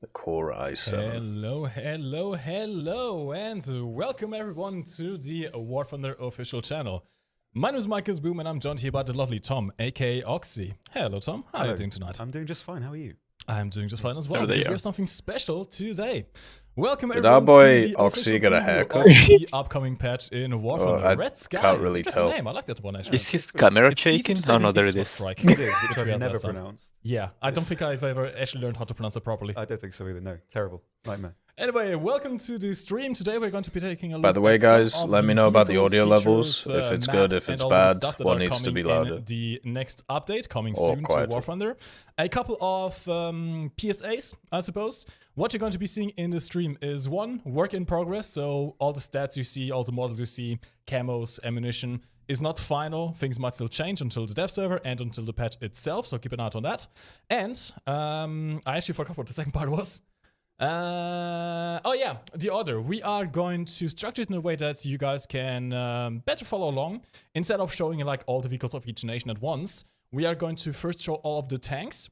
The Core i7. Hello, and welcome everyone to the Warfinder official channel. My name is Marcus Boom, and I'm joined here by the lovely Tom, aka Oxy. Hello, Tom. How are you doing tonight? I'm doing just fine. How are you? I'm doing just fine as well, because we have something special today. Welcome Did everyone our boy to the Oxy get a haircut? of the upcoming patch in Warfinder. I Red Sky. can't really Interesting tell. name. I like that one actually. Is his camera It's easy shaking? to say Oh the no, there X it for is. strike. It is, which we I've had never last time. pronounced. Yeah, I don't think I've ever actually learned how to pronounce it properly. I don't think so either. No, terrible nightmare. Anyway, welcome to the stream. Today we're going to be taking a look By the way, at some guys, of let me know about the vehicles, audio features, levels. If it's maps, good, if and it's all the bad, stuff that one are needs to be coming louder. in the next update coming Or soon quieter. to Warfinder. A couple of PSAs, I suppose. What you're going to be seeing in the stream is one, work in progress. So all the stats you see, all the models you see, camos, ammunition, is not final. Things might still change until the dev server and until the patch itself, so keep an eye on that. And I actually forgot what the second part was. Oh yeah, the order. We are going to structure it in a way that you guys can better follow along. Instead of showing like all the vehicles of each nation at once, we are going to first show all of the tanks,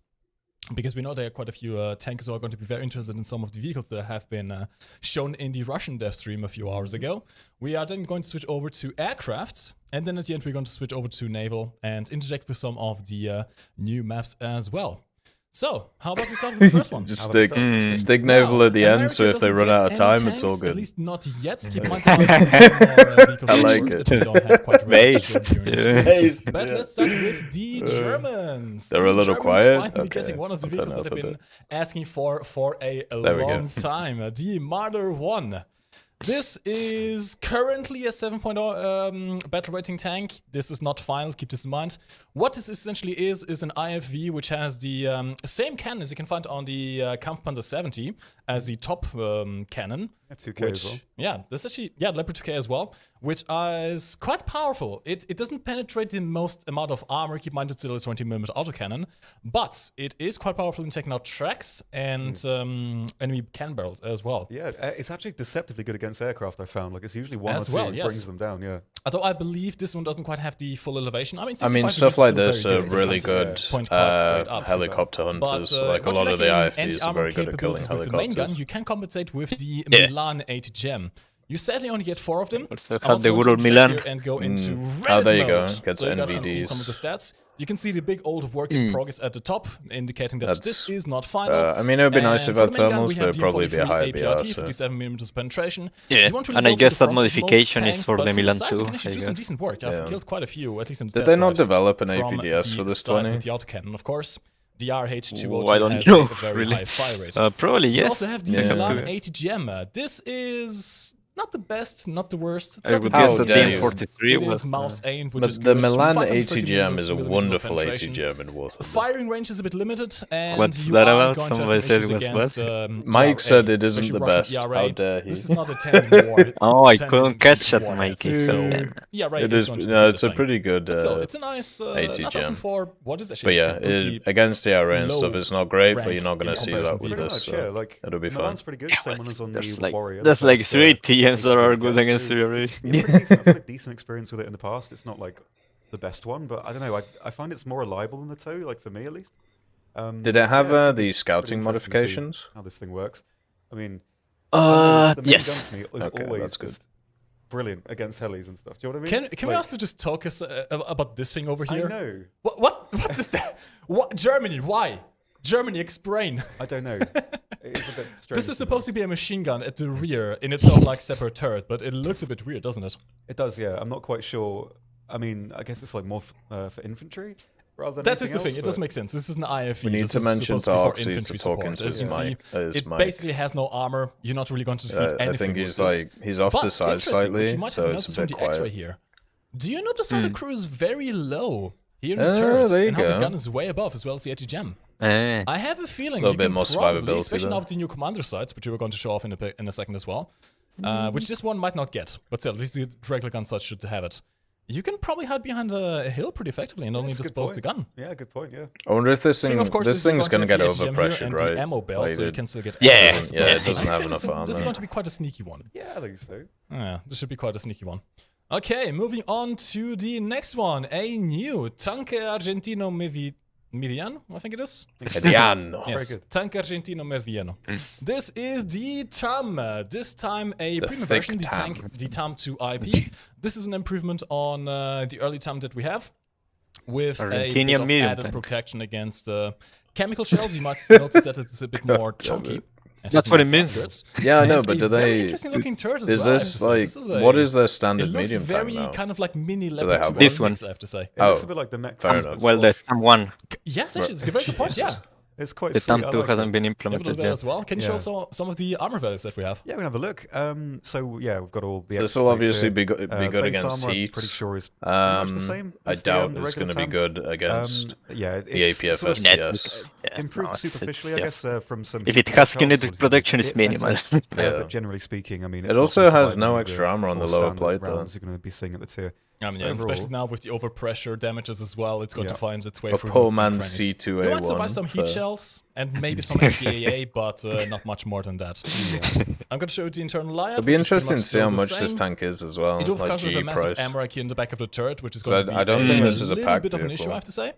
because we know there are quite a few tankers who are going to be very interested in some of the vehicles that have been shown in the Russian dev stream a few hours ago. We are then going to switch over to aircraft, and then at the end we're going to switch over to naval and interject with some of the new maps as well. So, how about we start with the first one? Just stick naval at the end, so if they run out of time, it's all At good. least not yet. Keep in mind there are some I like vehicles it. that we don't have quite ready to show Based. during the Based, stream. But let's start with the Germans. They're The a little Germans quiet? finally Okay. getting one of the I'll turn vehicles that it have up a been asking for a There we go. long time. The Marder 1. This is currently a 7.0 battle rating tank. This is not final, keep this in mind. What this essentially is an IFV which has the same cannon as you can find on the Kampfpanzer 70 as the top cannon. That's 2K as well. Yeah, this actually, Leopard 2K as well, which is quite powerful. It doesn't penetrate the most amount of armor, keep in mind it's still a 20mm autocannon, but it is quite powerful in taking out tracks and enemy cannon barrels as well. Yeah, it's actually deceptively good against aircraft, I found. Like, it's usually one As or two well, yes. brings them down, yeah. Although I believe this one doesn't quite have the full elevation. I mean, Stuff like this are are really good Point cloud straight up. helicopter hunters. Like a once lot you're of the lacking IFVs are anti-armor very good at killing capabilities with the main gun, helicopters. you can compensate with the Yeah. Milan 8 gem. You sadly only get 4 of them. Also I had the going good to old check Milan. here and go into red Oh, there you go. mode. Gets so you guys can see NVDs. some of the stats. You can see the big old work in progress at the top, indicating that this That's, is not final. I mean, it would be nice And if for our the main gun, thermals, we but have it'd probably be a higher DM43 APRT, BR. So. 57mm penetration. Yeah, You want to and I go for guess the that front of most modification is tanks, for but the for Milan sides, you too, can actually I do some guess. decent work. I've Yeah. killed quite a few, at least in the Did test they not dives develop an from APDS for the this start 20? with the autocannon, of course. The RH202 Oh, I don't has know, a very really. high fire rate. Probably You yes. also have the Yeah. Milan 80 gem. This is not the best, not the worst. It's I not would the guess How that best. dare you. DM43 It was. is mouse aimed, which is But the good. Milan 530 ATGM is a millimeters of wonderful penetration. ATGM in War Thunder. Firing range is a bit limited, and What's you that are about? going to Somebody have some said issues it was against Mike ERA, said it isn't especially the Russian best. ERA. How dare he? This is not a tank war. Oh, I tank couldn't catch that, warhead, Mikey. So Yeah. ERA It is is. going to No, do it's the a thing. pretty good So it's a nice AT nice gem. option for what is But actually yeah, a pretty against the ARA and low stuff, it's not great, but rank you're not going in to see comparison that with to Pretty this. much, yeah. So Like, it'll be fine. Milan's pretty good. Same one as on There's the like Warrior. there's like That's, 3 TMs that are good against against ERA. It's pretty decent. I've had a decent experience with it in the past. It's not like the best one, but I don't know. I find it's more reliable than the TOW, like for me at least. Did it have yeah, it's gonna be the pretty scouting interesting to see modifications? How this thing works. I mean, the main Yes. gun for me is Okay, always that's good. just brilliant against helis and stuff. Do you know what I mean? Can we also just talk about this thing over here? I know. What is that? What Germany? Why? Germany, explain. I don't know. It's a bit strange. This is supposed to be a machine gun at the rear in its own like separate turret, but it looks a bit weird, doesn't it? It does, yeah. I'm not quite sure. I mean, I guess it's like more for infantry rather than That is anything the thing. else, It does but- make sense. This is an IFE. We need This to is mention supposed to be for Oxy to infantry talk support. into As his you can mic. see, it basically has no armor. You're not really going to defeat anything. I think with he's this. like he's off But the side interesting, which slightly, you might so have it's noticed a from bit the X-ray quiet. here. Do you notice how the crew is very low here in the Ah, turret, there you and how the go. gun is way above as well as the AT-GEM? Eh. I have a feeling Little you bit can more probably, survivability especially now there. with the new commander sights, which we were going to show off in a second as well, which this one might not get, but still, at least the regular gun sights should have it. You can probably hide behind a hill pretty effectively and only That's a good dispose the point. gun. Yeah, good point, yeah. I wonder if this thing Of course, is thing's you're gonna get have the ATGM here overpressured, and right? the ammo belt, Like so you it- can still get Yeah, ammo. yeah, it doesn't I have think enough This is armor. going to be quite a sneaky one. Yeah, I think so. Yeah, this should be quite a sneaky one. Okay, moving on to the next one. A new Tanque Argentino Mediano, I think it is. Mediano. Yes, good. Tank Argentino Mediano. This is the TAM. This time a The premium thick version, TAM. the TAM 2 IP. This is an improvement on the early TAM that we have, with a bit Argentinian of medium added tank. protection against chemical shells. You might notice that it's a bit more chunky. That's what it means. Yeah, I know, And but a do very they? interesting looking turret as Is well, I have this to say. like This is what is their It standard looks medium very tank now? kind of like mini they Leopard have 2 This one? I have to say. It looks Oh, a bit like the mech. fair tanks, enough. but Well, the it's TAM 1, Yes, actually, it's a very good point. Yeah. quite the sweet. TAM I 2 like hasn't it. been Have a implemented look there yet. as well. Can you Yeah. show some of the armor values that we have? Yeah, we can have a look. So yeah, we've got all the. So this extra will plates obviously here. be good Base against armor, I'm heat. pretty sure is pretty much the same. I as doubt the it's going to be regular good against TAM. Yeah, the it's APF sort of STS. Yeah, improved no, it's superficially, I just- guess, from some. If it has details, kinetic obviously protection, a it's bit minimal. better, Yeah. But generally speaking, I mean, It it's also not gonna has survive no any of extra armor on the more lower standard plate, though. rounds you're going to be seeing at the tier. I mean, yeah, and Overall- especially now with the overpressure damages as well, it's going to Yeah. find its way A through. poor some man's crannies. C2A1. You might survive some heat for- shells and maybe some SDAA, but not much more than that. I'm going to show you the internal layout. It'll be which is pretty interesting to see still how the much this same. tank is as well, It do like comes with G a massive price. ammo rack here in the back of the turret, which is So going to be I don't think this is a little pack bit of an issue, vehicle. I have to say.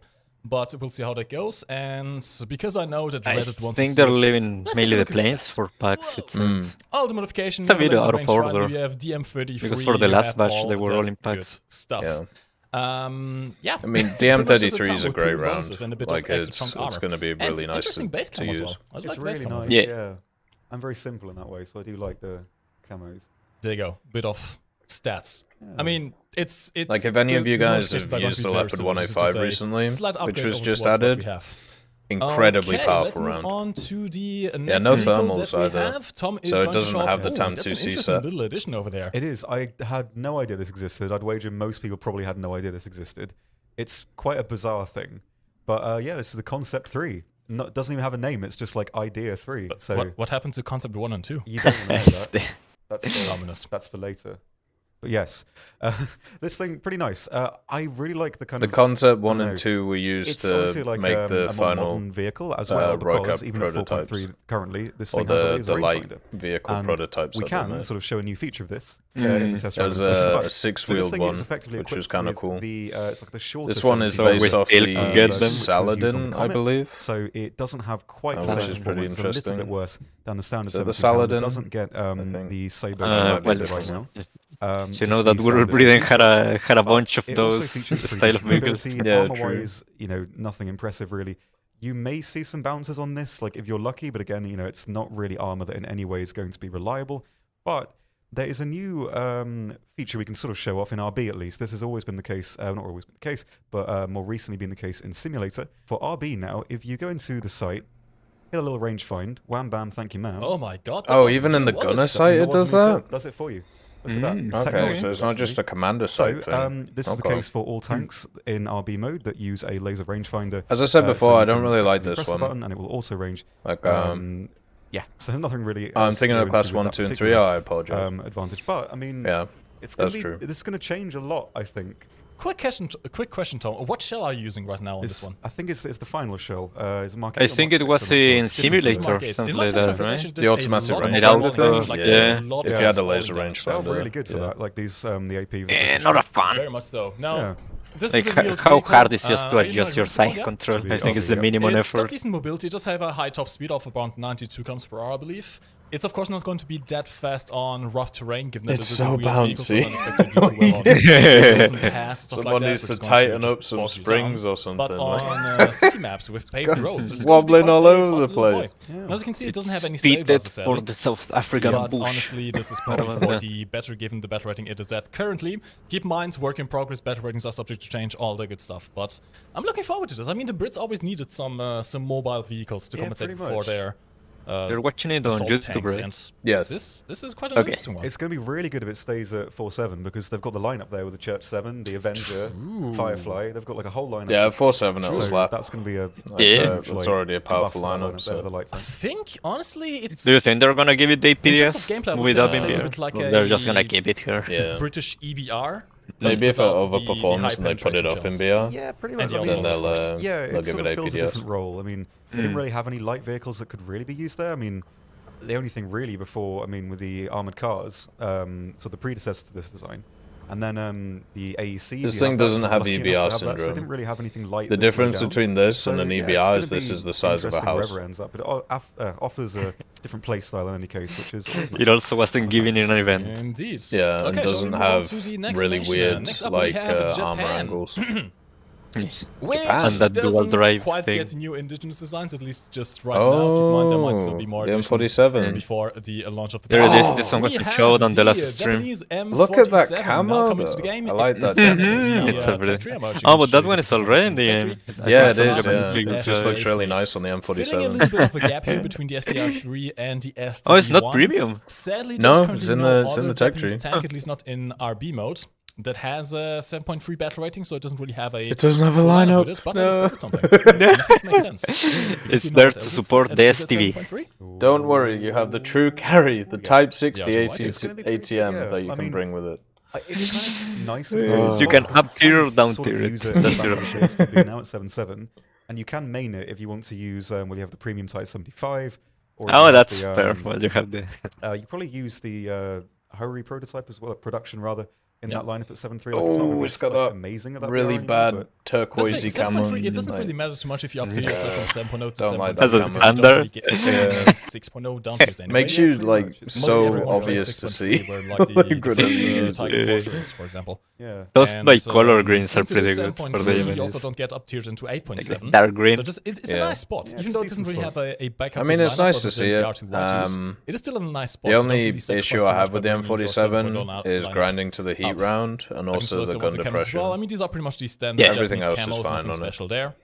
But we'll see how that goes. And because I know that I Reddit wants think to they're see it, leaving let's mainly take the a look at planes stats. for packs, it Mm. seems. all the modification. It's a you have video laser out of rangefinder, order. You have DM33. Because for the you last have batch, they were all that in packs. good stuff. Yeah. Yeah. I mean, It's pretty much just DM33 is a with great premium round. bonuses and a bit of Like extra chunk it's armor. going to be And really nice interesting base to camo as use. well. I like It's the base really camo. nice. Yeah. Yeah. I'm very simple in that way, so I do like the camos. There you go. Bit of stats. I mean, it's Like if any of you the guys modifications have are going to used be the very Leopard similar, just to 105 say, recently, slight which upgrade was over just towards what added, we have. incredibly Okay, powerful let's round. move on to the next no vehicle thermals that we either. have. Tom is So it going to doesn't show have off- the Ooh, TAM that's 2C an interesting set. little addition over there. It is. I had no idea this existed. I'd wager most people probably had no idea this existed. It's quite a bizarre thing. But yeah, this is the Concept 3. It doesn't even have a name. It's just like Idea 3. So What happened to Concept 1 and 2? you don't know that. That's Ominous. That's for later. But yes, this thing pretty nice. I really like the kind The of Concept 1 I don't and know. 2 were used It's honestly to like make the a more final modern vehicle as well, Roy because Cup even at prototypes. 4.3 currently, this or thing has a the laser light rangefinder. vehicle And prototypes. We that they can made. sort of show a new feature of this in the test There drive was demonstration. a But- so this six-wheeled thing one, is effectively which was equipped kind of with cool. The, it's like the shorter This one is 70 based we off still the can get them. which was used on the Saladin, I Comet. believe. So it doesn't have quite the which same is pretty performance. It's a little bit interesting. worse than the standard Is it the 17 pound. It Saladin? doesn't get think. the Saber might be well, right now. you Just know the that World standard Breeding features. had a bunch of It also those features style of vehicles. predictability, Yeah, armor-wise, nothing impressive really. You may see some bounces on this, like if you're lucky, but again, it's not really armor that in any way is going to be reliable. But there is a new feature we can sort of show off in RB at least. This has always been the case, not always been the case, but more recently been the case in Simulator. For RB now, if you go into the site, hit a little range find, wham bam, thank you ma'am. Oh my god. that Oh, wasn't even in the was gunner it? site it wasn't does me at all. that? Does it for you. Look at that. It's Okay, technology, so it's not just actually. a commander So, site thing. this is the Okay. case for all tanks in RB mode that use a laser rangefinder. As I said before, so I you don't can really like effectively this press the one. button and it will also range. Like, Yeah, so there's nothing really. I'm else to thinking go of class into 1, with 2, that and 3. particular, I apologize. advantage, but I mean, Yeah, it's gonna that's true. This is going to change a lot, I think. Quick question, Tom. What shell are you using right now on this one? I think it's the final shell. Is it Mark I 8 or think Mark it 6? was I'm not sure. in Different Simulator, version. Mark 8. something In like Lotus that, Record, they right? actually did The a automatic lot of range long finder range, thing. like Yeah. a lot If of you had a falling laser damage. They're rangefinder. really good for Yeah. that. Like these, the AP. Not a fun. Very much so. Now, Yeah. this Like, is a wheeled how vehicle. hard is just to Are you adjust not your agreeable, sight yeah? control? Should be I think it's the okay, yeah. minimum It's got effort. decent mobility. It does have a high top speed of around 92 km per hour, I believe. It's of course not going to be that fast on rough terrain, given that It's it is so a wheeled vehicle, so bouncy. don't expect it to do too well on hills and paths, stuff Someone like that, needs which to is going tighten just up some bog you springs down. or something. But like- on city maps with paved roads, it's wobbling going to be all quite a over the fast little boy. place. And as you can see, it doesn't have any Speeded stabilizers, for sadly. the South African But bush. honestly, this is probably for the better, given the battle rating it is at currently. Keep in mind, work in progress, battle ratings are subject to change, all the good stuff. But I'm looking forward to this. I mean, the Brits always needed some mobile vehicles to Yeah, compensate pretty for much. their They're watching it on assault YouTube, tanks, right? and Yes. this is quite an Okay. interesting one. It's going to be really good if it stays at 4.7 because they've got the lineup there with the Church 7, the Avenger, Firefly. They've got like a whole lineup. Yeah, 4.7 it'll so slap. that's going to be a Yeah. It's already a powerful buff lineup. there So. with the light I tank. think honestly, it's Do you think they're gonna give it the in terms APDS of gameplay, I would without say in it plays a here? bit like They're a just gonna keep it here. Yeah. British EBR. Maybe if it without the overperforms and they put it up in BR, Yeah, pretty And much. the I other mean, Then they'll, yeah, they'll it give sort it of fills a APDS. different role. I mean, they didn't really have any light vehicles that could really be used there. I mean, the only thing really before, I mean, with the armored cars, so the predecessor to this design, And then the AEC. This you thing that, doesn't so I'm have lucky enough EBR to have that, so they syndrome. didn't really have anything like The this difference laid out. between this So, and an yeah, it's EBR gonna is this be is the size of a interesting house. wherever it ends up, but it offers a different play style in any case, which is always nice. It also wasn't given in an event. Indeed. Yeah, and Okay, shall we doesn't move on have to the next really nation? weird Next up we like have armor Japan. angles. Which And that dual doesn't drive quite thing. get new indigenous designs, at least just right now. Keep in mind there might still be more the additions M47. before the launch of the There it game. is, this one was We have showed on the last the stream. Japanese M47 Look at that now camo, coming to the though. game. I like that. It's a really- Oh, but that one is already in the game. Yeah, it think is. so. Yeah, The it just looks really SDR3. nice on the Fitting a M47. little bit of a gap here between the SDR3 and the SDR1. Oh, it's not premium. Sadly, No, there's it's currently in no the- it's in other the tech Japanese tree. tank, at least not in RB mode, that has a 7.3 battle rating, so it doesn't really have a. It doesn't have a full lineup. with it, but No. it is something. And I think it makes sense. Because It's you know there what to else support it's the at STV. 7.3? Don't worry, you have the true carry, the Type 60 Yeah, AT it's gonna be pretty- ATM yeah, that you I can mean- bring with it. It's kind of nice. that Yeah. it's You can up tier or down sort of tier it. use it. That's That's your what it's doing now at 7.7, and you can main it if you want to use. Well, you have the premium Type 75. Or you Oh, have that's the, fair. Well, you have the. You probably use the Hurry prototype as well, production rather, in Yeah. that lineup at 7.3. Oh, it's got that amazing at that really VR, bad but turquoisey camo. 7.3, it doesn't like- really matter too much if you update yourself from 7.0 to Don't 7.0. like that As a camo. because you don't standard. really get Yeah. 6.0 downtiers anyway. Makes you pretty like much. It's Mostly so everyone plays obvious to 6.3, see. where, like, What the good is first, the Type music. Warriors, for example. yeah. Those And, by color greens are since it pretty is good for 7.3, the you event. also don't get up tiers into 8.7. Dark green. So just, it's Yeah. a nice spot, Yeah, even it's though a it doesn't decent really spot. have a backup. I mean, to the it's lineup nice other to than see the it. R2Y2s. It is still a nice spot. The You don't only really sacrifice issue too I much have by with the bringing your M47 7.0 is lineup grinding to the heat up. round and I can also still the say gun what the camos as depression. well. I mean, these are pretty much the standard Yeah, everything Japanese else is camos, fine nothing on it. special there.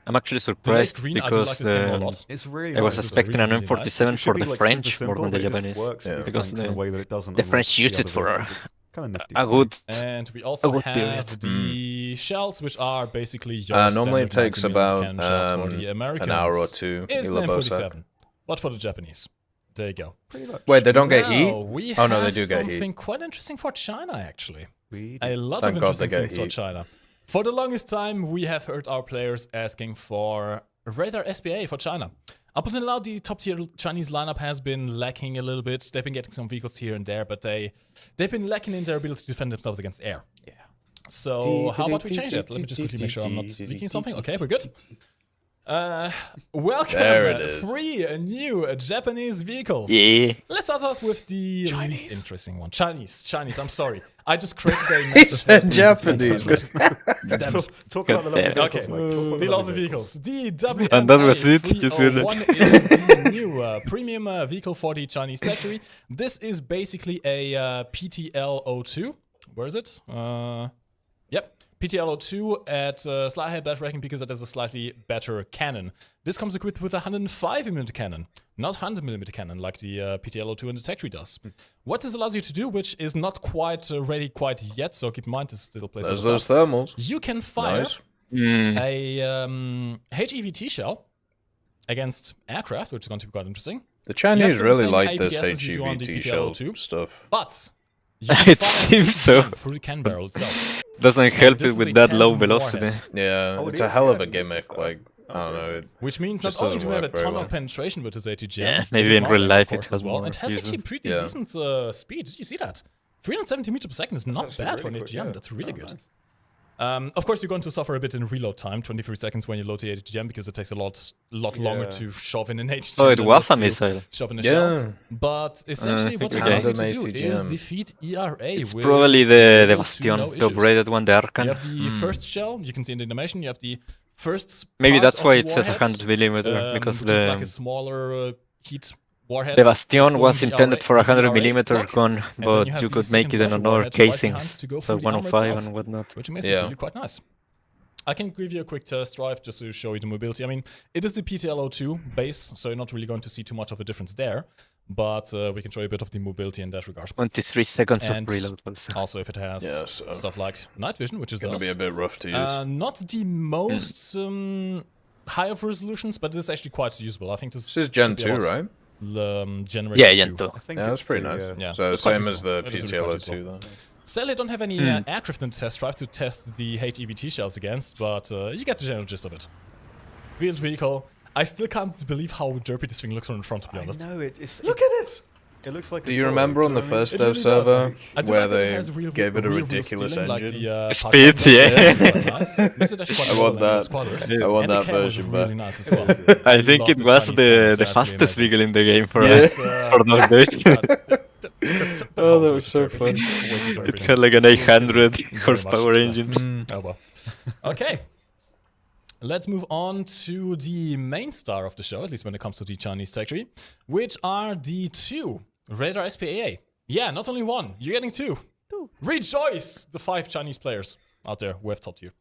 I'm actually The light surprised green, I do because like this camo a the lot. It's really I was nice. This is expecting really, an really nice. M47 It should for be, the like, French super more simple, than the but it just Japanese. works with Yeah. these Because tanks in a way that it doesn't the on French the used it other for vehicles. Kind of nifty. a good. And we also good have period. the shells, which are basically your Normally it standard takes 90mm about cannon shells for the Americans. an hour or two. Is the Ilabosek. M47, but for the Japanese. There you go. Pretty much. Wait, they don't get Now, heat? we Oh, no, they have do get heat. something quite interesting for China, actually. We A do. lot Thank of God they interesting get things for heat. China. For the longest time, we have heard our players asking for radar SPA for China. Up until now, the top-tier Chinese lineup has been lacking a little bit. They've been getting some vehicles here and there, but they've been lacking in their ability to defend themselves against air. Yeah. So how about we change it? Let me just quickly make sure I'm not leaking something. Okay, we're good. Welcome, There it is. 3 new Japanese vehicles. Yeah. Let's start off with the least interesting one. Chinese, I'm sorry. I just created a He massive said headwind Japanese. between Damn it. Talk about the God lovely damn. vehicles, Okay, Mike. Talk about the the lovely lovely vehicles. The WMA And that was it, you said it. 301 is the new premium vehicle for the Chinese territory. This is basically a PTL-02. Where is it? Yep. PTL-02 at slightly higher battle ranking because it has a slightly better cannon. This comes equipped with a 105mm cannon, not 100mm cannon like the PTL-02 in the tech tree does. What this allows you to do, which is not quite ready quite yet, so keep in mind this still plays There's some those stuff. thermals. You can fire Nice. a HEVT shell against aircraft, which is going to be quite interesting. The Chinese still the really same like this ABS as you do on the HEVT shell PTL-02. stuff. But you can It fire seems so. through the cannon barrel itself. Doesn't help this it is with a that low Tanzan velocity. warhead. Yeah, Oh, it it's a is, hell of yeah, a gimmick. Like, I don't know. Which means not Just only doesn't do we have a work very ton well. of penetration with this ATGM, Yeah, it maybe is in mouse real aim, life of course, it as has well. more It has user. actually pretty Yeah. decent speed. Did you see that? 370 meters per second is not actually bad for an really quick, ATGM. yeah. That's really Oh, good. nice. Of course, you're going to suffer a bit in reload time, 23 seconds when you load the ATGM, because it takes a lot longer Yeah. to shove in an ATGM. Oh, it than was a to missile. Shove in a Yeah. shell. But essentially, I what think this okay. allows you to do Random is ATGM. defeat ERA. It's with probably the little to Bastion, no the issues. upgraded one, the You Arcan. have the first shell, you can see in the animation, you have the first Maybe part that's of why the it says warhead, 100mm, because which is like a the smaller heat warhead. the Bastion exploding was the intended for a ERA 100mm block, gun, and then but have you the could make second it in larger another warhead right behind casings, to go so through the armor 105 itself, and whatnot. which makes it Yeah. really quite nice. I can give you a quick test drive just to show you the mobility. I mean, it is the PTL-02 base, so you're not really going to see too much of a difference there, but we can show you a bit of the mobility in that regard. 23 seconds And of reload also. Also, if it has Yeah, so stuff like night vision, which is gonna be a bit rough to use. not the most high of resolutions, but it is actually quite usable. I think This is Gen should be 2, about, right? Generation Yeah, 2. Gen 2. I think Yeah, that's it's pretty the, nice. Yeah. So It's quite same as the useful. It is really quite PTL-02 useful. then. Sadly, I don't have any aircraft in the test drive to test the HEVT shells against, but you get the general gist of it. Wheeled vehicle. I still can't believe how derpy this thing looks from the front, to be honest. No, it's Look at it! It looks like. Do you remember on the first It dev really does. server I do where like that it they has real, gave it a real ridiculous stealing, like engine? the, Speed, Park Rangers, yeah. quite nice. Makes it actually quite I want well in that. spoilers. I want And the that camo is version really back. nice as well. I Really think love it was Chinese the camos, they're fastest absolutely vehicle in the game for Yeah. for those days. Oh, that was so fun. It had like an 800 horsepower engine. Oh well. Okay. Let's move on to the main star of the show, at least when it comes to the Chinese tech tree, which are the 2 Radar SPAA. Yeah, not only 1, you're getting 2. Rejoice, the 5 Chinese players out there who have top tier.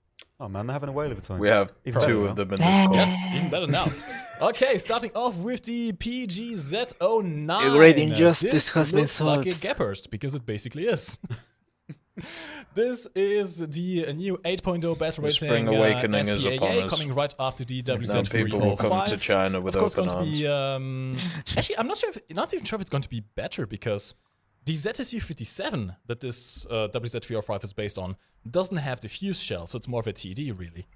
Oh man, they're having a whale of a time. We have Even 2 better of now. them in this call. Yes, even better now. Okay, starting off with the PGZ09. A great injustice This has been looks like a solved. Gepard, because it basically is. This is the new 8.0 battle The rating Spring Awakening is SPAA, upon us. coming right after the Now WZ345. people will come to China with Of course, open going to arms. be actually, I'm not even sure if it's going to be better, because the ZSU-57 that this WZ345 is based on doesn't have the fuse shell, so it's more of a TD really.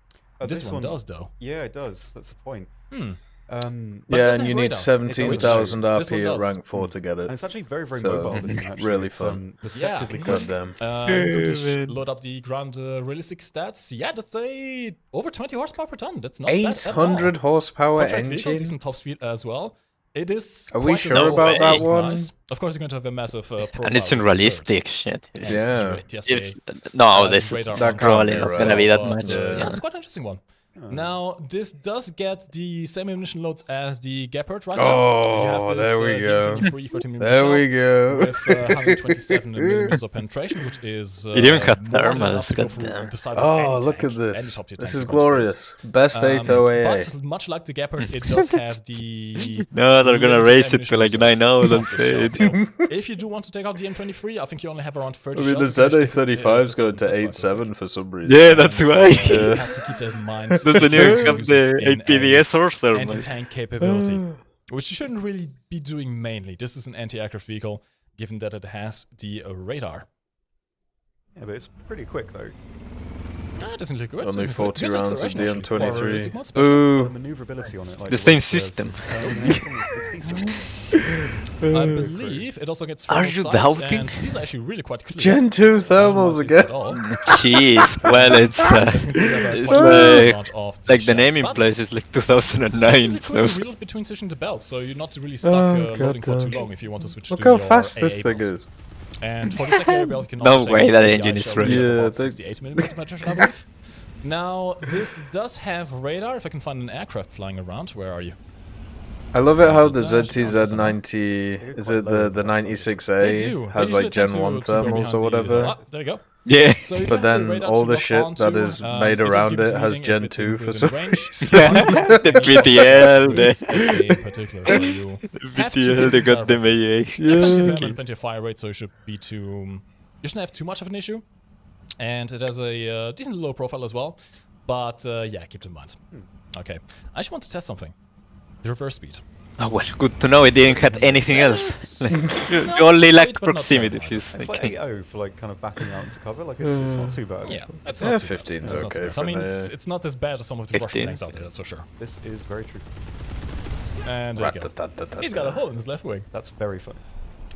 This one does though. Yeah, it does. That's the point. But Yeah, doesn't and you have need radar. 17,000 This one RP at does. rank 4 to get And it. it's actually very, very So, mobile. This thing, actually. really It's, fun. deceptively quick. Goddamn. You could just load up the ground realistic stats. Yeah, that's a over 20 horsepower per ton. That's not bad at all. 800 horsepower Contract vehicle, engine? decent top speed as well. It is. Are we quite a sure low about rate, that which is one? Nice. Of course, you're going to have a massive profile. And it's with the unrealistic shit. turret. Yeah. Yes, If, they- no, this radar is on probably top not is gonna be that but, much. yeah, Yeah. it's quite an interesting one. Now, this does get the same ammunition loads as the Gepard right Oh, now. You have this, there we go. DM23 14mm There shell we go. with 127 millimeters of penetration, which is It even had more than thermals, enough to go through goddamn. the sides of Oh, any look tank, at any this. top-tier This tank is you're going to face. glorious. Best 80AA. But much like the Gepard, it does have the. No, they're gonna limited raise it to ammunition like reserve 9 now, of let's the say. shell. So if you do want to take out the M23, I think you only have around 30 I mean, the shells. ZA35's going to 8.7 for some reason. Yeah, that's why. You have to keep that in mind. Doesn't even have Uses the in 8 PDS or thermal. anti-tank capability, which you shouldn't really be doing mainly. This is an anti-aircraft vehicle, given that it has the radar. Yeah, but it's pretty quick though. It doesn't look good. Only doesn't 40 good rounds of acceleration, actually, for a realistic DM23. mode special. Ooh. The maneuverability on it, like The same way it system. it's decent. I believe it also gets Are thermal you sights, doubting? and these are actually really quite clear. Gen 2 thermals again. Jeez, well, it's like the name implies it's like 2009. So Reload between switching the belts, so you're not really stuck Oh, loading for too goddamn. long if you want to switch Look to how your fast this AA thing belts. is. And for the secondary belt, you can No also way take that the engine eye is shell, real. which Yeah, about they- 68 penetration, I believe. Now, this does have radar. If I can find an aircraft flying around, where are you? I love it how the Dash, ZTZ90, is it the They 96A, do. has They like usually Gen tend 1 to go thermals behind or the- whatever. Ah, there you go. yeah. So you But have the then radar all to the lock shit onto, that is made it does around give you it has reading Gen if it's 2 for within some range. The PTL, It's the in particular, so you have to PTL, hit they the got them AA. Yeah, plenty of Yeah. ammo and plenty of fire rate, so you shouldn't have too much of an issue. And it has a decent low profile as well. But yeah, keep it in mind. Okay, I just want to test something. The reverse speed. Oh well, good to know it didn't have anything else. No, You only great, lacked but not proximity terrible. fuse. It's like 8.0 for like kind of backing out into cover. Like it's not too bad. Yeah, it's Yeah, not too bad. 15's It's not too okay bad. for I mean, me. it's not as bad as some of the Russian 15. tanks out there, that's for sure. This is very true. And there you go. He's got a hole in his left wing. That's very funny.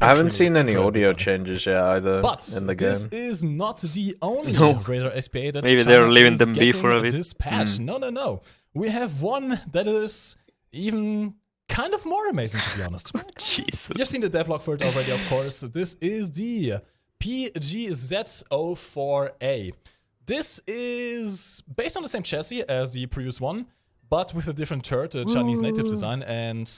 I haven't Really seen any incredibly audio funny. changes yet either But in the this game. is not the only No. radar SPA that Maybe China they're leaving is them be getting for a bit. this patch. No. We have one that is even kind of more amazing, to be honest. Jesus. You've seen the devlog for it already, of course. This is the PGZ04A. This is based on the same chassis as the previous one, but with a different turret, a Chinese native design, and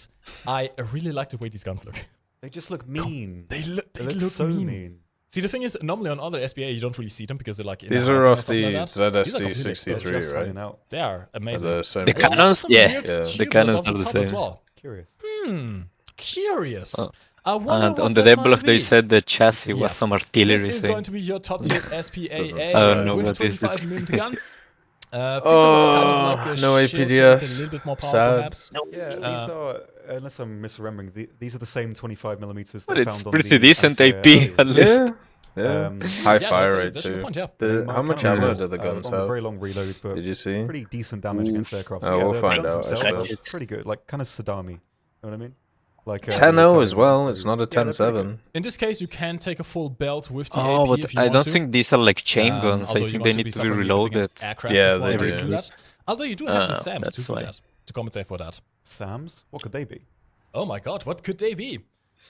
I really like the way these guns look. They just look mean. They look so mean. mean. See, the thing is, normally on other SPA, you don't really see them because they're like... in These the are house and off stuff the like that. These are completely Just ZST63, right? hanging out. They are Are amazing. the same The They also have cannons? some Yeah. weird Yeah. tubes The cannons above are the the top as same. well. Curious. Curious. Oh. I wonder And what on the that dev block might they be. said the chassis Yeah. was some This artillery is going thing. to be your top tier SPAA I don't know with what is it. 25mm gun. Oh, no shield with a APDS. little bit more power, Sad. perhaps. Yeah, these are, unless I'm misremembering, these are the same 25mm that But I it's found on pretty the decent AP anti-air at least. Yeah. Yeah. High Yeah, fire that's rate that's a good too. point, yeah. They How might much kind of ammo roll, do the guns on a have? very long reload, but Did you see? pretty decent damage against aircraft. Oh, yeah, we'll the find guns out, themselves actually. are pretty good, like kind of Saddam-y. You know what I mean? Like 10-0 as well. It's not a 10-7. In this case, you can take a full belt with the Oh, AP but if you I want don't to. think these are like chain guns. I Although you think want they need to be suffering a bit reloaded. against aircraft Yeah, as well, they but you do. do that. Although you do have the Ah, SAMs that's to do why. that, to compensate for that. SAMs? What could they be? Oh my god, what could they be?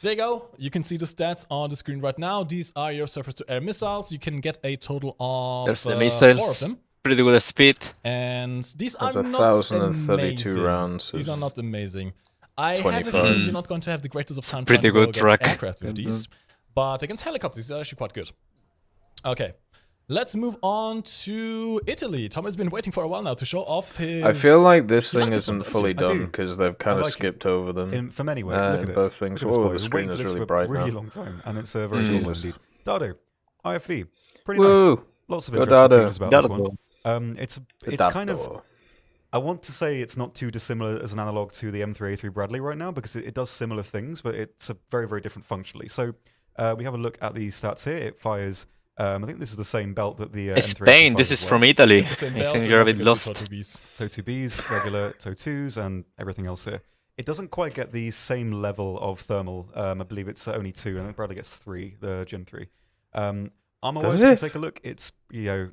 There you go. You can see the stats on the screen right now. These are your surface-to-air missiles. You can get a total of There's the 4 of missiles. them. Pretty good speed. And these are That's not 1,032 amazing. rounds. These are not amazing. I have a 25. feeling you're not going to have the greatest of time Pretty trying to go good against track. aircraft with these. But against helicopters, these are actually quite good. Okay. Let's move on to Italy. Tom has been waiting for a while now to show off his... I feel like this You thing like this one, isn't don't fully you? I done do. because they've kind I of like it. skipped over them. From anywhere, look at in it. both things. Look at this Whoa, boy. the We've been screen waiting is for this really for a bright really now. long time, and it's very Jesus. cool indeed. Dado, IFE, pretty Woo! nice. Lots of Go interesting Dado. features about this one. It's The kind of. Dado. I want to say it's not too dissimilar as an analog to the M3A3 Bradley right now because it does similar things, but it's a very, very different functionally. So we have a look at the stats here. It fires. I think this is the same belt that the M3A3 Spain, this fires is as from well. Italy. It's the same I belt, think it you're a also bit gets lost. the TOW-Bs. TOW-Bs, regular TOW-2s, and everything else here. It doesn't quite get the same level of thermal. I believe it's only 2, and I think Bradley gets 3, the Gen 3. Armor-wise, Does it? take a look. It's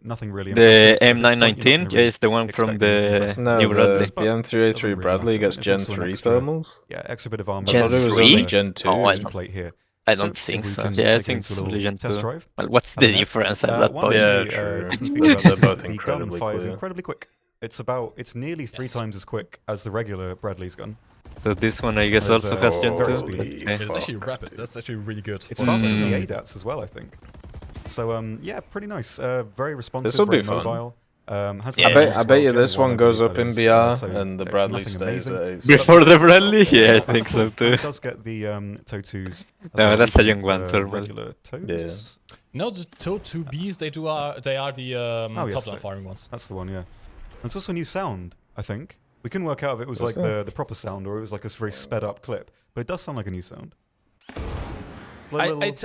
nothing really. The impressive. At this point, you're not M919 gonna really is the one from expect anything the impressive. No, new the Bradley. M3A3 Doesn't really Bradley matter. gets It's Gen also an 3 extra- thermals. Yeah, extra bit of armor. Gen I thought it was 3? only Gen 2. Oh, I Engine plate here. I So don't think if we so. can Yeah, I take think a it's little Legend test 2. drive. Well, what's I the don't know. difference at that One point? of Yeah, the, true. different features about They're this is both the gun incredibly fires clear. incredibly quick. It's nearly 3 Yes. times as quick as the regular Bradley's gun. So this one, I guess, There's, also has Gen very 2. speedy. Okay. It's actually rapid. That's actually really good. It's for faster a than the gun. ADATs as well, I think. So Mm. pretty nice. Very responsive, This'll very be fun. mobile. Has Yeah. I cameras bet as well. you Gen this 1, one I goes believe up that in is, BR so, and the Bradley nothing stays amazing. at 8. Before the Bradley? Yeah, I think so It too. does get the TOW2s. as No, well, that's a unlike young one, the thermal. regular TOWs. Yeah. No, the TOW-2Bs, they are the yes, top-down they- firing ones. That's the one, yeah. There's also a new sound, I think. We couldn't work out if it was What's like that? the proper sound or it was like a very sped up clip, but it does sound like a new sound. I Little- think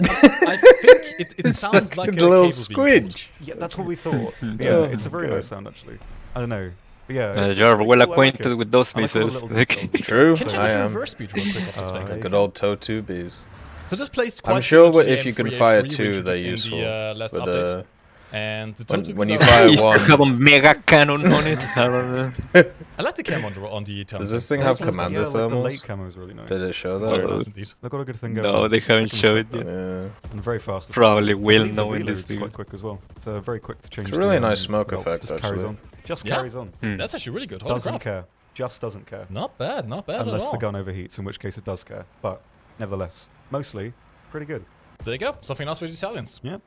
it sounds like a little cable being squidge. yeah, that's what we thought. Yeah, it's a very nice sound actually. I don't know. But yeah, it's You're pretty well cool, I like acquainted it. with those I like all the missiles. little details. True, Can I check the am. reverse speed real quick of this thing. Right. Good old TOW-2Bs. So this plays quite I'm sure similar to if the you can M3A3, fire which 2, you they're just in useful. the last But update. And the TOW-2Bs when you are- fire You one, have a mega cannon on it. I don't know. I like the cam on the TOW. does this thing Those have ones- commander yeah, like the thermals? late camo is really nice. Did it show Very that? nice indeed. They've got a good thing going. No, on. they I haven't can showed respect it that. yet. Yeah. And very fast. Probably I will believe the know in reload's this video. quite quick as well. So very quick to change. It's a really the, nice smoke belts. effect, Just carries actually. on. Just Yeah. carries on. That's actually really good. Holy Doesn't crap. care. Just doesn't care. Not bad at Unless all. the gun overheats, in which case it does care. But nevertheless, mostly pretty good. There you go. Something else for the Italians. Yeah.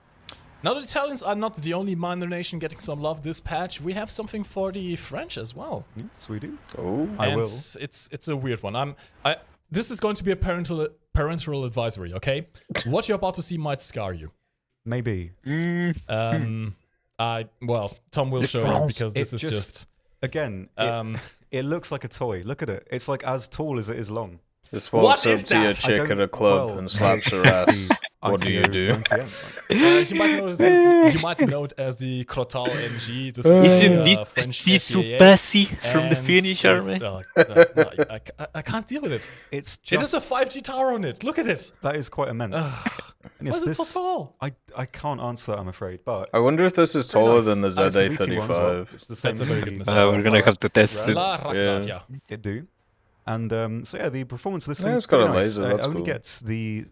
Now the Italians are not the only minor nation getting some love this patch. We have something for the French as well. Yes, we do. Oh. I and will. it's a weird one. This is going to be a parental advisory, okay? What you're about to see might scar you. Maybe. Tom will show you because this is just Again, it looks like a toy. Look at it. It's like as tall as it is long. This walks What up is to your that? I chick don't- at a club well, and slaps her it's ass. the What do you ICO do? 90M. you might know this. You might know it as the Crotal NG. This is Isn't the it French Sisu FCA. Passy from the And Finnish army? I can't deal with it. It's It just is a 5G tower on it. Look at it. that is quite immense. And Why yes, is it so this- tall? I can't answer that, I'm afraid. But I wonder if this is very taller nice. than the And it's the BT one as well, ZA35. which is the same That's a very really good missile. We're gonna have to test it. La Ragnatia. It do. And so yeah, the performance of this Yeah, thing it's is got pretty a nice. laser, It that's only cool. gets the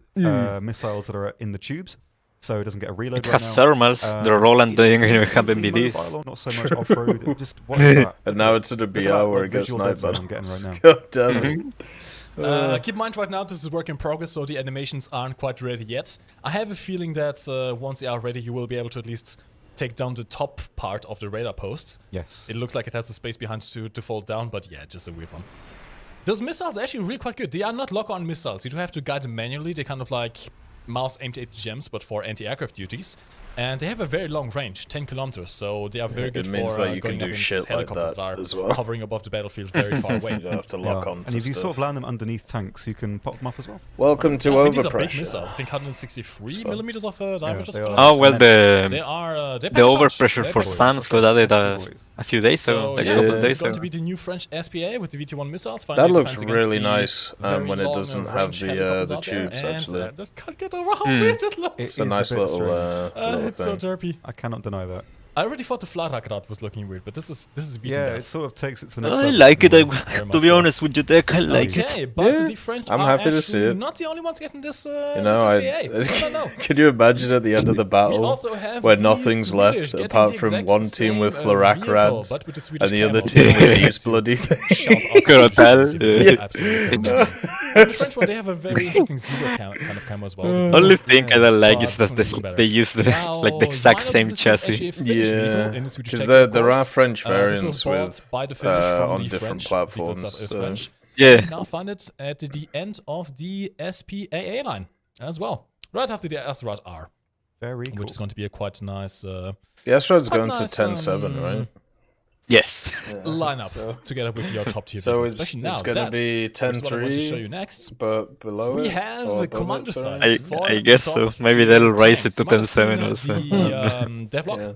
missiles that are in the tubes, so it doesn't get a reload It right has now. thermals. The Roland doing have decently MBDs. mobile, not so much off-road. Just what is that? And now it's at a Look at BR that, where like, it gets visual night dead zone I'm battles. getting right now. God damn it. Keep in mind right now this is work in progress, so the animations aren't quite ready yet. I have a feeling that once they are ready, you will be able to at least take down the top part of the radar posts. Yes. It looks like it has the space behind to fall down, but yeah, just a weird one. Those missiles are actually really quite good. They are not lock-on missiles. You do have to guide them manually. They're kind of like mouse aimed at gems, but for anti-aircraft duties. And they have a very long range, 10 kilometers, so they are very good It means for that you can going do against shit like helicopters that are as well. hovering above the battlefield very far away. You don't have to Yeah. lock on And to if you stuff. sort of land them underneath tanks, you can pop them off as well. Welcome to Yeah, I mean, these are big overpressure. missiles. I think 163 millimeters of diameter. they are. Oh well, They the are the overpressure for Sam's got added a few days ago, So like yeah, a couple this of is days going ago. to be the new French SPA with the VT1 missiles. That finally looks defense against really the nice very when it long doesn't have range the helicopters out there, tubes, and, actually. just can't get over how weird it looks. It's a nice bit little, strange. little It's so thing. derpy. I cannot deny that. I already thought the Flatrackrad was looking weird, but this is beating Yeah, that. it sort of takes it to the next I level. like it. Very To much be so. honest with you, Dick, I like it. Okay, but Yeah, the French I'm are happy to see actually it. not the only ones getting this, You know, this SPA. No. Can you imagine at the end of the We battle also have where the nothing's Swedish left getting apart the from exact one team with same, vehicle, Flatrackrads but with the Swedish and the other camo. team with Yeah. these bloody things? Shout out Could to tell, the yeah. absolutely amazing. And the French one, they have a very interesting zero kind of camo as well. Only thing I don't like But is that this one is they use the Now, like the exact Minos, same this was actually chassis. a Finnish vehicle Yeah, in the Swedish because tech, of there are course. French This was variants bought with by the Finnish from on the different French people platforms. that is so- French. Yeah. You can now find it at the end of the SPAA line as well, right after the Asteroid R, Very cool. which is going to be a quite nice The Asteroid's Quite going to nice, 10-7, right? Yes. lineup so- together with your top tier. So vehicles. it's Especially now, going to that's be what I want to show 10-3, you next. but below We it? have or the above commander it, sorry? size. for I the guess top so. Maybe tier they'll raise tanks. it to You might have 10-7 seen also. The devlog Yeah.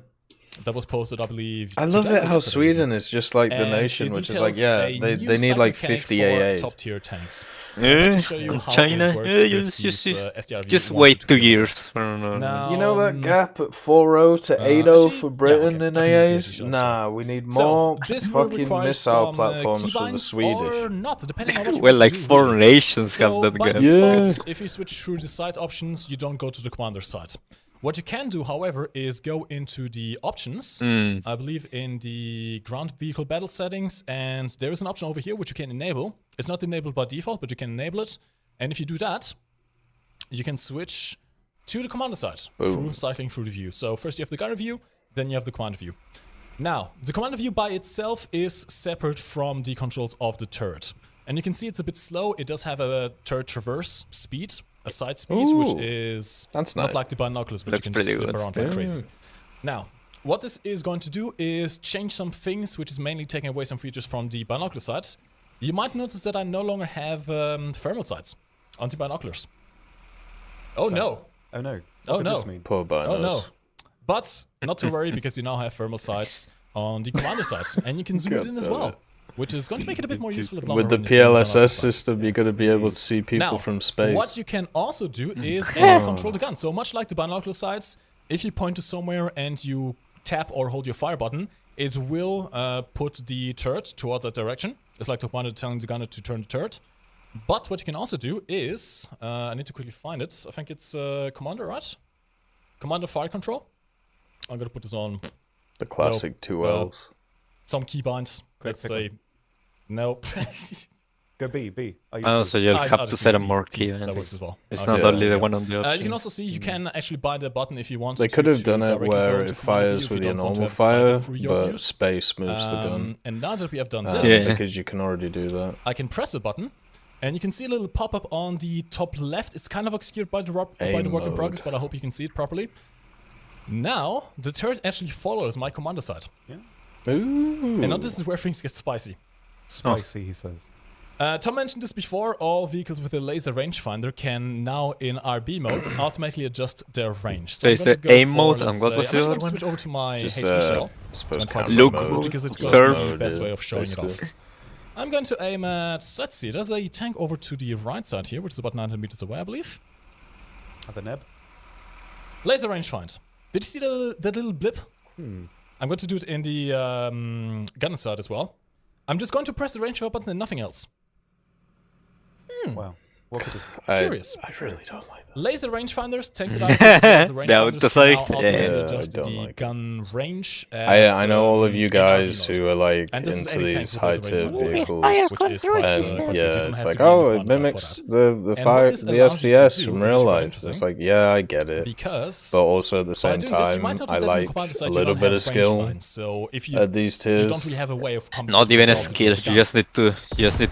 that was posted, I believe. I love today it or how yesterday. Sweden is just like the And nation, it which is like, details yeah, a they new need like side mechanic 50 for AAs. top tier tanks. Yeah. To show you how China, it works yeah, with these, SDRV just one wait to 2 two years. Now, You know that gap at 4-0 to 8-0 actually, for Britain yeah, okay, in I can definitely AAs? show Nah, we need So, more this will fucking require missile some, platforms for the keybinds Swedish. or not, depending on what you Well, want like to do, foreign really. nations have So that by gap. default, if you switch through the side options, you don't go to the commander side. What you can do, however, is go into the options, I believe in the ground vehicle battle settings, and there is an option over here which you can enable. It's not enabled by default, but you can enable it. And if you do that, you can switch to the commander side through cycling through the view. So first you have the gunner view, then you have the commander view. Now, the commander view by itself is separate from the controls of the turret. And you can see it's a bit slow. It does have a turret traverse speed, a side speed, which is That's not nice. like the binoculars, which Looks you can just pretty flip good. around like crazy. Now, what this is going to do is change some things, which is mainly taking away some features from the binocular side. You might notice that I no longer have thermal sights on the binoculars. Oh no! Oh no. Oh, What could no. this mean? Poor binos. Oh no! But not to worry, because you now have thermal sights on the commander side, and you can zoom it in as well, which is going to make it a bit more useful at longer With the ranges than binocular PLSS sights. system, you're going to be able to see people Now, from space. what you can also do is actually control the gun. So much like the binocular sights, if you point to somewhere and you tap or hold your fire button, it will put the turret towards that direction. It's like the one telling the gunner to turn the turret. But what you can also do is, I need to quickly find it. I think it's Commander, right? Commander fire control. I'm gonna put this on The classic two L's. some keybinds. Let's pick say, nope. Go B. Oh, so you'll I have to just set a use more T. key. That works as well. It's Okay. not only the one on the You option. can also see you can actually bind a button if you want. They could have to done it directly go where into it command view fires if you with your don't want to normal have it sighted fire, through your but views. space moves the gun. And now that we have done this, Yeah. Because you can already do that. I can press a button, and you can see a little pop-up on the top left. It's kind of obscured by the work in mode. progress, but I hope you can see it properly. Now, the turret actually follows my commander side. Ooh. And now this is where things get spicy. Spicy, he says. Tom mentioned this before, all vehicles with a laser rangefinder can now in RB modes automatically adjust their range. So I'm is gonna the go aim for, mode, let's and what say- was I'm the actually other gonna switch over to my Just, HE shell. I suppose and find camera Look, mode. because it's stir. the best way of showing basically. it off. I'm going to aim at, let's see, there's a tank over to the right side here, which is about 900 meters away, I believe. Have a neb. Laser rangefind. Did you see that little blip? I'm going to do it in the gunner side as well. I'm just going to press the rangefinder button and nothing else. Wow. What could this Curious. I really don't like that. Laser rangefinders, tanks that laser Ja, rangefinders das can sag now ich. automatically Ja, adjust I don't the like it. gun range. I know all of you in RB guys mode. who are like And this is into any tank these with laser high-tier rangefinder, vehicles. which is quite, And quite good. You yeah, don't it's have like, to be on oh, the it front side for mimics that. the And what fire, this the allows you to FCS do from is real actually quite life. interesting. It's like, yeah, I get it. Because But also at the by same doing this, you might time, notice I that on like commander side a you little don't bit have of range skill lines. So if you at these you tiers. don't really have a way of Not even a combating skill. the You gun. just need to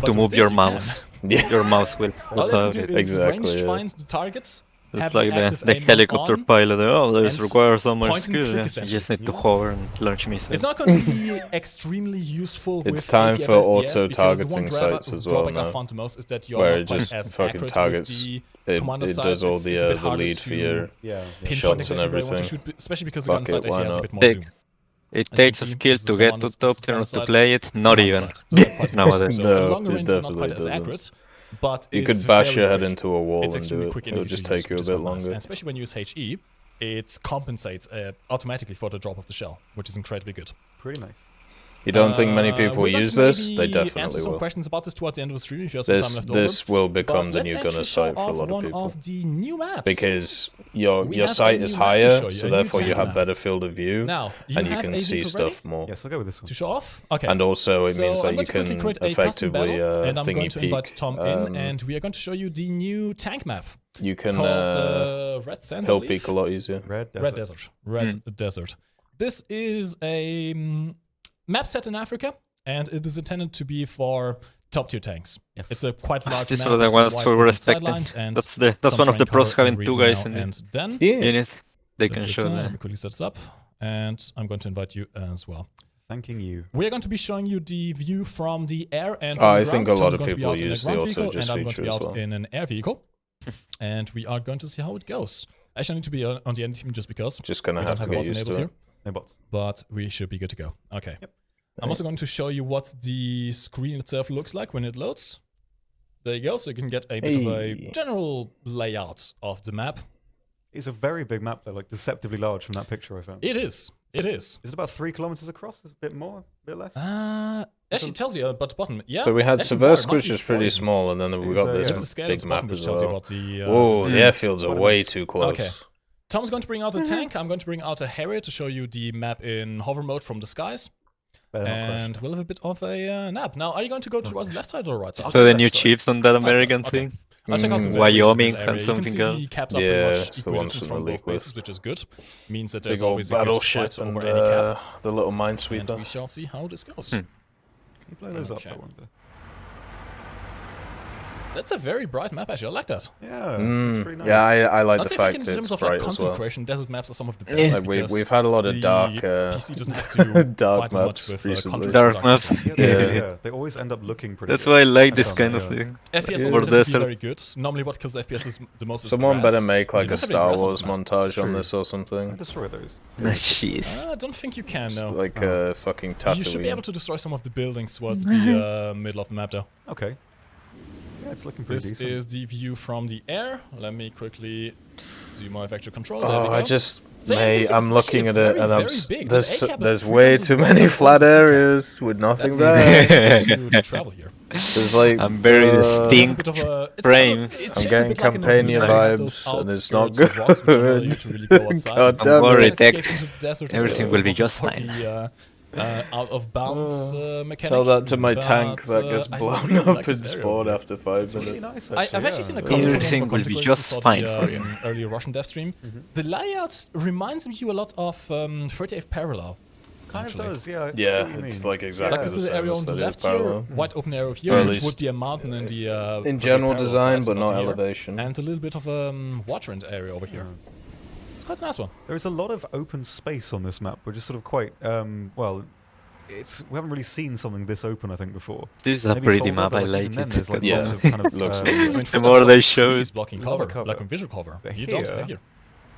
But move with your this you can. mouse. Yeah. Your mouse will. All you have to do is Exactly, range yeah. find the targets, It's have like the active the aim helicopter on, pilot. Oh, this and requires so much point and skill. click Yeah. You essentially. just need to hover and launch missiles. It's not going to be extremely useful It's with time APFSDS for auto-targeting because sites as well drawback I now, found the most is that you're where not it quite just as fucking accurate targets. with It, the commander it sides. does all It's a bit the harder lead to for your pinpoint shots and exactly where you want to everything. shoot, especially because the gun Fuck sight it, why actually has a not? bit more zoom. It As takes you a can see, skill this is to the get one, to it's top the tier commander to side. play it. Not Commander even. side. So that's quite Nowadays. So No, at longer it range, it's not quite definitely as doesn't. accurate, but You it's could bash very your head quick. into a wall It's and do extremely it. quick It'll initially just to use, take you a which is bit quite nice. longer. And especially when you use HE, it compensates automatically for the drop of the shell, which is incredibly good. Pretty nice. You don't think many people we're going use to this? They maybe definitely answer some will. questions about this towards the end of the stream if you have some time left over. This will become But the let's new actually gunner show site for a off lot of one people. of the new maps. Because We your have a sight new is map to show higher, you, so a new therefore you tank have map. better field of view, Now, and you have can a see vehicle ready stuff more. Yes, I'll go with this one. to show off. Okay. And also it means So I'm that you going to quickly can create a custom effectively battle, and I'm going thingy to invite peek. Tom in, and we are going to show you the new tank map You can called Red Sand, I hill believe. peek a lot easier. Red Desert. Red Desert. Red Desert. This is a map set in Africa, and it is intended to be for top-tier tanks. Yes. It's a quite large This is map. what I with want wide for open respecting. sidelines and That's some one of the terrain pros cover having two right guys now in and then. in it. They can show Let me them. quickly set this up, and I'm going to invite you as well. Thanking you. We are going to be showing you the view from the air and from Oh, I the think ground. a lot Tom's of going to be people out in a use the ground auto vehicle, just and I'm going to feature be as out well. in an air vehicle, and we are going to see how it goes. Actually, I need to be on the end team just because Just gonna we have don't to have get bots used to enabled it. here, No bots. but we should be good to go. Okay. Yep. I'm also going to show you what the screen itself looks like when it loads. There you go, so you can get a bit of a Hey. general layout of the map. It's a very big map, though, like deceptively large from that picture I found. It is. It is. Is it about 3 kilometers across? Is it a bit more? A bit less? Actually, it tells you about the bottom. Yeah. So we had actually, more, it Seversk, might which be is pretty 40. small, and then we got this yeah. If the scale big is bottom, map which as tells you well. about the. Whoa, the the airfields are Quite a way bit. too close. Okay. Tom's going to bring out a tank. I'm going to bring out a Harrier to show you the map in hover mode from the skies. Better not crash. And we'll have a bit of a nap. Now, are you going to go towards the left side or right side? So the left new side. chiefs on that American Okay. thing. I'll check out the very Wyoming little area. and something You can see else. the caps are Yeah, pretty it's much the ones equidistant from from the both league bases, list. which is good. Means that there's Big old always a good battleship fight and over any cap. the little And minesweeper. we shall see how this goes. Can you blow those Okay. up, I wonder? That's a very bright map, actually. I like that. Yeah, that's pretty nice. Yeah, I like I'd the say fact in it's terms of like bright as content well. creation, desert maps are some of the Yeah. best. Like because we've had a lot of the dark, PC doesn't have to dark fight so much maps with recently. countries Dark and maps. people. Yeah, they always end up looking pretty That's good. why I like I this found kind that, of yeah. thing. FPS Yeah. also Or tend to be desert. very good. Normally what kills FPS is the most is Someone grass. better make You like don't a have any Star grass on Wars this map. montage on True. this or I something. destroy those. Jeez. I don't think you can, no. Like fucking You should be able Tatooine. to destroy some of the buildings towards the middle of the map, though. Okay. Yeah, it's looking pretty This decent. is the view from the air. Let me quickly do my vector control. There we Oh, go. I just, So yeah, you can mate, see I'm it's looking actually at it very, and I'm very big. The there's A cap is there's 3 way times too as many big as flat the C cap. areas with nothing That's there. to travel here. There's like I'm very A distinct. bit of a, it's frames. It's I'm shaped a getting bit like an Campania arena. You have those vibes, and it's not outskirts of rocks which don't allow you good. to really go outside. God And damn Don't worry, it. let's Tech. get into the desert Everything if will it be wasn't just for fine. the, out of bounds mechanic. Tell that to my but, tank that gets I blown really up like in this area spawn over here. after 5 It's really minutes. nice, actually. I've actually seen a yeah. couple Everything of will be content just creators fine saw for the, you. early Russian dev stream. The layout reminds you a lot of 38th Parallel. Kind actually. of does, yeah. I see what Yeah, you it's mean. like exactly Like this the little same area on as the that left is here, parallel. wide open area Or here, at which least would be a mountain in the In 38th general Parallel design, sides but not bottom here, elevation. and a little bit of a waterland area over here. It's quite a nice one. There is a lot of open space on this map, which is sort of quite, well, we haven't really seen something this open, I think, before. This is a Maybe pretty Folder, map. but I like even then it. there's like Yeah. lots of kind of, Looks I really mean, good. for The more that's they about show trees it. blocking Lot of cover, cover. like on visual cover. But You don't here- have here.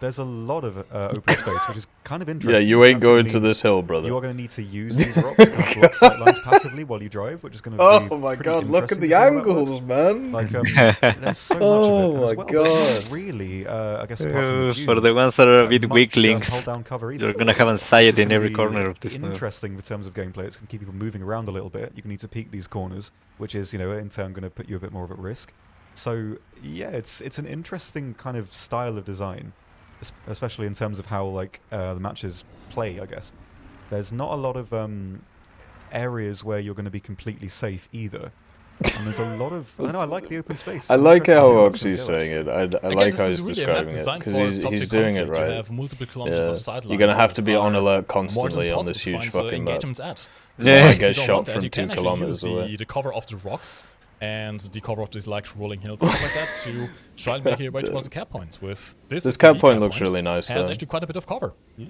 there's a lot of open space, which is kind of interesting. Yeah, you ain't That's gonna going to mean this hill, You brother. are going to need to use these rocks to kind of block sight lines passively while you drive, which is going to be Oh my pretty god, look at interesting the to see how that angles, works. man! Like, there's so much Oh of it. And as my well, there's not God. really, I guess, apart from the For the dunes, ones that are a bit much, weak hold links, down cover either. you're gonna have Which anxiety is in every gonna corner be of this map. interesting in terms of gameplay. It's going to keep people moving around a little bit. You need to peek these corners, which is, in turn going to put you a bit more of at risk. So yeah, it's an interesting kind of style of design, especially in terms of how like the matches play. I guess there's not a lot of areas where you're going to be completely safe either. And there's a lot of. I like the open space. I I'm like interested to how see how that's Oxy's gonna go, saying it. I Again, like this how is he's really a map describing it designed because for he's top-tier doing it conflict. You right. have multiple kilometers of Yeah. sidelines. You're gonna have to be on that alert are more constantly than on this possible to huge find, fucking map. engagements at. Yeah. Might If you get don't shot want that, from you 2 can actually kilometers use away. the cover of the rocks and the cover of these like rolling hills and stuff like that to try and make your way towards the cap point. With this cap point looks really nice. Has actually quite a bit of cover. Yeah.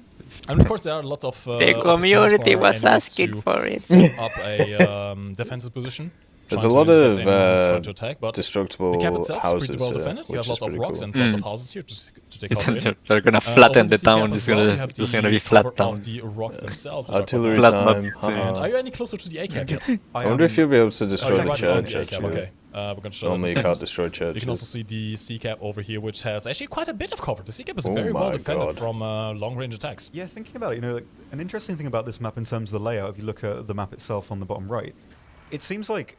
And of course there are lots of the community was asking for it. Set up a defensive position. There's a lot of attack, but destructible the cap itself houses is pretty well defended. You have lots of rocks cool. and lots of houses here to take cover in. They're gonna flatten the town. It's gonna be flat town. The rocks themselves. Artillery Flat time. map. And are you any closer to the A cap yet? I wonder if you'll be able to destroy the right church. on the A cap, okay. We're gonna show Normally you that in a can't second. destroy churches. You can also see the C cap over here, which has actually quite a bit of cover. The C cap is Oh very well my defended God. from long range attacks. Yeah, thinking about it, like, an interesting thing about this map in terms of the layout, if you look at the map itself on the bottom right, it seems like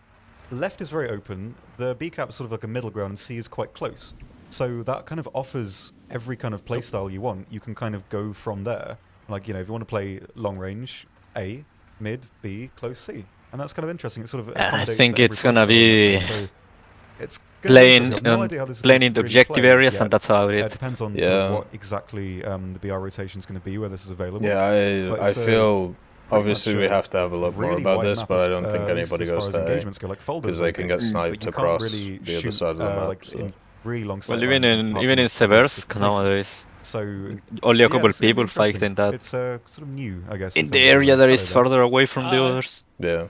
left is very open, the B cap is sort of like a middle ground, and C is quite close. So that kind of offers every kind of playstyle you want. You can kind of go from there. Like, if you want to play long range, A, mid, B, close C. And that's kind of interesting. It sort of I accommodates think for every it's gonna playstyle. be So it's gonna be interesting. I have no idea how this is playing gonna in the really objective play areas, yet. and that's how It it. depends on sort of what exactly the BR rotation is going to be, where this is available. Yeah, But I it's, feel obviously much we a have to have a look more really about wide this, map but I as- don't think at least anybody as far goes as to A engagements go, like folders because they like can it, get but sniped you can't across really the other shoot, side of the map. like So. in really long Well, sight even lines in apart even from in Seversk places. nowadays, So only a couple it's gonna be people fight interesting. in that. It's sort of new, I guess. In terms the of area that color is there. further away from the Uh, others. Yeah.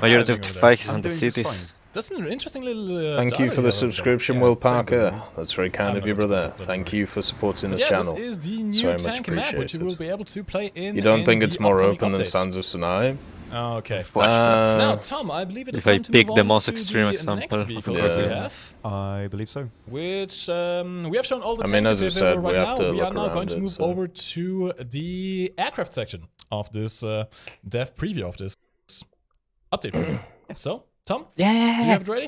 Majority of doing the over there. fights I'm on the doing just cities. fine. That's an interesting little. Thank you for the subscription, Will Parker. you. That's very kind I'm of you, not gonna brother. do that, Thank don't you for supporting the Yeah, channel. this is the It's new very much tank map, which you appreciated. will be able to play in. You don't in think the it's more upcoming open than updates. Sands of Sinai? Okay. Watch Now, Tom, I believe it is If I time to pick move the on most to extreme the example, next vehicle of that we course. have, I believe so. which we have shown all the I tanks mean, that as we we have said, available we right have now. to We are look now going around to it, move so- over to the aircraft section of this dev preview of this update preview. So, Tom, do you have it ready?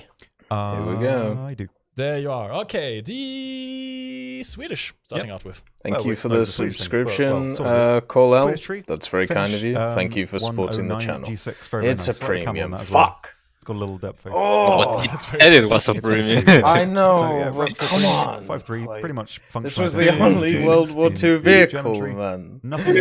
Here we go. I do. There you are. Okay, the Swedish starting out with. Thank Well, you it's for not the the Swedish thing, subscription, but, sort of is. Cole L. Swedish tree, That's very kind of Finish, you. Thank you for supporting the 109 channel. G6, very, very It's a nice. Like the camo on premium. that as well. Fuck! It's got a little depth face. Oh, And it was a premium. I know. So, yeah, but rank come 4.3, on. 5.3, Like, pretty much functional. This was as the it is only in World War G6 II in vehicle, geometry. man. Nothing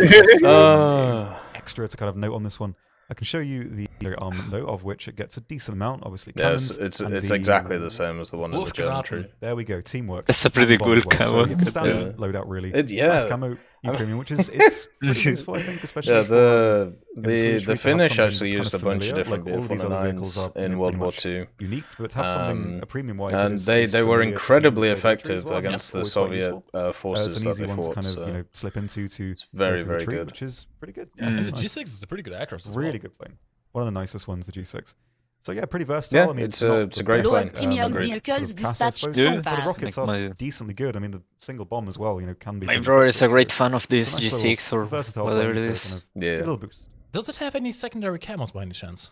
extra to kind of note on this one. I can show you the armament though, of which it gets a decent amount. Obviously, Yes, cannons it's and exactly the same as the one in the Wolfgraten. geometry. There we go, teamwork. That's a pretty And bomb cool as well. So camo. you can standard Yeah. loadout really. Yeah. Nice camo, Ukrainian, which is it's pretty useful, I think, especially Yeah, for the Swedish the to have Finnish something actually that's used a kind of bunch of familiar, different like all these other vehicles BF-109s are, in pretty World War much II. unique, but to have something a premium wise, And they were incredibly effective against the Soviet forces it's an that easy they one to fought. kind of So slip into to very, go through the very tree, good. which is pretty good. And the Nice. G6 is a pretty good aircraft as Really well. good plane. One of the nicest ones, the G6. So yeah, pretty versatile. Yeah, I mean, it's not a the great best, plane. Premium Agreed. vehicles sort of class, I dispatched suppose, Yeah. so but the far. rockets Like are my- decently good. I mean, the single bomb as well, can be. My pretty brother is a effective, great so fan of this it's a nice G6 little or versatile whatever plane it to is. kind of Yeah. give a little boost. Does it have any secondary camos by any chance?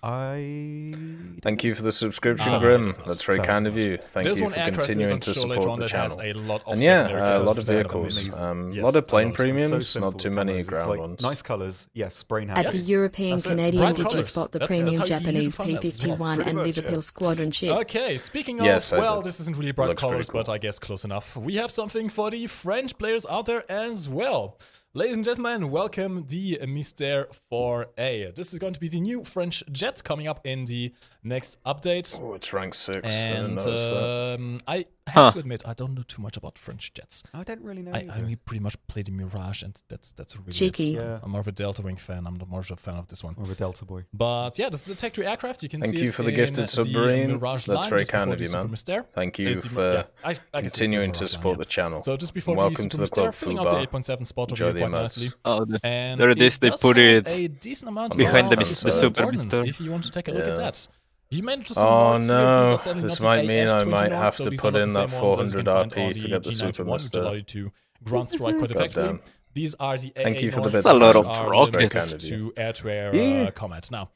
Thank you for the subscription, Ah, Grim. it does not. That's very Sounds kind of not. you. Thank There's you one for aircraft we're continuing going to show later support on the that has channel. a lot of And yeah, secondary a camos lot of instead vehicles. amazing. A Yes, lot of plane a lot. premiums, not too many It's ground like ones. nice colours, yes, brain At the happy. European That's it. Canadian, Bright did you colours. spot the That's premium how you use Japanese the fun maps as well. P-51 Pretty and much, Liverpool yeah. squadron ship? Okay, speaking of, Yes, I well, did. this isn't really bright Looks pretty colors, but cool. I guess close enough. We have something for the French players out there as well. Ladies and gentlemen, welcome the Mystère 4A. This is going to be the new French jet coming up in the next update. Oh, it's rank 6. I And didn't notice that. I have to admit, I don't know too much about French jets. I don't really know. I only pretty much played the Mirage, and that's really Cheeky. it. Yeah. I'm more of a Delta Wing fan. I'm more of a fan of this one. Or a Delta boy. But yeah, this is a Tech 3 aircraft. You can Thank see you it for the in gifted submarine. Mirage That's line very just kind before of the you, man. Super Mystère. Thank you Yeah, for I guess it's continuing the to Mirage support line, the channel. So just before Welcome the to the Super Mystère, club, filling out the Fubar. 8.7 spot over Enjoy here the quite emotes. nicely. Oh, And there it is. They does put have it a decent amount behind of the Super ordnance, Mystère. if you want to take a look at Yeah. that. You managed to see Oh mods here. These no, are sadly this not might the mean I AS20 might mods, have so to these are put not in the that same ones as you 400 can find on RP the to get the G91, Super which allow Mystère. you to ground strike quite effectively. Goddamn. These are the Thank you for the AA bits. That's a lot of which are rockets. limited Very kind of you. to air-to-air Yeah. combat. Now,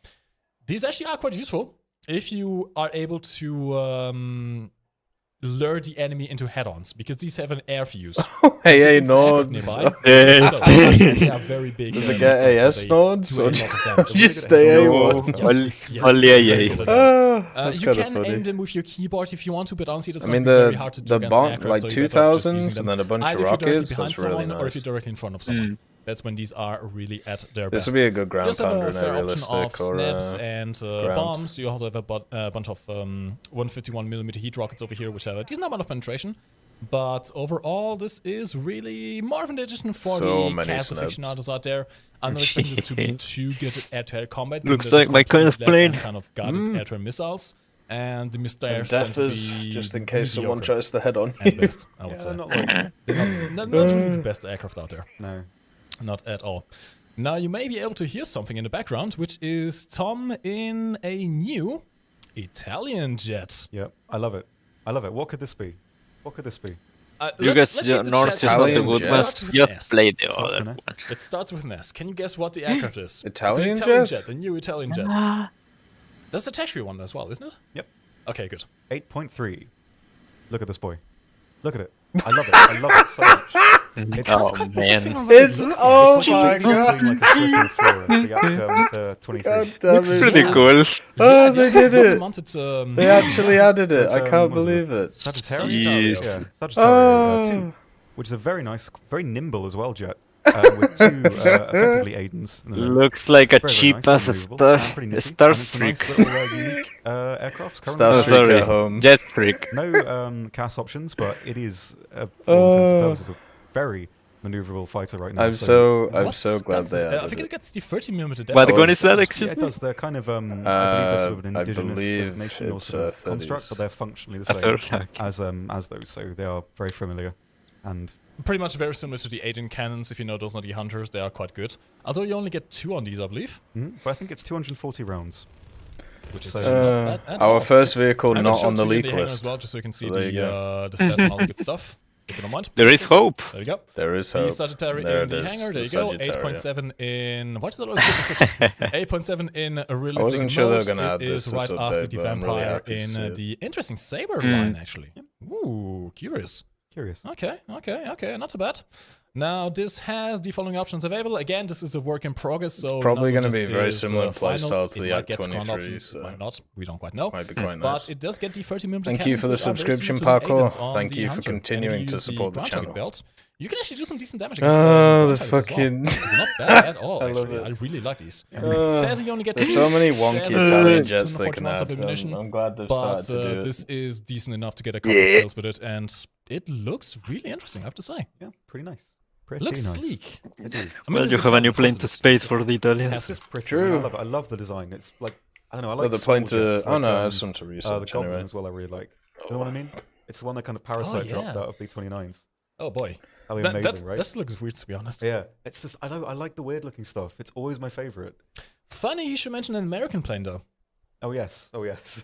these actually are quite useful if you are able to lure the enemy into head-ons, because these have an air fuse. Hey, There's nodes. nearby. Yeah. They are very big. Does it missiles, get so AS they nodes do a or lot of damage. just AA1? Yes, Only very AA. good at that. That's You kind of can funny. aim them with your keyboard if you want to, but honestly, that's I going mean, to be very hard to do the against an bomb, aircraft, like so you're better off just 2000s using and them then a bunch of either if you're directly rockets. behind That's really someone or if you're nice. directly in front of someone. That's when these are really at their This best. would be a good ground You also have pounder a in a fair option realistic of or snaps and ground. bombs. You also have a bunch of 151mm heat rockets over here, which have a decent amount of penetration. But overall, this is really more of an edition for So the many cast snaps. aficionados out there. I'm not expecting this to be too good at air-to-air combat. Looks given that like my kind of completely less plane. and kind of guided air-to-air missiles. And the missiles tend to Daffers, be just in case someone mediocre tries to head on at you. best, I would say. Not like, They're not really the best aircraft out there. no. Not at all. Now, you may be able to hear something in the background, which is Tom in a new Italian jet. Yep, I love it. I love it. What could this be? What could this be? You guys, North is not the good one. Just play the Starts other with an S. one. It starts with an S. Can you guess what the aircraft is? Italian it's an Italian jet? jet, a new Italian jet. That's the Tertiary one as well, isn't it? Yep. Okay, good. 8.3. Look at this boy. Look at it. I love it. I love it so much. It's, Oh man. It's oh it's like my god! between like a Swift and a Florence, the Actum 23. God damn Looks it! pretty cool. Oh, they did it! Mounted, They actually added it. It's, I can't what is believe it. Sagittarius. Sagittarius. Yeah, Sagittarius Oh. 2, which is a very nice, very nimble as well jet, with 2 effectively Aidens. in the name. Looks like a Very, very cheap nice, ass very movable, and pretty a nitty, Star and it's a nice Streak. little, unique aircraft. Star Oh, Currently, Streak sorry. at home. Jet Streak. no CAS options, but it is, for all intents and purposes, a very maneuverable fighter right now. I'm so What's glad guns they is it? I added think it it. gets the 30mm depth. What gun Oh, is that? Yeah, Excuse it me. does. They're kind of, I believe they're sort of an I indigenous believe designation or it's, sort of 30s. construct, but they're functionally the same as those, so they are very familiar. And Pretty much very similar to the Aiden cannons. If you know those are the hunters, they are quite good. Although you only get 2 on these, I believe. but I think it's 240 rounds. Which is So- actually not bad at Our all. first vehicle I'm not gonna on the show it to you in leak hangar list. as well, just so you can see So there you the stats and all the good stuff. If you don't mind. There is hope. There you go. There is The hope. Sagittarius There in it the is, hangar. There the you go. Sagittarius. 8.7 in. What is that? Always 8.7 in a realistic I wasn't sure they were mode. gonna It add this is right update, after the but I'm really Vampire happy to see in it. the interesting Saber line, actually. Ooh, curious. Curious. Okay, not too bad. Now, this has the following options available. Again, this is a work in progress, so probably none of gonna this be very is, similar final. playstyle to It the might get Act ground 23, options, so might not. We don't quite know. Might be quite But nice. it does get the 30mm Thank you for the subscription, parkour. Thank you for continuing to support the channel. Belt. You can actually do some decent damage Oh, against the ground targets as well. fucking- They're not bad at all, I love actually. it. I really like these. Uh, Sadly, you only get There's 2. so many wonky Sadly, Italian it's jets they 240 can rounds add. of ammunition. I'm glad they've But started to do it. this is decent enough to get a couple of kills with it, and it looks really interesting, I have to say. Yeah, pretty nice. Pretty Looks nice. sleek. I do. I mean, Well, this you is have a new Italian plane to forces. space for the Has Italians. to- It's pretty. True. I love it. I love the design. It's like, I don't know. I like Well, the small plane to... jets, Oh like, no, I have some to the research Goblin anyway. as well. I really like. You know what I mean? It's the one that kind of parasite yeah. dropped out of B-29s. Oh boy. That'd be amazing, right? This looks weird, to be honest. Yeah, it's just I like the weird looking stuff. It's always my favorite. Funny you should mention an American plane, though. Oh yes, oh yes.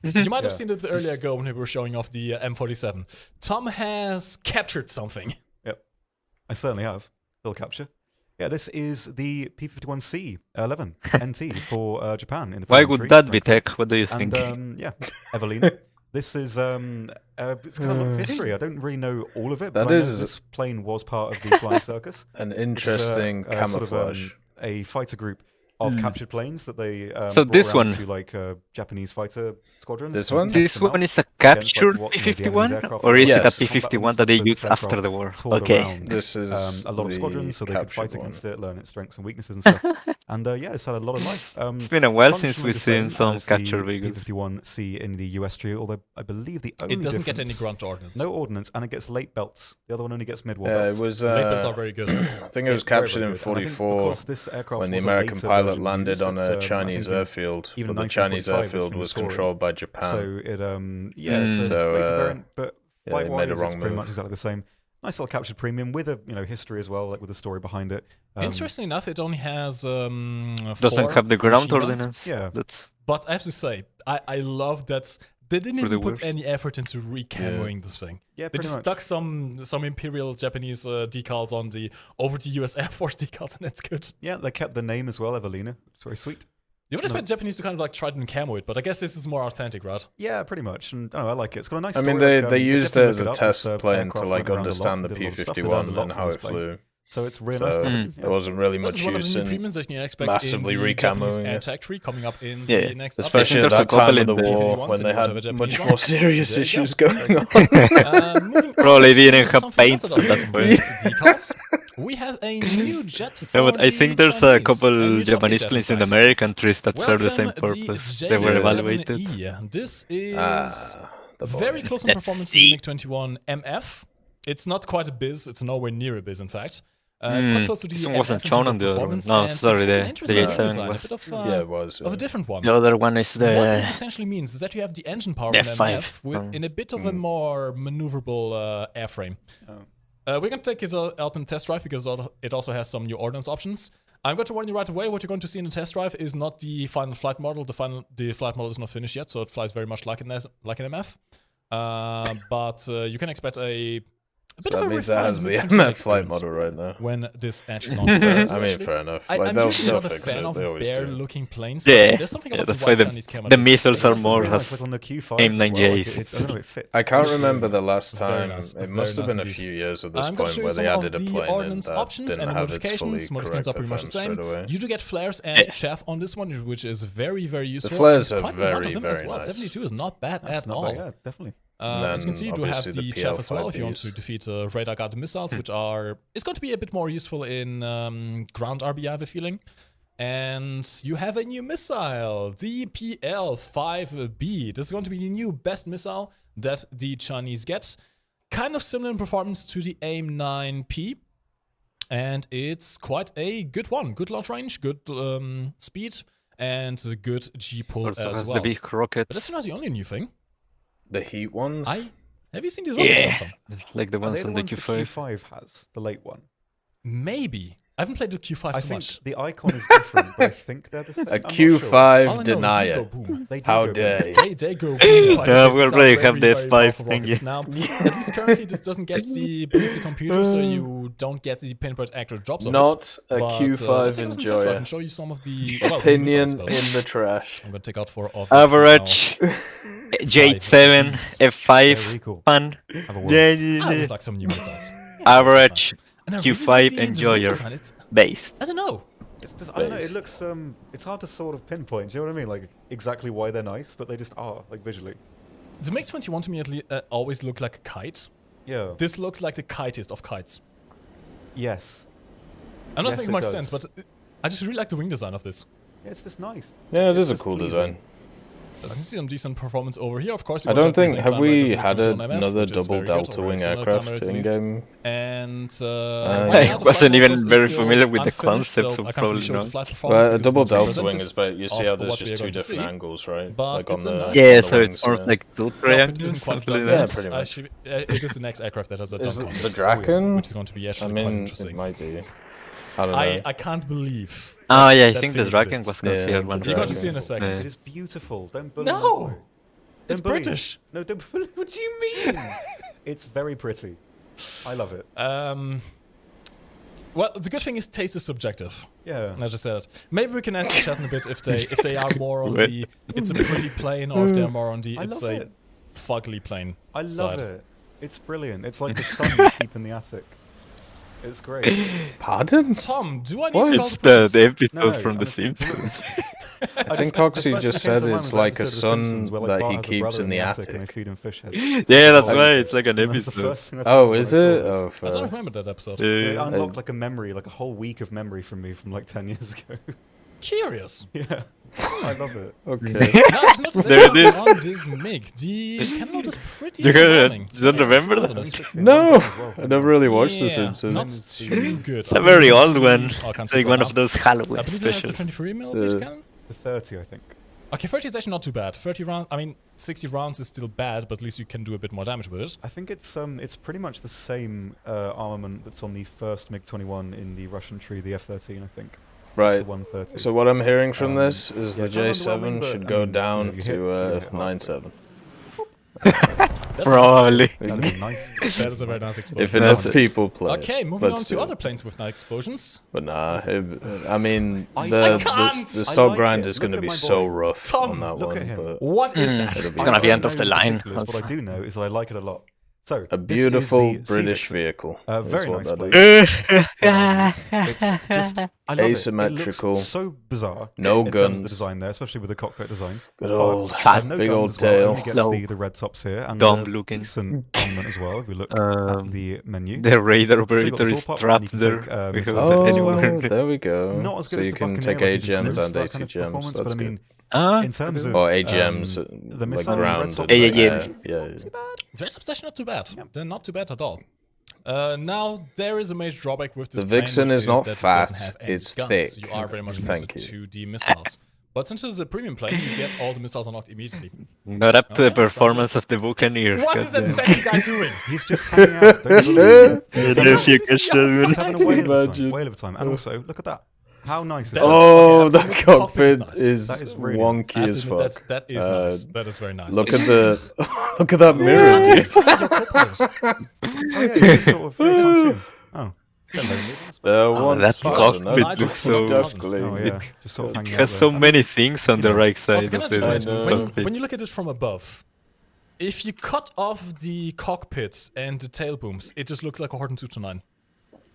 You might have Yeah. seen it earlier ago when we were showing off the M47. Tom has captured something. I certainly have. Little capture. Yeah, this is the P-51C 11 NT for Japan in the. Why Premium would Tree. that be tech? What do you think? And yeah, Evelina. This is it's kind of a lot of history. I don't really know all of it, but That I know is- this plane was part of the Flying Circus. An which is interesting sort of, camouflage. a fighter group of captured planes that they So brought this around one- to like Japanese fighter squadrons. This and one? test This them out. one is a Against, like, captured what, you know, the P-51? enemy's aircraft Or is it a Yes. P-51 that they Combat used weapons, so after this the war? aircraft toured Okay. around, This is a lot of the squadrons, so they could fight captured one. against it, learn its strengths and weaknesses and stuff. And yeah, it's had a lot of life. It's been a while since Functionally we've the same seen some as captured the vehicles. P-51C in the US trio, although I believe the only It doesn't get any difference- grunt ordnance. No ordnance, and it gets late belts. The other one only gets mid-war Yeah, belts. it was. The labels are very good. I think it was Very, captured very in good. And I think 44 because this aircraft when the was a American later pilot version landed used, on it's, a I Chinese think in airfield. even But the Chinese 1945 airfield is in was the Tory. controlled by Japan. So it yeah, it's a So, later variant, but yeah, they flight-wise, made a it's wrong pretty move. much exactly the same. Nice little captured premium with a history as well, like with a story behind it. Interesting enough, it only has Doesn't 4 have the ground machine guns. ordinance. Yeah. That's But I have to say, I love that they didn't For even the put worst. any effort into re-camoing this thing. Yeah, They pretty just much. stuck some Imperial Japanese decals on the over the US Air Force decals, and that's good. Yeah, they kept the name as well, Evelina. It's very sweet. You would expect Japanese to kind of like try and camo it, but I guess this is more authentic, right? Yeah, pretty much. And I like it. It's got a nice I story. mean, they like, used it definitely as look a up. test This, plane to aircraft like went around a lot understand the and did a lot of stuff. They learned a P-51 lot and from how this it plane. flew. So it's really nice. To have. There wasn't really That much is one of the use new in premiums that you can expect massively in the Japanese recamoing air it. tech tree coming up in Yeah. the next Especially There's at a that time couple of the in the- war If when you they want had to have a much Japanese more one, serious there you issues go. going on. Moving Probably on to didn't have something paint else that at that doesn't point. work with decals. We have a new jet for No, but I the think there's a Chinese, a couple new Japanese Jet planes in fighter. American trees that serve the same Welcome, purpose. the They were J7E. evaluated. J7E. This is The boy. very close in Let's performance to see. the MiG-21 MF. It's not quite a biz, it's nowhere near a biz, in fact. It's quite close to the This one MF wasn't in shown terms on of the other one. performance, No, and it sorry, has an the interesting J7 design, was. a bit Yeah, it was. of a different one. The other one is What this the essentially means is that you have the engine power the from F5. MF in a bit of a more maneuverable airframe. We're going to take it out in test drive because it also has some new ordnance options. I'm going to warn you right away, what you're going to see in the test drive is not the final flight model. The flight model is not finished yet, so it flies very much like an MF. But you can expect a bit So of that a means that has the refined MF flight experience model right now. when this actually launches. I mean, fair enough. I'm they'll usually not a fix fan it. of They always do. bare-looking planes. Yeah, but there's something yeah, about that's the why white the- Chinese camera the that missiles It are doesn't more realize, has like on the Q5 AIM as well, 98s. I don't know, it fits. I can't It's remember really the last Very time. nice, It very must have nice been a indeed. few years at this I'm going to point show you where some they of added a the plane in ordnance that options didn't and have its fully modifications. Modifications correct are pretty much the defense straight same. away. You do get flares and chaff on this one, which is very, very useful. flares And are quite a lot of very, them as very well. nice. 72 is not bad That's at not all. bad, yeah, definitely. As you can see, you do have obviously the the chaff as well if you want PL5Bs. to defeat radar guarded missiles, which are it's going to be a bit more useful in ground RB, I have a feeling. And you have a new missile, the PL5B. This is going to be the new best missile that the Chinese get. Kind of similar in performance to the AIM-9P. And it's quite a good one. Good launch range, good speed, and a good G-pull also as has well. the big But that's rockets. not the only new thing. The heat ones? Have you seen these rockets? Yeah, Handsome? it's like the Are ones they the on the ones the Q5. Q5 has, the late one? Maybe. I haven't played the Q5 I too think much. the icon is different, but I think they're the same. A I'm not Q5 All I know deny is these go it. boom. They do How go dare boom. you? They go boom. quite a Yeah, bit. we'll These are probably very, have the very F5 powerful thing, rockets. Now, at least currently this doesn't get the ballistic computer, so you don't get the pinpoint accurate drops of it. Not a But, Q5 let's take a look at the test drive enjoyer. and show you some of the well, Opinion missiles, I suppose. in the trash. I'm going to take out 4 of the Average J7 F5 Very cool. fun. Have a word. Yeah, I always yeah, like some new missiles. Average And I really Q5 like the enjoyer design. based. I don't know. It's just, I don't know, it Based. looks, it's hard to sort of pinpoint, do you know what I mean? Like, exactly why they're nice, but they just are, like, visually. The MiG-21 to me at least always looked like a kite. Yeah. This looks like the kitest of kites. Yes. I'm not Yes, making it much does. sense, but I just really like the wing design of this. Yeah, it's just nice. Yeah, it is a It's cool pleasing. design. As you can see some decent performance over here. Of course, I you won't don't the think same have climb rate as we the had MiG-21 MF, another which is double very good, delta or wing very similar climb aircraft rate at in least. game. And I wasn't even very familiar with the concept, so I can't probably really show the not. flight performance Well, a because double it's not delta wing representative is but you see how of there's what we just are two going to different see. angles, right? But Like on it's a the nice- Yeah, on the so it's wings, more of yeah. like two Cockpit triangles, isn't quite something done like Yeah, yet. that. pretty much. Actually, it is the next aircraft that has a Is done it cockpit, the Draken? which is going to be I actually quite mean, it interesting. might be. I don't know. I can't believe. Oh yeah, I that think the thing Draken exists. was considered Yeah, one. the You're going to Draken. see in a second. Yeah. It is beautiful. Don't bully No! my boy. It's Don't bully. British. No, don't bully. What do you mean? It's very pretty. I love it. Well, the good thing is taste is subjective. Yeah. I just said it. Maybe we can ask the chat in a bit if they are more on Wait. the it's a pretty plane or if they're more on the I it's love a it. fugly plane. I love side. it. It's brilliant. It's like the sun you keep in the attic. It's great. Pardon? Tom, do I need What? to call It's the police? the episode No, from The honestly. Simpsons. I think Coxie just said it's like a sun that he Bart has a keeps brother in the and they attic. feed him fish heads. Yeah, that's Oh, why it's like an And that's the episode. first thing I thought Oh, when is I saw it? this. Oh, I fair. don't remember that episode. It Yeah. unlocked like a memory, like a whole week of memory from me from like 10 years ago. Curious. Yeah. I love it. Okay. No, it's not There it is. on this MiG. The camera is pretty You overwhelming. don't remember It's that? honest. No, I never really watched The Yeah, Simpsons. Not too good. It's a very old one. Oh, I can't It's see like it one right of now. those I Halloween believe that's the specials. 23 mm cannon. The 30, I think. Okay, 30 is actually not too bad. 30 rounds, I mean, 60 rounds is still bad, but at least you can do a bit more damage with it. I think it's pretty much the same armament that's on the first MiG-21 in the Russian tree, the F-13, I think. It's Right. the 130. So what I'm hearing from this is yeah, the kind of underwhelming, J7 but, should I go mean, down you hit- to you hit hard, 9.7. That's Probably. That'd be nice. That is a very nice explosion. If enough people play. Okay, moving but on to still. other planes with night explosions. But nah, I mean, I the can't! stock like grind it. is going to Look be at my so boy. rough Tom, on that look one. at him. But What is that? it'll be It's gonna be fine. end of the line. What I do know is that I like it a lot. So A this is beautiful the British Sea vehicle. Vixen. is Very what nice that plane. is. It's just I love it. It Asymmetrical. looks so bizarre. No in terms of the guns. design there, especially with the cockpit design. Good But old, no big guns old as well. It tail. only gets No. the red tops here and Dumb the looking. decent armament as well. If we look at the menu. The radar So you've got operator the is bullpup, and trapped you can there. take, We missiles haven't Oh, anywhere. there we go. Not as good So as you the can Buccaneer, take like you can AGMs cruise and that kind of ACGMs. performance, That's but I mean, Ah, in terms of Or AGMs, the like missiles, grounded. red tops, Yeah. The rest of the not too bad. They're not too bad at all. Now, there is a major drawback with this The plane, Vixen which is not that it fat, doesn't have any it's guns. thick. You are very much Thank limited you. to the missiles. But since it's a premium plane, you get all the missiles unlocked immediately. Not up to Oh, the yeah, performance of the Buccaneer. What is that goddamn. second guy doing? he's just hanging out. Don't you believe it? He's having a whale of a time. Imagine. Whale of a time. And also, look at that. How nice is That that? Oh, Okay, the after the cockpit cockpit is is That is really I wonky have to as admit, fuck. that is nice. That is very nice. Look at the look at that mirror, You dude. see your co-pilot. Oh, yeah, he's just sort of. Yeah, can't see him. Oh. Hello, Nicholas. There once that was cockpit another looks so- duckling. Oh, yeah. Just sort of It hanging out has so there. many things on the right Also, side can I of just the mention, know. cockpit. when you look at it from above, if you cut off the cockpit and the tail booms, it just looks like a Horton 229.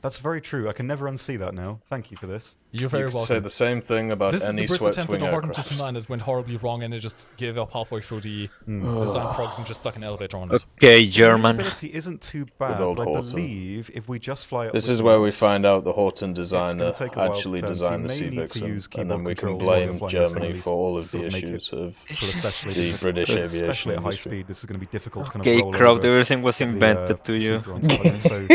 That's very true. I can never unsee that now. Thank you for this. You're very You could welcome. say the same thing about This is any the Brits' swept attempt wing at a Horton aircraft. 229 that went horribly wrong and it just gave up halfway through the design progs and just stuck an elevator on it. Okay, The German. maneuverability isn't too bad, old but I Horton. believe if we just fly up This with is where we wings, find out the Horton it's designer gonna take a while to actually turn, so designed you the may Sea need to Vixen, use and then keyboard we can controls while you're blame flying this thing, Germany at least for all of the sort of make it issues of Well, especially the British aviation especially at high industry. speed, this is going to be difficult to kind Okay, of roll crowd, over everything was the, invented to you. seeker on top of it. So,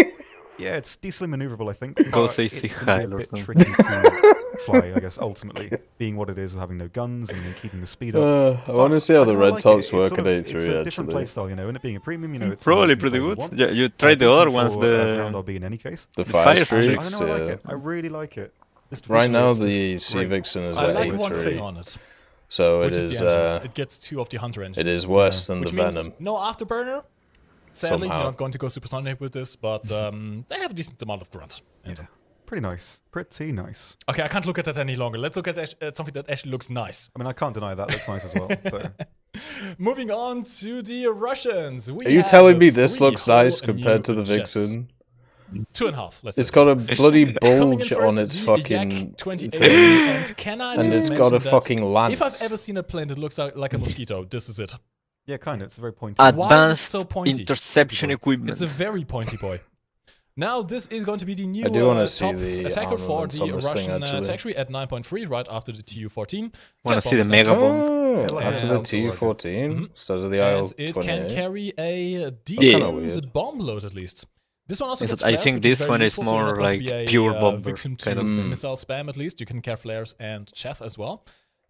yeah, it's decently maneuverable, I think. Go but say it's Sig gonna be Heil or a bit something. tricky to fly, I guess, ultimately, being what it is, having no guns and then keeping the speed up. I want to see how the I red like tops it. work It's at sort of- A3 It's a different actually. playstyle, you know, and it being a premium, you know, it's Probably you can pretty play good. what you Yeah, want. you tried the Decent other ones, for, ground the RB in any case. The Fire fire I Streaks, streaks. don't know, I like Yeah. it. I really like it. Just Right visually, now it's the just Sea great. Vixen is I at like one thing A3, on it, so it which is is the engines. It gets 2 of the Hunter engines. it is worse than Which the means Venom. no afterburner. Sadly, Somehow. you're not going to go supersonic with this, but they have a decent amount of grunt. in them. Pretty nice. Pretty nice. Okay, I can't look at that any longer. Let's look at something that actually looks nice. I mean, I can't deny that looks nice as well. So. Moving on to the Russians. We Are you have telling me this 3 looks nice whole compared to new the jets. Vixen? 2.5. Let's It's say got that. a bloody Coming in bulge first, on its the fucking Yak 28, thing, and can I and just it's got mention a that fucking lance. if I've ever seen a plane that looks like a mosquito, this is it. Yeah, kind of. It's very pointy. Why is it advanced so pointy? interception equipment. It's a very pointy boy. Now, this is going to be the new I do wanna see top the attacker for armaments the on this thing, Russian actually. Factory at 9.3, right after the Tu-14. Wanna Jet see the bombers mega and- bomb? Oh, like after that. the Tu-14 instead of the And it can IL-28. carry a kinda weird. decent bomb load at least. This one also Is gets it- I flares, think which is this very one is useful, so you're more not going to like be a, pure bomber, victim to kind of. missile spam at least. You can carry flares and chaff as well.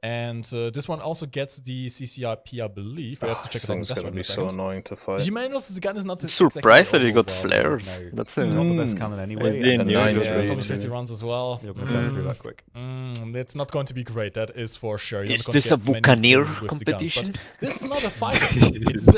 And this one also gets the CCRP, I believe. We have to check This it out in thing's the gonna in be a so second. annoying to fight. You may notice the gun is not I'm exactly surprised that it got overwhelming. flares. No, That's not the best a cannon anyway. didn't and know then it Yeah, was it's really only 50 runs as well. You're going to burn through that quick. It's not going to be great, that is for sure. You're Is not going this to a get many Buccaneer kills with the guns, but competition? this is not a fighter.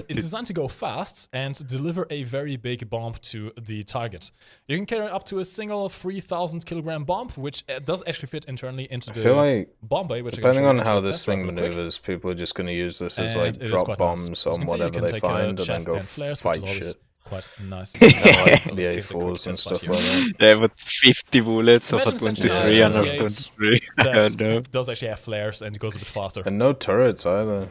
It's designed to go fast and deliver a very big bomb to the target. You can carry up to a single 3,000 kilogram bomb, which does actually fit internally into I the feel like, bomb bay, which I can depending show on you how into a this test thing drive real quick. maneuvers, people are just going to use this as And like it is drop quite nice. bombs As you on can see, you whatever can they take find and chaff then go and flares, fight which is always shit. quite nice. Like the Let's give it a quick A4s and test stuff here. like that. Yeah, but 50 bullets of a Imagine essentially 23 and a 28 23. I don't know. does actually have flares and it goes a bit faster. And no turrets either.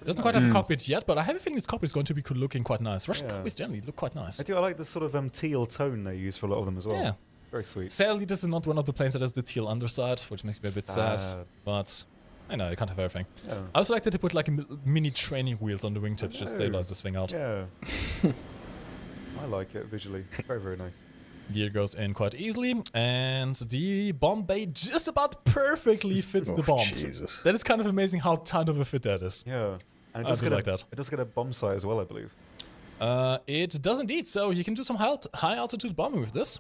Doesn't quite have a cockpit yet, but I have a feeling this cockpit is going to be looking quite nice. Russian Yeah. cockpits generally look quite nice. I like the sort of teal tone they use for a lot of them as well. Yeah. Very sweet. Sadly, this is not one of the planes that has the teal underside, which makes me a bit sad. Sad. But I know, you can't have everything. Yeah. I also like that they put like mini training wheels on the wingtips just to stabilize this thing out. Yeah. I like it visually. Very, very nice. Gear goes in quite easily, and the bomb bay just about perfectly fits the bomb. Jesus. That is kind of amazing how tight of a fit that is. Yeah. And it I does do get like that. It does get a bomb sight as well, I believe. It does indeed, so you can do some high altitude bombing with this.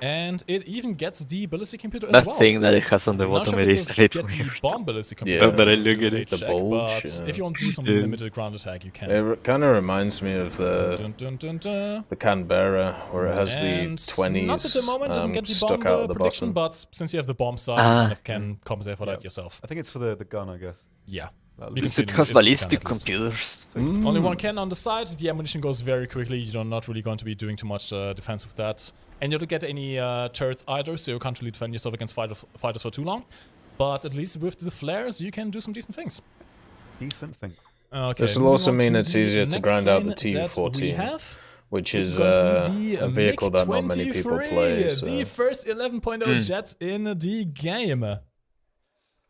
And it even gets the ballistic computer as That well. thing that it has on the Not bottom, sure it if is it really does get the weird. bomb ballistic Yeah. computer. But I look at it. Check, The bulge, but yeah. if you want to do some Yeah. limited ground attack, you can. It kind of reminds me of Dun, dun, dun, dun. the Canberra, where it has And the 20s not at the moment, doesn't get the stuck bomb out of the prediction, bottom. but since you have the bomb side, you kind of can compensate for Yeah. that yourself. I think it's for the gun, I guess. Yeah. You can see It it has in the ballistic scan at least. computers. Only one cannon on the side. The ammunition goes very quickly. You're not really going to be doing too much defense with that. And you don't get any turrets either, so you can't really defend yourself against fighters for too long. But at least with the flares, you can do some decent things. Decent things. Okay, This will moving also on mean to it's easier to next grind out the plane that we Tu-14, have. which It's is going to be the a vehicle that not many people play. MiG-23, the first 11.0 jets in the game.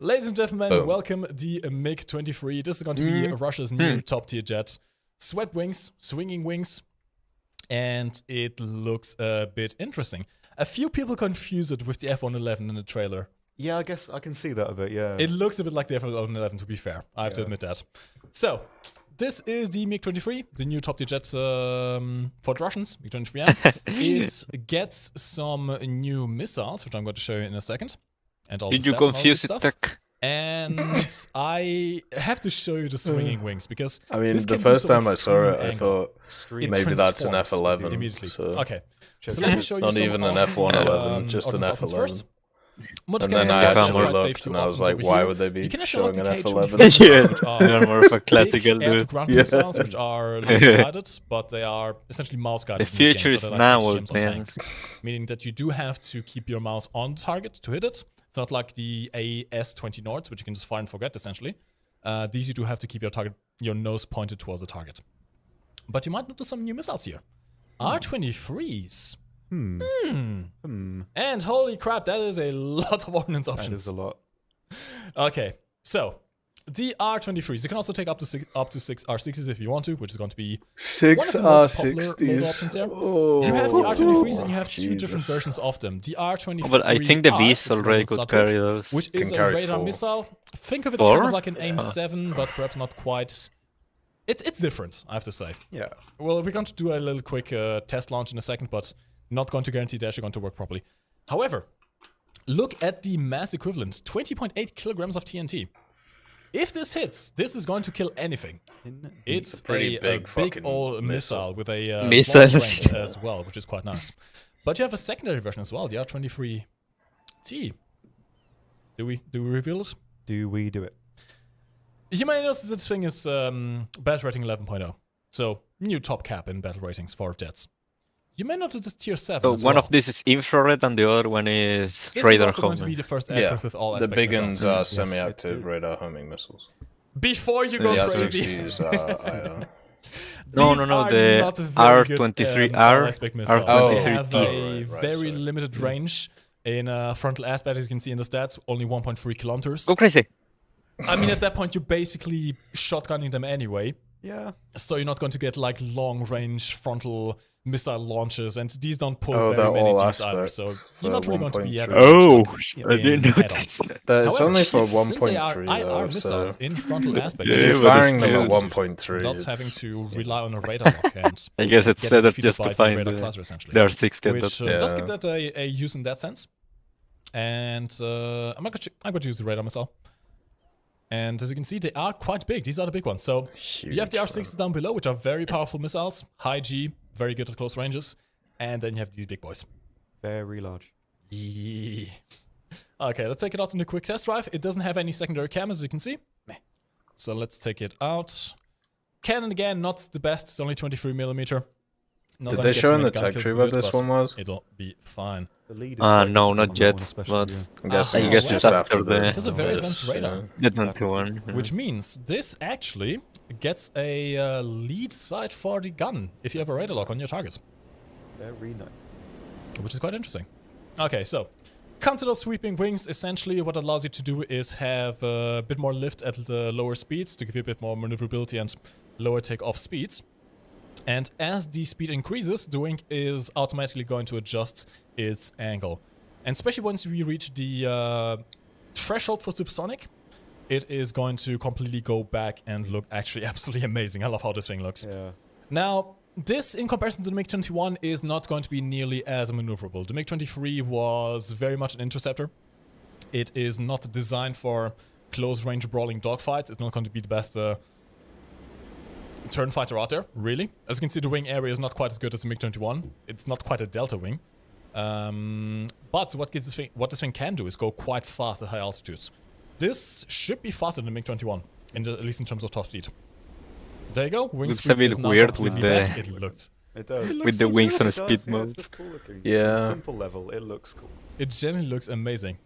Ladies and gentlemen, Boom. welcome the MiG-23. This is going to be Russia's new top-tier jet. Sweat wings, swinging wings, and it looks a bit interesting. A few people confuse it with the F-111 in the trailer. Yeah, I guess I can see that a bit, yeah. It looks a bit like the F-111, to be fair. I have to admit that. So, this is the MiG-23, the new top-tier jet for the Russians, MiG-23M. It gets some new missiles, which I'm going to show you in a second. And all Did the you stats and all confuse this it, stuff. Tech? And I have to show you the swinging wings, because I mean, this the can do first some time I saw it, extreme I angle. thought It maybe that's an transforms F11. immediately. So Okay, so let me show you not some even an of F111, the, just an options F11. first. And then I Modification actually options. looked and I was like, why would they be You can actually showing an modify F11? K23 Yeah, which are you're more of a big classical dude. air-to-ground missiles, which are laser-guided, but they are essentially mouse-guided. The in this game, future so is they're now, like old HMs on man. tanks, meaning that you do have to keep your mouse on target to hit it. It's not like the AS-20 Nords, which you can just fire and forget, essentially. These you do have to keep your nose pointed towards the target. But you might notice some new missiles here. R-23s. And holy crap, that is a lot of ordnance options. That is a lot. Okay, so the R-23s. You can also take up to six R-60s if you want to, which is going to be one of the most popular model options there. Oh, You have the R-23s and you have two different versions of them. The R-23R, But I think the Beast which is already what could we'll start carry with, those. which is a carry radar 4. missile. Think of it 4? kind of like an AIM-7, but perhaps not quite. It's different, I have to say. Yeah. Well, we're going to do a little quick test launch in a second, but not going to guarantee they're actually going to work properly. However, look at the mass equivalent, 20.8 kilograms of TNT. If this hits, this is going to kill anything. It's a pretty big big fucking old missile with a Missile. long range as well, which is quite nice. But you have a secondary version as well, the R-23T. Do we reveal it? Do we do it? You may notice this thing is battle rating 11.0. So, new top cap in battle ratings for jets. You may notice this tier 7 So as one well. of these is infrared and the other one is This is radar also going to be homing. the first Yeah, aircraft with all the aspect big missiles. ones are Yes, it semi-active is. radar homing missiles. Before you go The crazy. R60s are No, These no, are the not very good, R23R, all-aspect missiles. Oh, They have a right, very sorry. limited range in frontal aspect, as you can see in the stats, only 1.3 kilometers. Go crazy. I mean, at that point, you're basically shotgunning them anyway. Yeah. So you're not going to get like long-range frontal missile launches, and these don't pull Oh, very they're many all Gs either. aspect So for you're not really going to be 1.3. having Oh, much I didn't in know head-on. this. It's However, only for since they are 1.3 IR though, so missiles in frontal aspect, Yeah, if you're but firing it's them at still- 1.3, not it's- having to rely on a radar lock and I guess it's getting better defeated just by to the find radar cluster, essentially. there are 60 at Which that. does Yeah. give that a use in that sense. And I'm going to use the radar missile. And as you can see, they are quite big. These are the big ones. So you have the Huge, R60 down below, which are very powerful missiles. High G, very good at close ranges. And then you have these big boys. Very large. Yeah. Okay, let's take it out in a quick test drive. It doesn't have any secondary cam, as you can see. So let's take it out. Cannon again, not the best. It's only 23mm. Did they show in the tech tree what this one was? It'll be fine. The lead is No, great not on that yet, one especially, but yeah. I'm guessing I it's guess just it's after after the- It has a very this, advanced radar. The 21. Which means this actually gets a lead sight for the gun if you have a radar lock on your target, Very nice. which is quite interesting. Okay, so come to those sweeping wings. Essentially, what it allows you to do is have a bit more lift at the lower speeds to give you a bit more maneuverability and lower takeoff speeds. And as the speed increases, the wing is automatically going to adjust its angle. And especially once we reach the threshold for supersonic, it is going to completely go back and look actually absolutely amazing. I love how this thing looks. Yeah. Now, this in comparison to the MiG-21 is not going to be nearly as maneuverable. The MiG-23 was very much an interceptor. It is not designed for close-range brawling dogfights. It's not going to be the best turn fighter out there, really. As you can see, the wing area is not quite as good as the MiG-21. It's not quite a delta wing. But what this thing can do is go quite fast at high altitudes. This should be faster than the MiG-21. at least in terms of top speed. There you go. Wing Looks a speed bit is now weird with completely the- back. It looked. It does. With the wings on a It does, speed yeah, mode. it's just cool looking. Yeah. On a simple level, it looks cool. It genuinely looks amazing.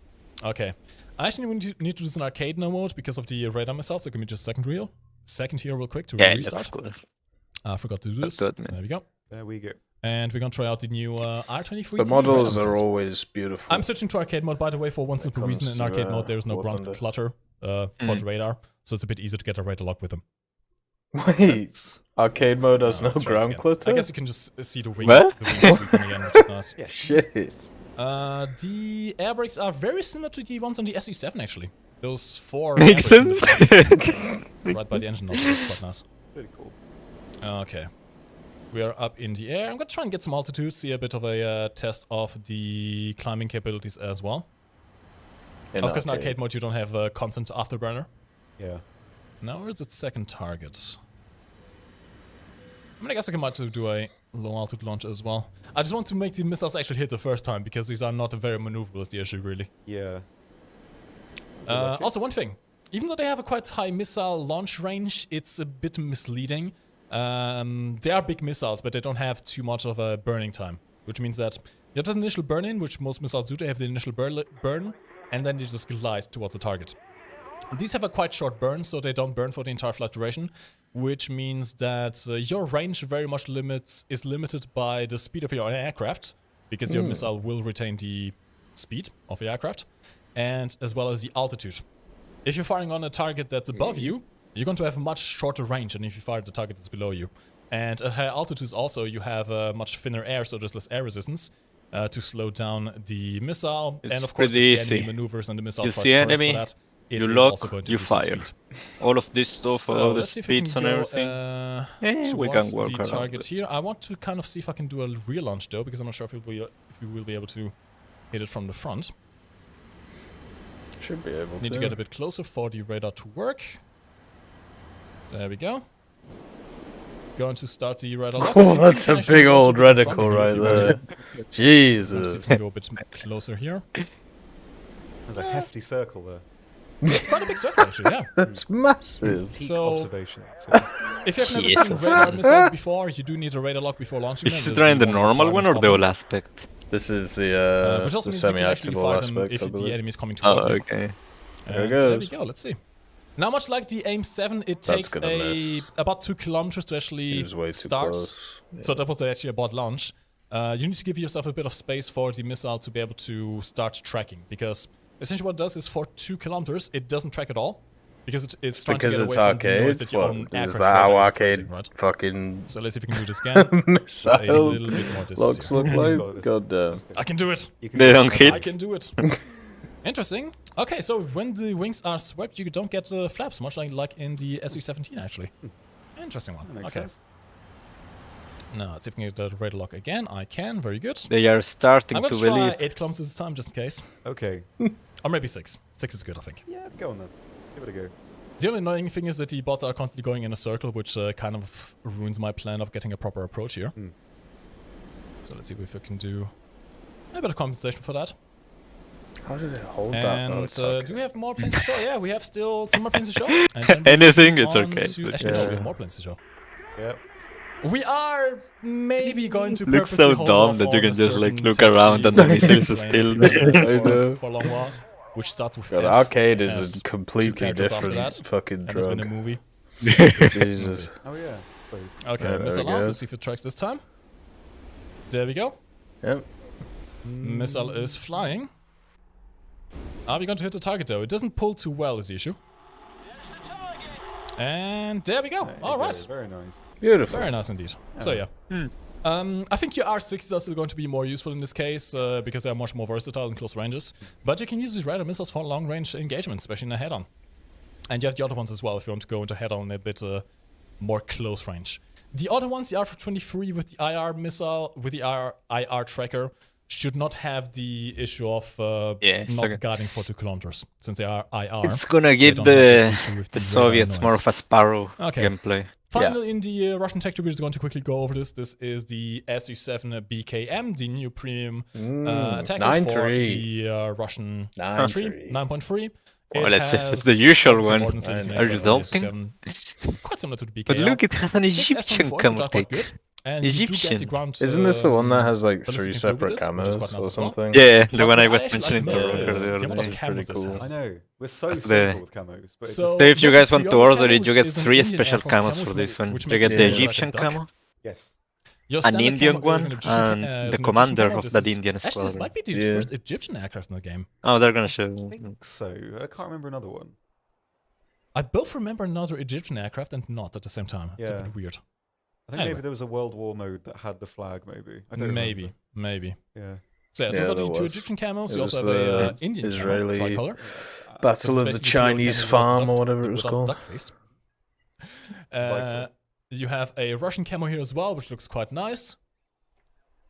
Okay. I actually need to do this in arcade now mode because of the radar missiles, so give me just a second here real quick to Yeah, it restart. looks cool. I forgot to do this. That's good, man. There we go. There we go. And we're gonna try out the new R23. The models radar are missiles. always beautiful. I'm switching to arcade mode, by the way, for one simple reason. comes In arcade to, mode, there is no War ground Thunder. clutter for the radar, so it's a bit easier to get a radar lock with them. Wait, arcade mode has no Let's try this ground again. clutter? I guess you can just see the wing, What? the wing sweeping again, which is nice. Shit. The air brakes are very similar to the ones on the SU7, actually. Those 4 Makes air brakes sense. right by the engine nozzle. It's quite nice. Pretty cool. Okay. We are up in the air. I'm gonna try and get some altitude, see a bit of a test of the climbing capabilities as well. Of course, in arcade mode, you don't have a constant afterburner. Yeah. Now, where's its second target? I mean, I guess I might do a low altitude launch as well. I just want to make the missiles actually hit the first time, because these are not very maneuverable is the issue, really. Yeah. Also, one thing. Even though they have a quite high missile launch range, it's a bit misleading. They are big missiles, but they don't have too much of a burning time. Which means that you have the initial burn-in, which most missiles do. They have the initial burn, and then they just glide towards the target. These have a quite short burn, so they don't burn for the entire flight duration, which means that your range very much is limited by the speed of your aircraft, because your missile will retain the speed of the aircraft, and as well as the altitude. If you're firing on a target that's above you, you're going to have a much shorter range than if you fire at the target that's below you. And at higher altitudes also, you have much thinner air, so there's less air resistance to slow down the missile. It's and of course, pretty if the enemy easy. maneuvers and the missile You tries see to correct enemy, for that, it you is lock, also going to you lose some fire. speed. All of this stuff, So all the let's see if we can speeds and go, everything. Yeah, we towards can work the around target it. here. I want to kind of see if I can do a rear launch though, because I'm not sure if we will be able to hit it from the front. Should be able Need to get a bit closer for the radar to work. There we go. Going to start the radar lock. Oh, that's a big old reticle right there. Let's see Jesus. if we can go a bit closer here. There's a hefty circle there. It's quite a big circle actually, yeah. That's massive. Peak So- observation. So If you've never Yes. seen radar missiles before, you do need a radar lock before launching them. Is it There's running the one normal one or requirement the of all them. aspect? This is Which the also means you can actually semi-active fire them aspect, if I the believe. enemy is coming Oh, towards you. okay. There it And there we goes. go, let's see. Now, much like the AIM-7, it That's takes gonna miss. about 2 kilometers to actually He was way too start. close. So that was actually a bot launch. You need to give yourself a bit of space for the missile to be able to start tracking, because essentially what it does is for 2 kilometers, it doesn't track at all, because it's trying Because to get it's away from the noise arcade. that your What, own is aircraft that how radar is arcade collecting, right? fucking So let's see if we can do this again. a missile little bit more distance locks here. look like? God damn. I can do it. you can They go don't like hit. I can do it. Interesting. Okay, so when the wings are swept, you don't get flaps, much like in the SU-17, actually. Interesting one. That makes Okay. sense. Now, let's see if we can get the radar lock again. I can. Very good. They are starting I'm to going to try believe. 8 kilometers this time, just in case. Okay. Or maybe 6. 6 is good, I think. Yeah, go on then. Give it a go. The only annoying thing is that the bots are constantly going in a circle, which kind of ruins my plan of getting a proper approach here. Hmm. So let's see if we can do a bit of compensation for that. How did it hold that? And Oh, it's do we have more planes to show? Yeah, we have still 2 more planes to show. And then Anything, we it's move on okay. to- Actually, no, we Yeah. have more planes to show. Yep. We are maybe going to Looks purposely so hold dumb off that you on can a just, like, certain look territory around and the where missile is plane still will be there. I know. for a long while, which starts with God, F, arcade has is a 2 completely characters after different that, fucking and there's been a drug. movie. Jesus. Oh yeah. Please. Okay, There missile we out. go. Let's see if it tracks this time. There we go. Yep. Missile is flying. Are we going to hit the target though? It doesn't pull too well is the issue. And there we go. There you All go, right. Very nice. Beautiful. Very nice indeed. So yeah. I think your R6s are still going to be more useful in this case because they are much more versatile in close ranges. But you can use these radar missiles for long-range engagement, especially in a head-on. And you have the other ones as well if you want to go into head-on a bit more close range. The other ones, the R23 with the IR missile, with the IR tracker, should not have the issue of Yeah, it's not okay. guarding for 2 kilometers, since they are IR. It's gonna They give don't have the issue with the radar Soviets more noise. of a Sparrow Okay. gameplay. Finally, in the Russian tech tribute, we're going to quickly go over this. This is the SU-7 BKM, the new premium attacker for 9.3. the Russian 9.3. 9.3. Well, It let's say it's has the usual obviously one. ordnance Are origination you of dumping? 97, quite similar to the BKL. But look, it has an 6 Egyptian S24s, which camo are quite tech. good. And you do get the Egyptian. ground. Isn't this the one that has like ballistic 3 include with separate this, which is quite camos nice or as well. something? Yeah, the But one I what was actually like mentioning the to most Rocker is the the other amount of day. Pretty camos this cool. has. I know. We're so That's simple with camos. But So So if you guys the want to other order it, camo, you which get is an 3 Indian special Air Force camo, camos for which this one. which You makes get it the look like a Egyptian duck. camo, yes. Your an standard Indian camo is one, an Egyptian and is the an Egyptian commander camo. of This that is- Indian Actually, this squadron. might be the Yeah. first Egyptian aircraft in the game. Oh, they're gonna show. I think so. I can't remember another one. I both remember another Egyptian aircraft and not at the same time. It's a Yeah. bit weird. I think Anyway. maybe there was a World War mode that had the flag, maybe. I don't Maybe. remember. Yeah. So yeah, Yeah, those are there the two was. Egyptian camos. It You also was have a the Indian Israeli camo, tricolor. Battle of the Chinese farm or whatever it was called. Duck face. Right. You have a Russian camo here as well, which looks quite nice.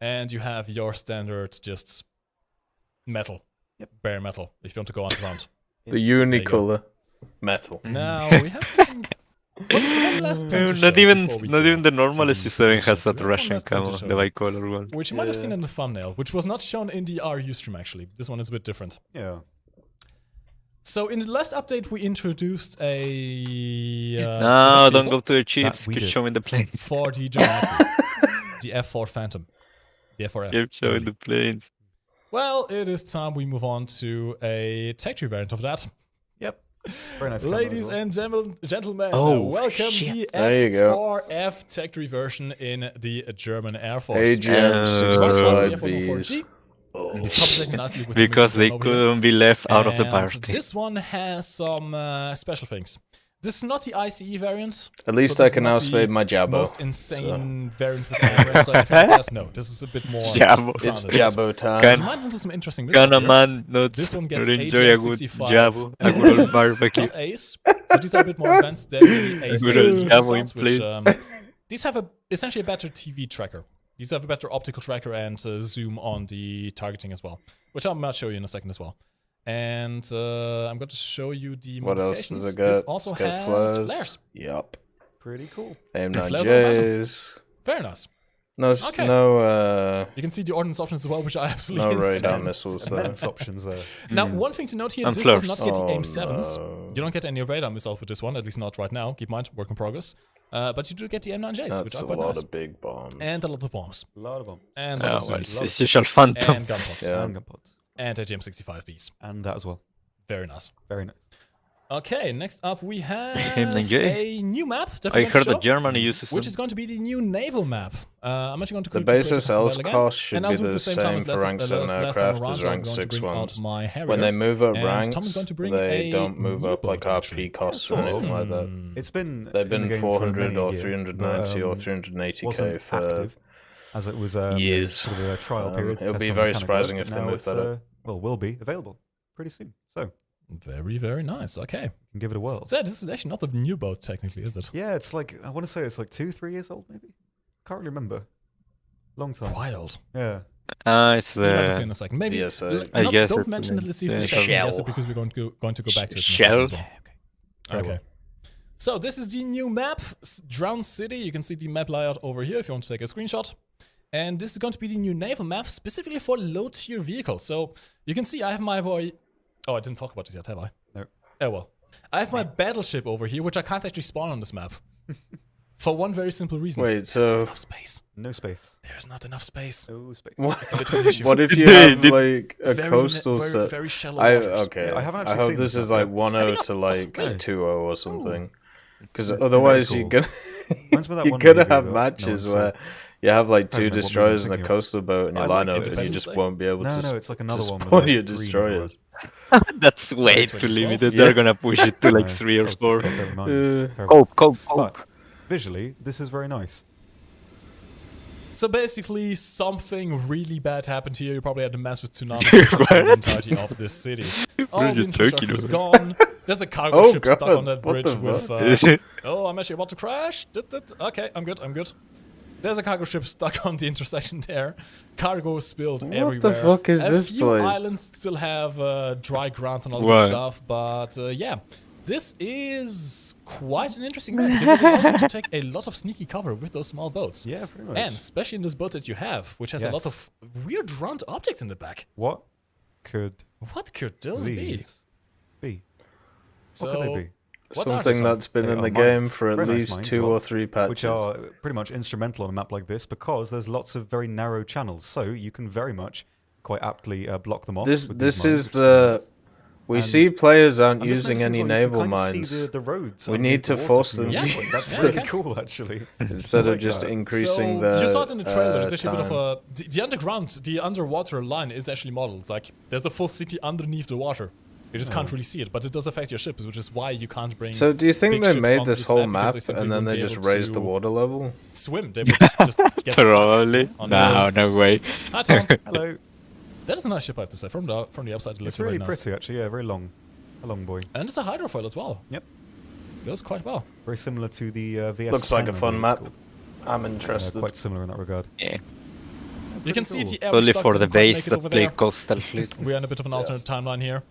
And you have your standard just metal. Yep. Bare metal, if you want to go underground. The you go. unicolor metal. Now we have one last paint to Not show even, before we not go even the to normal the SC7 has that one Russian last paint to camo, show the you, bicolor one. which you might have seen Yeah. in the thumbnail, which was not shown in the RU stream actually. This one is a bit different. Yeah. So in the last update, we introduced a No, don't vehicle go to the chips. we Keep did. for showing the planes. the German, the F4 Phantom, the F4F. Keep showing really. the planes. Well, it is time we move on to a tech tree variant of that. Yep. Very nice. camo as Ladies well. and gentlemen, Oh, welcome shit. the There you go. F4F tech tree version in the German Air Force. AGM Welcome to the 65 F104G. Bs. Compensating nicely with the Because they mid-drone over here. couldn't be left out of the And party. This one has some special things. This is not the ICE variant. At least So I this can is not now the spade my Jabbo. Most insane variant with AMRAM, so anything like that. No, this is a bit more. Jabbo. It's grounded. Jabbo time. You might want to some interesting missiles Gonna here. man not This one gets enjoy a good AJ65 jabo, a good old barbecue. plus Ace. So these are a bit more advanced than the Ace Good old series Jabo missiles, in which these have essentially a better TV tracker. These have a better optical tracker and zoom on the targeting as well, which I might show you in a second as well. And I'm going to show you the What else modifications. does it This get? also It's got has flares. Yup. Pretty cool. AIM-9Js. Very nice. No, Okay. no, You can see the ordnance options as well, which are absolutely no insane. radar missiles though. Immense options there. Now, one thing to note here, And this flares. does not get the Oh, AIM-7s. no. You don't get any radar missiles with this one, at least not right now. Keep in mind, work in progress. But you do get the M9Js, which That's are a quite lot nice. of big bombs. And a lot of bombs. A lot of them. And a lot Oh, of well, zombies. it's usual Phantom. And gun pods. Yeah. And gun pods. And AGM-65Bs. And that as well. Very nice. Very nice. Okay, next up we have M9J. a new map that I we're going to heard show, that Germany uses which them. is going to be the new naval map. I'm actually going to The quickly create basis this else file again, cost should and I'll be do it the at same time same as for last- rank 7 last time aircraft around, as so I'm rank going to 6 bring ones. out my Harrier. When they move up And ranks, Tom is going to bring they a don't move up new like boat, actually. RP costs or sort of. anything like that. It's been They've in the been game for 400 many or years, 390 or but, 380k wasn't for active, as it was years. sort of a trial period. to It'll test be how very mechanic surprising worked, if but they now move it's, that up. Well, will be available pretty soon. So Very, very nice. Okay. you can give it a whirl. So this is actually not the new boat, technically, is it? Yeah, it's like, I want to say it's like 2-3 years old, maybe. Can't really remember. Long time. Quite old. Yeah. It's We'll have to see in the a second. Maybe. BSA. I guess Don't it's mention the it. Let's see if the they can guess shell. it because we're going to go back to it. In a Shell? second as well. Okay. So this is the new map, Drowned City. You can see the map layout over here if you want to take a screenshot. And this is going to be the new naval map specifically for low-tier vehicles. So you can see I have my Oh, I didn't talk about this yet, have I? No. Oh well. I have my battleship over here, which I can't actually spawn on this map. For one very simple reason. Wait, so Enough space. No space. There's not enough space. No space. what, It's a bit of an issue. what if you They have did- like a Very coastal very, set? very shallow waters. Okay, Yeah, I haven't I actually hope seen this this is map like yet. 1-0 to like really? 2-0 or something. Because Very otherwise cool. you're gonna Reminds me of that you're one gonna movie have that matches no one where you have like don't know 2 what movie I'm destroyers and a thinking of. coastal boat in your I like lineup, and you Independence just Day. won't be able No, to no, it's like another one. with, spawn like, your 3 destroyers. That's way too 2012. limited. Yeah. They're gonna push it to like No. 3 or Oh, 4. God, don't remind me. Terrible. Cope, cope, cope. But visually, this is very nice. So basically, something really bad happened here. You probably had to mess with tsunami to fuck the entirety of this city. All the Really infrastructure is turkey, gone. There's a cargo Oh, ship stuck God, on that what bridge the with... fuck? oh, I'm actually about to crash. Okay, I'm good, I'm good. There's a cargo ship stuck on the intersection there. Cargo spilled What everywhere. the fuck is a this few place? islands still have dry ground and all What? that stuff, but yeah. This is quite an interesting map because it allows you to take a lot of sneaky cover with those small boats. Yeah, pretty much. And especially in this boat that you have, which has a lot Yes. of weird round objects in the back. What could What could those be? these be? What could they be? Something that's been They in are the game mines. for at Very nice least mines, 2 well, or 3 patches. which are pretty much instrumental on a map like this because there's lots of very narrow channels, so you can very much quite aptly block them off. This with these this mines, is which very the... nice. We And see players aren't I'm just using noticing any as well, you can naval kind of mines. see the roads We underneath need the to water force from them your to viewpoint. use That's them. really Yeah. cool, actually. Instead I of like just that. increasing so the you saw it in the trailer. There's actually a bit time. of a the underground, the underwater line is actually modeled. Like there's the full city underneath the water. You just can't really see it, but it does affect your ships, which is why you can't bring. So do you think big they ships made onto this this whole map because map they simply and then wouldn't they be just able raised the to water level? swim? They would just get stuck Probably. on the No, road. no way. Hi, Tom. Hello. That is a nice ship, I have to say. From the outside, it looks It's really very nice. pretty, actually. Yeah, very long. A long boy. And it's a hydrofoil as well. Yep. Goes quite well. Very similar to the VS. Looks like a 10, I fun believe map. it's called. I'm interested. Quite similar in that regard. Yeah. You can see cool. the air Only stock for the doesn't quite base make it that over play there. coastal fleet. We're in a bit of an alternate timeline here.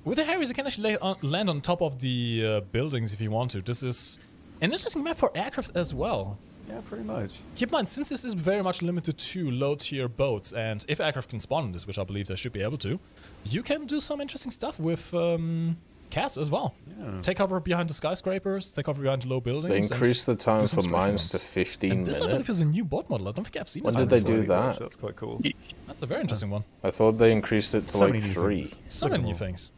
With the Harriers, you can actually land on top of the buildings if you want to. This is an interesting map for aircraft as well. Yeah, pretty much. Keep in mind, since this is very much limited to low-tier boats, and if aircraft can spawn in this, which I believe they should be able to, you can do some interesting stuff with cats as well. Yeah. Take cover behind the skyscrapers, take cover behind low buildings. They increased the time do some for strafing mines to ones. 15 And this, I believe, minutes. is a new boat model. I don't think I've seen When this did one they before. do that? That's quite cool. That's a very interesting one. I thought they increased it to So like many new 3. things. So Look at many new them all. things.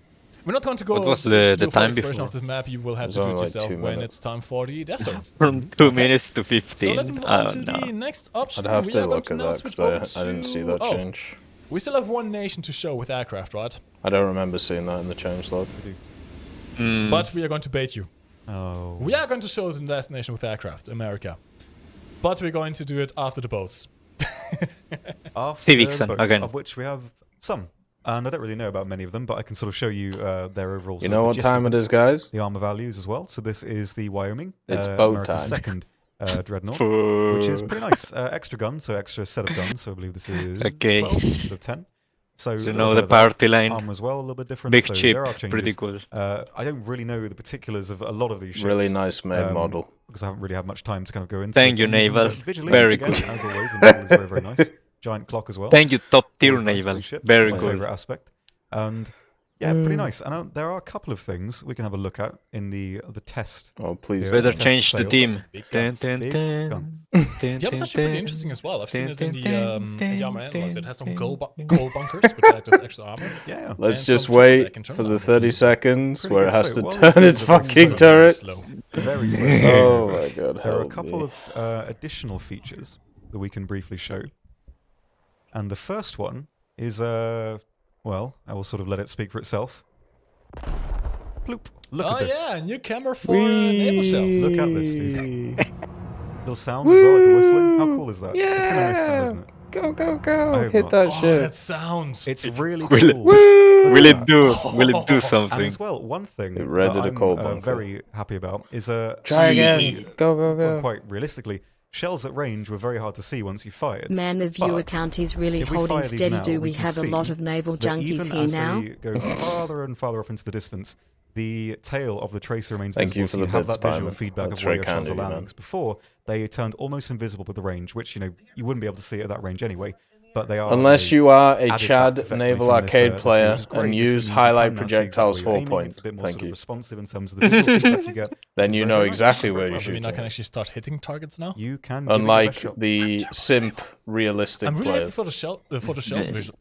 We're not going to go What was to the do a full time exploration before? of this map. You will have It to was do it only like yourself 2 when minutes. it's time for the Death Star. From 2 minutes to So 15. let's move Oh, on to no. the next option. I'd have We to are going look to at now that switch because over I didn't see to- that oh, change. We still have one nation to show with aircraft, right? I don't remember seeing that in the change log. But we are going to bait you. Oh. We are going to show the last nation with aircraft, America. But we're going to do it after the boats. After Civics, the boats, again. of which we have some. And I don't really know about many of them, but I can sort of show you their overall. You know what time it is, guys? The armor values as well. So this is the Wyoming. It's boat America's time. second dreadnought, which is pretty nice. Extra gun, so extra set of guns. So I believe this is Okay. 12 instead of 10. So You a know little the bit of that. party line. Armor as well, a little bit different. Big so chip. there are changes. Pretty cool. I don't really know the particulars of a lot of these ships. Really nice made model. Because I haven't really had much time to kind of go into Thank it. you, And even, Naval. visually, Very again, good. as always, the model is very, very nice. Giant clock as well. Thank you, top tier Always nice for naval. these ships, Very my good. favorite aspect. And yeah, pretty nice. And there are a couple of things we can have a look at in the test. Oh, please. Yeah. Better Test change the sales. team. Big Dun, guns. dun, Big dun. guns. Dun, The other dun, actually pretty dun. interesting as well. I've seen it in Dun, the armor analyze. It dun, has some dun, gold dun. bunkers, which act as extra armor. Yeah. Let's And just some wait back in for terminal the armor. 30 seconds Pretty where good. it has So, to while turn this its is very fucking slow, turrets. Very slow. Oh my god, There are a help couple me. of additional features that we can briefly show. And the first one is, well, I will sort of let it speak for itself. Bloop. Look Oh at this. yeah, new camera for naval shells. Look at this, dude. Little sound as well, like the whistling. How cool is that? It's going to miss that, isn't it? Go, go, I go. hope Hit not. that Oh, shit. that sound. It's really Will it- cool. Will it do? Will it do And something? as well, one thing It read that it a cold I'm bunker. very happy about is Try again. Go, go, well, go. quite realistically, shells at range were very hard to see once you fired. Man, the viewer But count is really if we holding fire these steady. now, Do we we can have a see lot of naval that junkies even here as now? they go farther and farther off into the distance, the tail of the tracer remains Thank visible, you so for you the have bits, that visual Simon. feedback That's of where very your shells kind are of you, landing. man. 'Cause before, they turned almost invisible with the range, which, you know, you wouldn't be able to see at that range anyway. But they are. Unless you are a added back Chad effectively Naval from this, Arcade this player range, which is great and because it use means you highlight can now see projectiles exactly where you're 4 aiming. It's points. a bit more Thank sort of you. responsive in terms of the visual feedback you get. Then It's you very, know very nice. exactly Very where you clever. I mean, should I aim. can actually start hitting targets now. You can. give it your best Unlike shot. the simp realistic I'm really happy players. for the shells visual,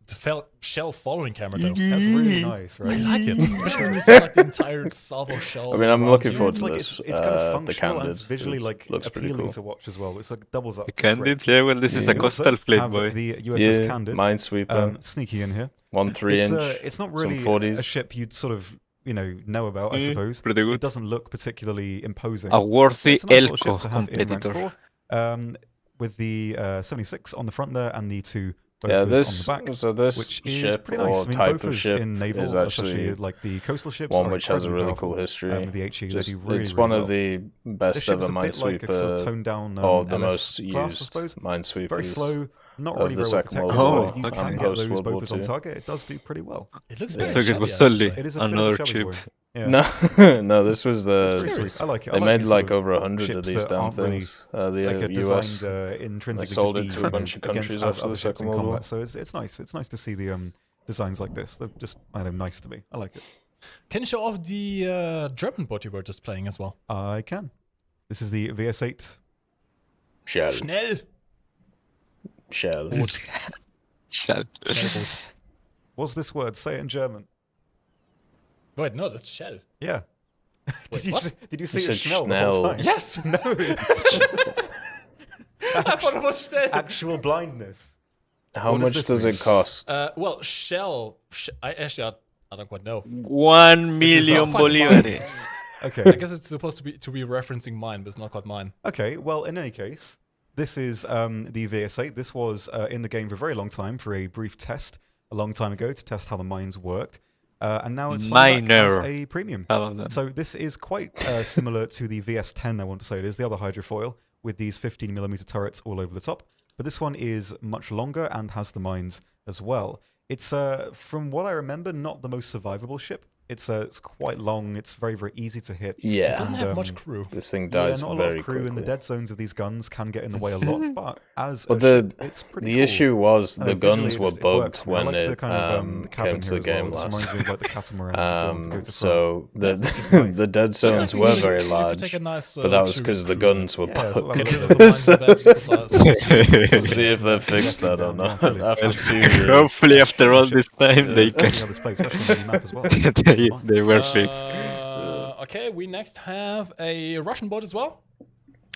shell following camera though. That's really nice, I right? like it, especially when you see like the entire salvo shell. I mean, I'm around looking you. forward It's to like this. it's kind of The functional and candid. it's visually It like looks pretty appealing cool. to watch as well. It's like doubles up. It's Candid? great. Yeah, well, this is a Yeah. We also coastal fleet, have boy. the USS Yeah, Candid, Minesweeper, sneaky in here. 1 It's, 3-inch. it's not some really 40s. a ship you'd sort of know about, I suppose. Pretty It good. doesn't look particularly imposing. A worthy It's a nice little Elco ship to have in rank competitor. 4, with the 76 on the front there and the 2 Yeah, Bofors this on the back. so this Which is ship pretty nice. or I mean, type Bofors of ship in naval, is especially actually like the coastal ships, one are which has a incredibly really cool powerful. history. With the HE, Just- they do really, it's really one well. of the This best ship ever is a bit like a sort of minesweeper, toned down or the LS most class, I used suppose. minesweepers. Very slow, not of really the very well Second protected. World War but you and can get post those World War Bofors on II. target. It does do pretty well. It looks I very thought it shabby, was I have to solely say. It is a bit of a another shabby chip. boy. Yeah. No, no, this was It's the. very sweet. I like it. I They like made these like sort of over 100 of ships these that damn aren't really, things. The like, US. designed intrinsically They sold to it be, to a bunch of countries against after other the ships Second in World War. combat. So it's nice. It's nice to see the designs like this. They're just nice to me. I like it. Can you show off the German boat you were just playing as well? I can. This is the VS8. Shell. Schnell! Shell. Schnellboot. What's this word? Say it in German. Wait, no, that's Shell. Yeah. Wait, did you see You it said Schnell the whole Schnell. time? Yes! No. I thought it was Schnell. Actual blindness. How What much this does mean? it cost? Well, Shell. I don't quite know. 1 million quite bolívares. Okay. I guess it's supposed to be referencing mine, but it's not quite mine. Okay, well, in any case, this is the VS8. This was in the game for a very long time for a brief test a long time ago to test how the mines worked. And now it's finally back as Minor. a premium. How about that? So this is quite similar to the VS10, I want to say it is, the other hydrofoil, with these 15mm turrets all over the top. But this one is much longer and has the mines as well. It's, from what I remember, not the most survivable ship. It's quite long. It's very, very easy to hit. Yeah. It doesn't have much crew. This thing Yeah, dies not a lot very of crew, quickly. and the dead zones of these guns can get in the way a lot. But as But a ship, it's pretty the cool. issue was And the visually guns were it works. bugged I when like the it kind of, the cabin came to here the as well. game It last. reminds me of like the catamaran if you want to go to So nice. the dead zones were very You could large, take a nice, but that was luxury because the cruiser. guns were Yeah, so bugged. Get rid of the mines and actually put We'll some- see if they fix that or not Yeah, after 2 years. Hopefully after all this time they Let's see can how this plays, especially on the map as well. they were fixed. Okay, we next have a Russian boat as well,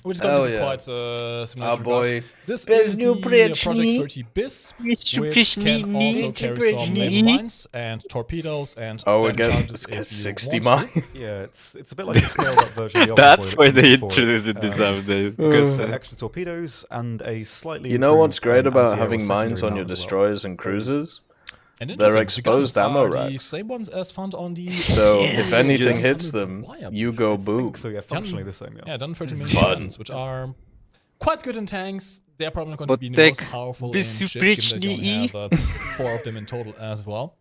which is going Hell to be yeah. quite similar Our to boy. ours. This is the Project 30 BIS, which can also carry some naval mines and torpedoes and Oh, it damage gets charges if you 60 want to. mine. Yeah, it's a bit like a scaled up version of the That's Open why Boy that they we before. introduced it this update. Because Because extra torpedoes and a slightly You know what's improved, great about anti-air or having mines secondary on your mount as well. destroyers and cruisers? And They're interesting, the exposed guns ammo are the racks. same ones as found on the. So if anything Yeah. hits them, you go boom. So yeah, functionally the same. Yeah, done 30 mm Fun. guns, which are quite good in tanks. They're probably not going But to be the they most powerful in be ships, given that you super only have 4 of them in total as well.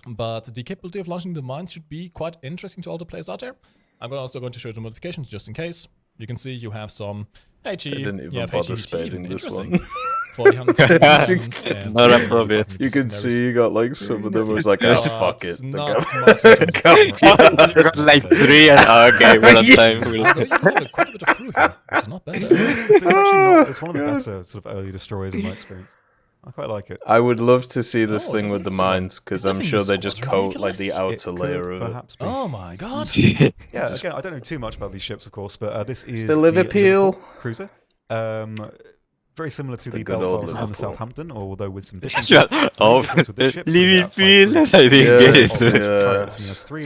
But the capability of launching the mines should be quite interesting to all the players out there. I'm also going to show you the modifications just in case. You can see you have some HE. They didn't even you have bother HE, spading this interesting. one. 450 guns and Not appropriate. You can see you got like some of them was like, But oh fuck it. not The much in terms of you got like 3 and okay, well on time. Although you have quite a bit of crew here, which is not bad. It's actually not. It's one of the better sort of early destroyers in my experience. I quite like it. I would love to see this Oh, thing does with it? the So mines because it's I'm nothing sure they squad just coat like the ridiculous. outer It layer could of it. perhaps be. Oh my god. Yeah, again, I don't know too much about these ships, of course, but this is the Liverpool cruiser. Very similar to the good old Belfast and the Liverpool. Southampton, although with some different. Shut up. Liverpool. I didn't get it.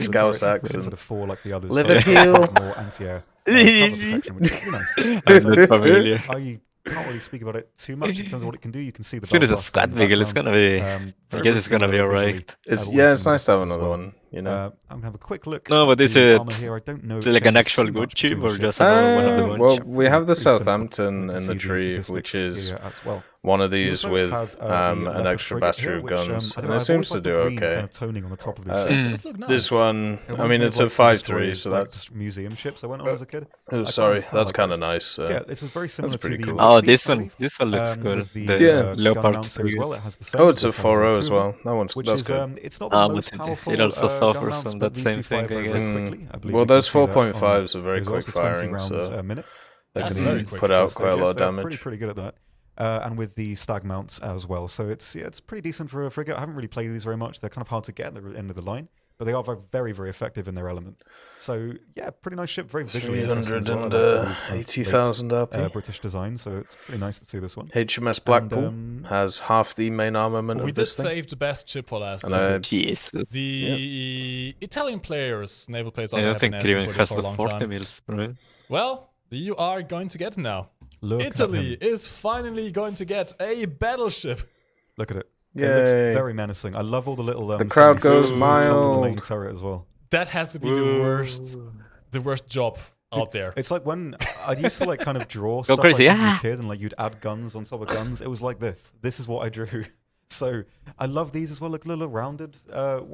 Scouse accent. instead of 4 like the others. Liverpool. but more anti-air cover protection, which is pretty nice. I'm not familiar. I can't really speak about it too much in terms of what it can do. You can see the. As soon as a Belfast squad in the vehicle, it's background. gonna be. Very, I guess very it's gonna be similar alright. visually, It's with yeah, some it's nice to have differences as another well. one. You know. I'm gonna have a quick look. No, at but is the it- armor here. I don't know. Is if it like an changes actual too good much between ship the or ships. just another one of the ones? Well, we have the Pretty similar. Southampton You can in see the the tree, statistics which is here as well. one of We these also with have, the an leopard extra frigate battery here, of which, guns, I don't and know, it I've seems always to liked the do green okay. kind of toning on the top of these Uh, ships. It does look nice. This one, It I reminds mean, me it's of, a like, some 5.3, destroyers, so like, that's. museum ships I went on as a kid. Oh, I sorry, kinda that's like kind of those. nice. Yeah, this is very similar to pretty the cool. Oh, Beast, this I one. believe, This one looks good. with the Yeah. gun Leopard mounts here as well. It has the same. Oh, it's a This has 4.0 two as of them, well. That one's which that's is good. it's not the Ah, most but powerful. it also gun suffers mounts, from but that these same do thing, fire I very guess. quickly. I believe Well, you can those see that on 4.5s are very there's quick also 20 firing, rounds so a minute. they That's can very quick. put out So quite a yes, lot of they're damage. Pretty good at that. And with the stag mounts as well. So it's pretty decent for a frigate. I haven't really played these very much. They're kind of hard to get at the end of the line, but they are very, very effective in their element. So yeah, pretty nice ship. Very visually interesting as well. I like all these kind of 380,000 late, RP. British design. So it's pretty nice to see this one. HMS Blackpool And, has half the main armament We of did this thing. save the best ship for last. And I, Jesus. The Italian players, naval players, I out there don't have think been it asking even for this has for a the long 40 time. mils, right? Well, you are going to get it now. look Italy at him. is finally going to get a battleship. Look at it. It looks Yay. very menacing. I love all the little. The crowd 76s goes on top of the main mild. turret as well. That has to be the worst job out there. It's like when I used to like kind of draw Go stuff crazy, like this as ah! a kid, and like you'd add guns on top of guns. It was like this. This is what I drew. So I love these as well. Like a little rounded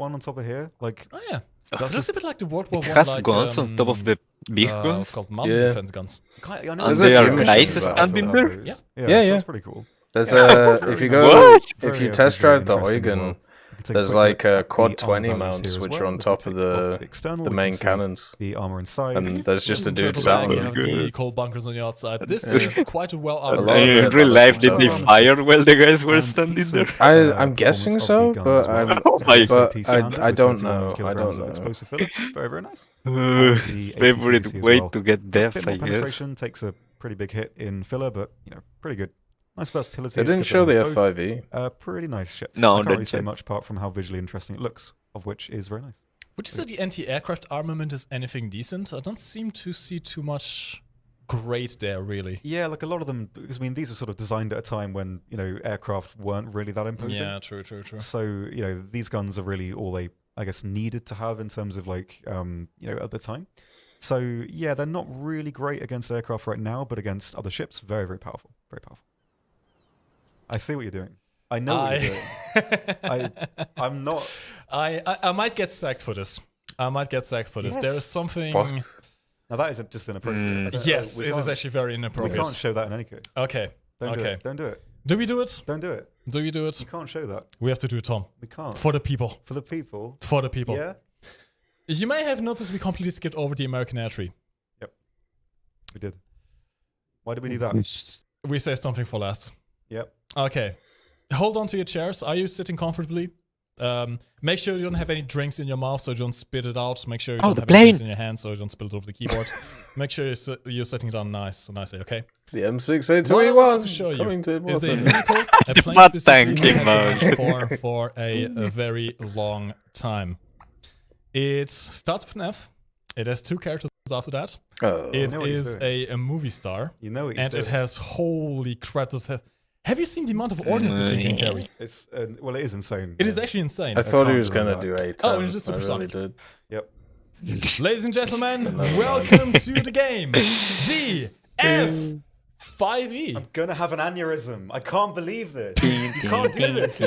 one on top of here. Like Oh yeah, That's it looks a bit like the World War It I. has like, guns on top of the big It's guns. called mountain Yeah. defense guns. I know And it's they a are few nice missions, but I standing feel there? that Yeah. Yeah, Yeah, so yeah. that's pretty cool. There's Yeah, if you very go, nice. What? if Very, you test visually drive the interesting as Eugen, well. You can take a There's quick like look at quad the 20 armor values mounts here as which well. are on If we top of take off the external, the we main can see cannons. the armor inside. And there's just a In dude turtle sat bag, on you them. have the cold bunkers on the outside. This Yeah. is quite a well lot armored. of In it real life, did they balances fire while the guys were and standing there? decent, I'm guessing performance so, of the guns but as well. I'm- Oh my but SOP I standard don't with 31 know. I kilograms don't of know. explosive filler. Very, very nice. And the Favorite APCs as way well. to get A death, bit I more guess. penetration, takes a pretty big hit in filler, but pretty good. Nice versatility. They It's didn't good show that the it has both. F5E. Pretty nice ship. No, I can't they really say did. much apart from how visually interesting it looks, of which is very nice. Would you say the anti-aircraft armament is anything decent? I don't seem to see too much great there, really. Yeah, like a lot of them, because I mean, these are sort of designed at a time when, aircraft weren't really that imposing. Yeah, true. So, these guns are really all they, I guess, needed to have in terms of like, at the time. So, yeah, they're not really great against aircraft right now, but against other ships, very, very powerful. Very powerful. I see what you're doing. I know what you're doing. I'm not... I might get sacked for this. Yes. There is something... What? Now, that isn't just inappropriate. Yes, We it is can't- actually very We inappropriate. can't show that in any case. Okay. Don't do Okay. it. Don't do it. Do we do it? Don't do it. Do we do it? You can't show that. We have to do it, Tom. We can't. For the people. For the people. For the people. Yeah? You may have noticed we completely skipped over the American air tree. We did. Why did we do that? We saved something for last. Yep. Okay. Hold on to your chairs. Are you sitting comfortably? Make sure you don't have any drinks in your mouth so you don't spit it out. Make sure you don't the have any drinks plane. in your hands so you don't spill it over the keyboard. Make sure you're sitting down nicely, okay? The What I'm M6A21 about to show you coming to is a Boston. vehicle, a plane Fat specifically tanking we have mode. been for a very long time. It starts with an F. It has two characters after that. Oh. It know what he's is doing. a movie star. You know what he's And it doing. has, holy crap, have you seen the amount of ordnance this thing can carry? It's, well, it is insane. It is yeah. actually insane. I thought he can't was believe gonna that. do 8. Oh, and it is I really supersonic. did. Yep. Ladies and gentlemen, welcome to the game. The F5E. I'm gonna have an aneurysm. I can't believe this. You can't do this.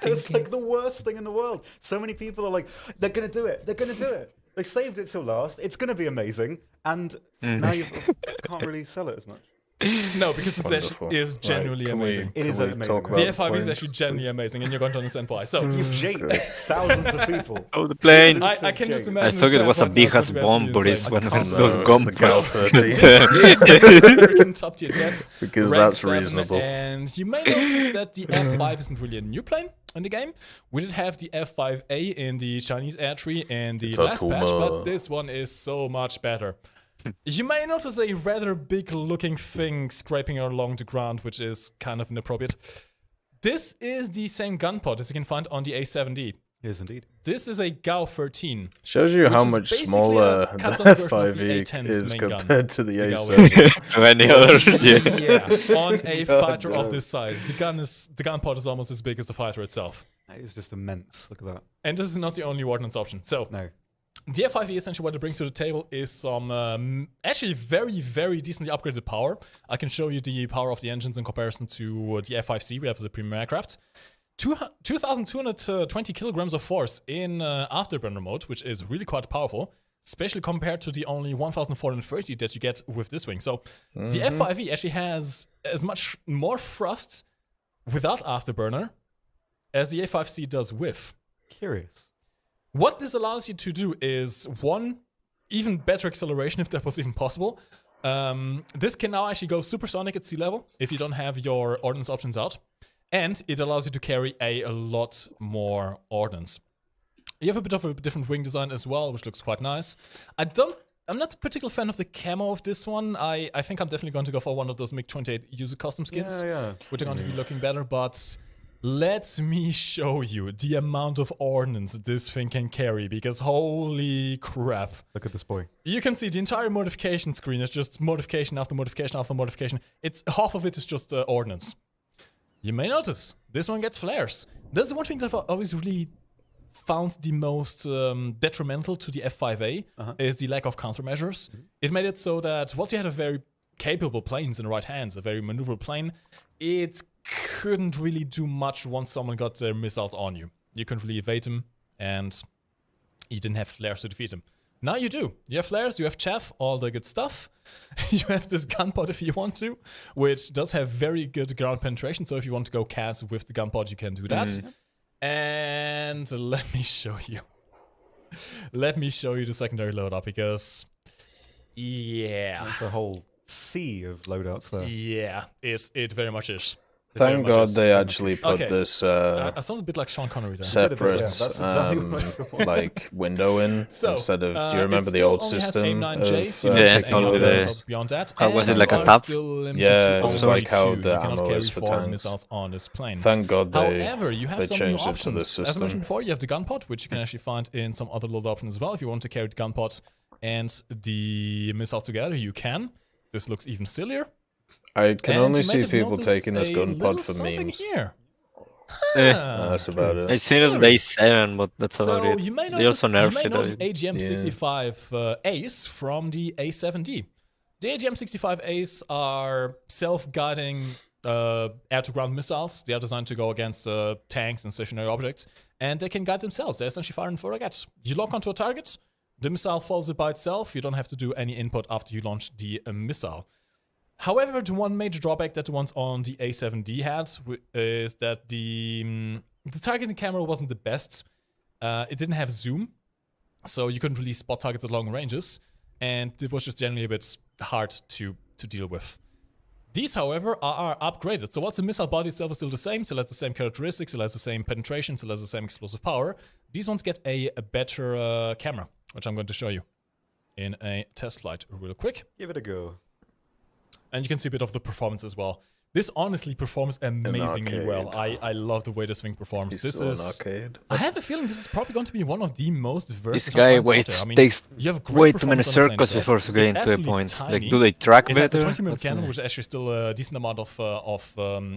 It's like the worst thing in the world. So many people are like, they're gonna do it. They're gonna do it. They saved it till last. It's gonna be amazing. And now you can't really sell it as much. No, because this Wonderful. actually is genuinely Right, can we- amazing. It is can we amazing. talk The about F5E is planes? actually genuinely amazing, and you're going to understand why. So, You've japed thousands of people. Oh, the plane. I can just I imagine. thought the it was a chat right big now ass is bomb, absolutely Boris, insane. when No, those it's guns the Gal come. 13. American top tier jet. Because rank that's 7, reasonable. And you may notice that the F5 isn't really a new plane in the game. We did have the F5A in the Chinese air tree in the It's a last patch, Puma. but this one is so much better. You may notice a rather big looking thing scraping along the ground, which is kind of inappropriate. This is the same gun pod as you can find on the A7D. Yes, indeed. This is a GAU 13. Shows you Which how is much basically smaller a the cut-down version of the F5E A10's is main gun. compared to the The GAU A7. Any other? Yeah. Yeah, on a fighter damn. of this size. The gun pod is almost as big as the fighter itself. That is just immense. Look at that. And this is not the only ordnance option. So, No. the F5E essentially what it brings to the table is some actually very, very decently upgraded power. I can show you the power of the engines in comparison to the F5C we have as a premium aircraft. 2,220 kilograms of force in afterburner mode, which is really quite powerful, especially compared to the only 1,430 that you get with this wing. So the F5E actually has as much more thrust without afterburner as the A5C does with. Curious. What this allows you to do is, one, even better acceleration, if that was even possible. This can now actually go supersonic at sea level if you don't have your ordnance options out. And it allows you to carry a lot more ordnance. You have a bit of a different wing design as well, which looks quite nice. I'm not a particular fan of the camo of this one. I think I'm definitely going to go for one of those MiG-28 user custom skins, Yeah. which are going to be looking better, but let me show you the amount of ordnance this thing can carry, because holy crap. Look at this boy. You can see the entire modification screen is just modification after modification after modification. It's half of it is just ordnance. You may notice this one gets flares. That's the one thing that I've always really found the most detrimental to the F5A is the lack of countermeasures. It made it so that once you had a very capable planes in the right hands, a very maneuverable plane, it couldn't really do much once someone got their missiles on you. You couldn't really evade them, and you didn't have flares to defeat them. Now you do. You have flares, you have chaff, all the good stuff. You have this gun pod if you want to, which does have very good ground penetration, so if you want to go CAS with the gun pod, you can do that. And let me show you. Let me show you the secondary loadout because, yeah. There's a whole sea of loadouts there. Yeah, it very much is. Thank God they actually put Okay. this I sound a bit like Sean Connery there. separate Yeah, that's exactly what I thought. like window in So, instead of. Do it you remember the still old only has system? aim9Js, you of, don't Yeah, have it's any only other the- missiles beyond that. How was and it, like you a are tab? still limited Yeah, to it was only like how two. the You cannot ammo carry is for 4 tanks. missiles on this plane. Thank God However, you have they some new changed it to options. the As I system. mentioned before, you have the gun pod, which you can actually find in some other load options as well. If you want to carry the gun pod and the missile together, you can. This looks even sillier. I can And only you might see have people noticed taking this a gun little pod for something memes. here. That's about I it. seen it on the A7, but that's about So it. you may They also know nerfed it. the AGM-65 Ace from the A7D. The AGM-65 Ace are self-guiding air-to-ground missiles. They are designed to go against tanks and stationary objects, and they can guide themselves. They're essentially firing for targets. You lock onto a target, the missile follows it by itself. You don't have to do any input after you launch the missile. However, the one major drawback that the ones on the A7D had is that the targeting camera wasn't the best. It didn't have zoom, so you couldn't really spot targets at long ranges, and it was just generally a bit hard to deal with. These, however, are upgraded. So whilst the missile body itself is still the same, still has the same characteristics, still has the same penetration, still has the same explosive power, these ones get a better camera, which I'm going to show you in a test flight real quick. Give it a go. And you can see a bit of the performance as well. This honestly performs amazingly well. I love the way this thing performs. This Still is. an arcade. I have a feeling this is probably going to be one of the most versatile. This guy planes out there. I mean, takes you have great way too many performance on the plane circles itself. before to get It's into a absolutely point. tiny. Like, do they track It has better? a 20mm That's, cannon, which is actually still a decent amount of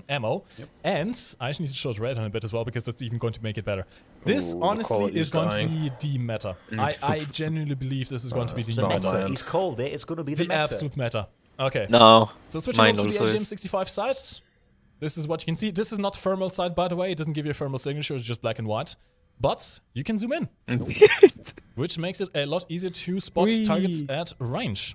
ammo. Yep. And I actually need to show the red on a bit as well, because that's even going to make it better. This, Ooh, the honestly, quality's is going dying. to be the meta. I genuinely believe this is going to be the it's not meta. mine. He's called it. It's going to be the The meta. absolute meta. Okay. No, So switching mine over to the also is. AGM-65 sight. This is what you can see. This is not thermal sight, by the way. It doesn't give you a thermal signature. It's just black and white. But you can zoom in, which makes it a lot easier to spot targets at range.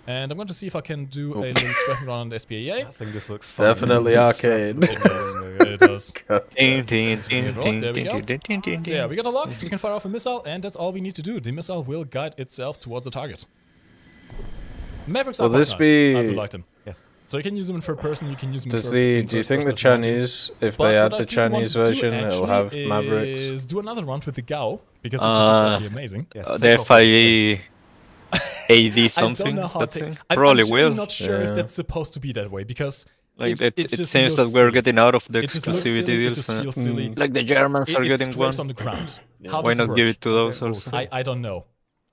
And I'm going to see if I can do a little strafing around on the SPAA. I think this looks fun. Definitely arcade. It does. It does. Ding, ding, There ding, we ding, go. ding, ding, ding, ding, So yeah, ding. we got a lock. We can fire off a missile, and that's all we need to do. The missile will guide itself towards the target. Mavericks are Will quite this nice. be- I do like them. Yes. So you can use them in third person, you can use them Does in do you think the first person mounting. Chinese, if But they add what I the really wanted Chinese to do version, it'll have actually Mavericks? is do another round with the Gao, because it just looks absolutely amazing. Yes, The take off FIA AD I don't something. know how That to. thing? I'm Probably actually will. not sure if Yeah. that's supposed to be that way, because Like it it just seems that looks we're silly. getting out of the It just looks exclusivity silly, it deals. just feels silly. Like the Germans are It getting one. scrapes on the ground. How Why does it not work? give it to those Okay, also? I don't know.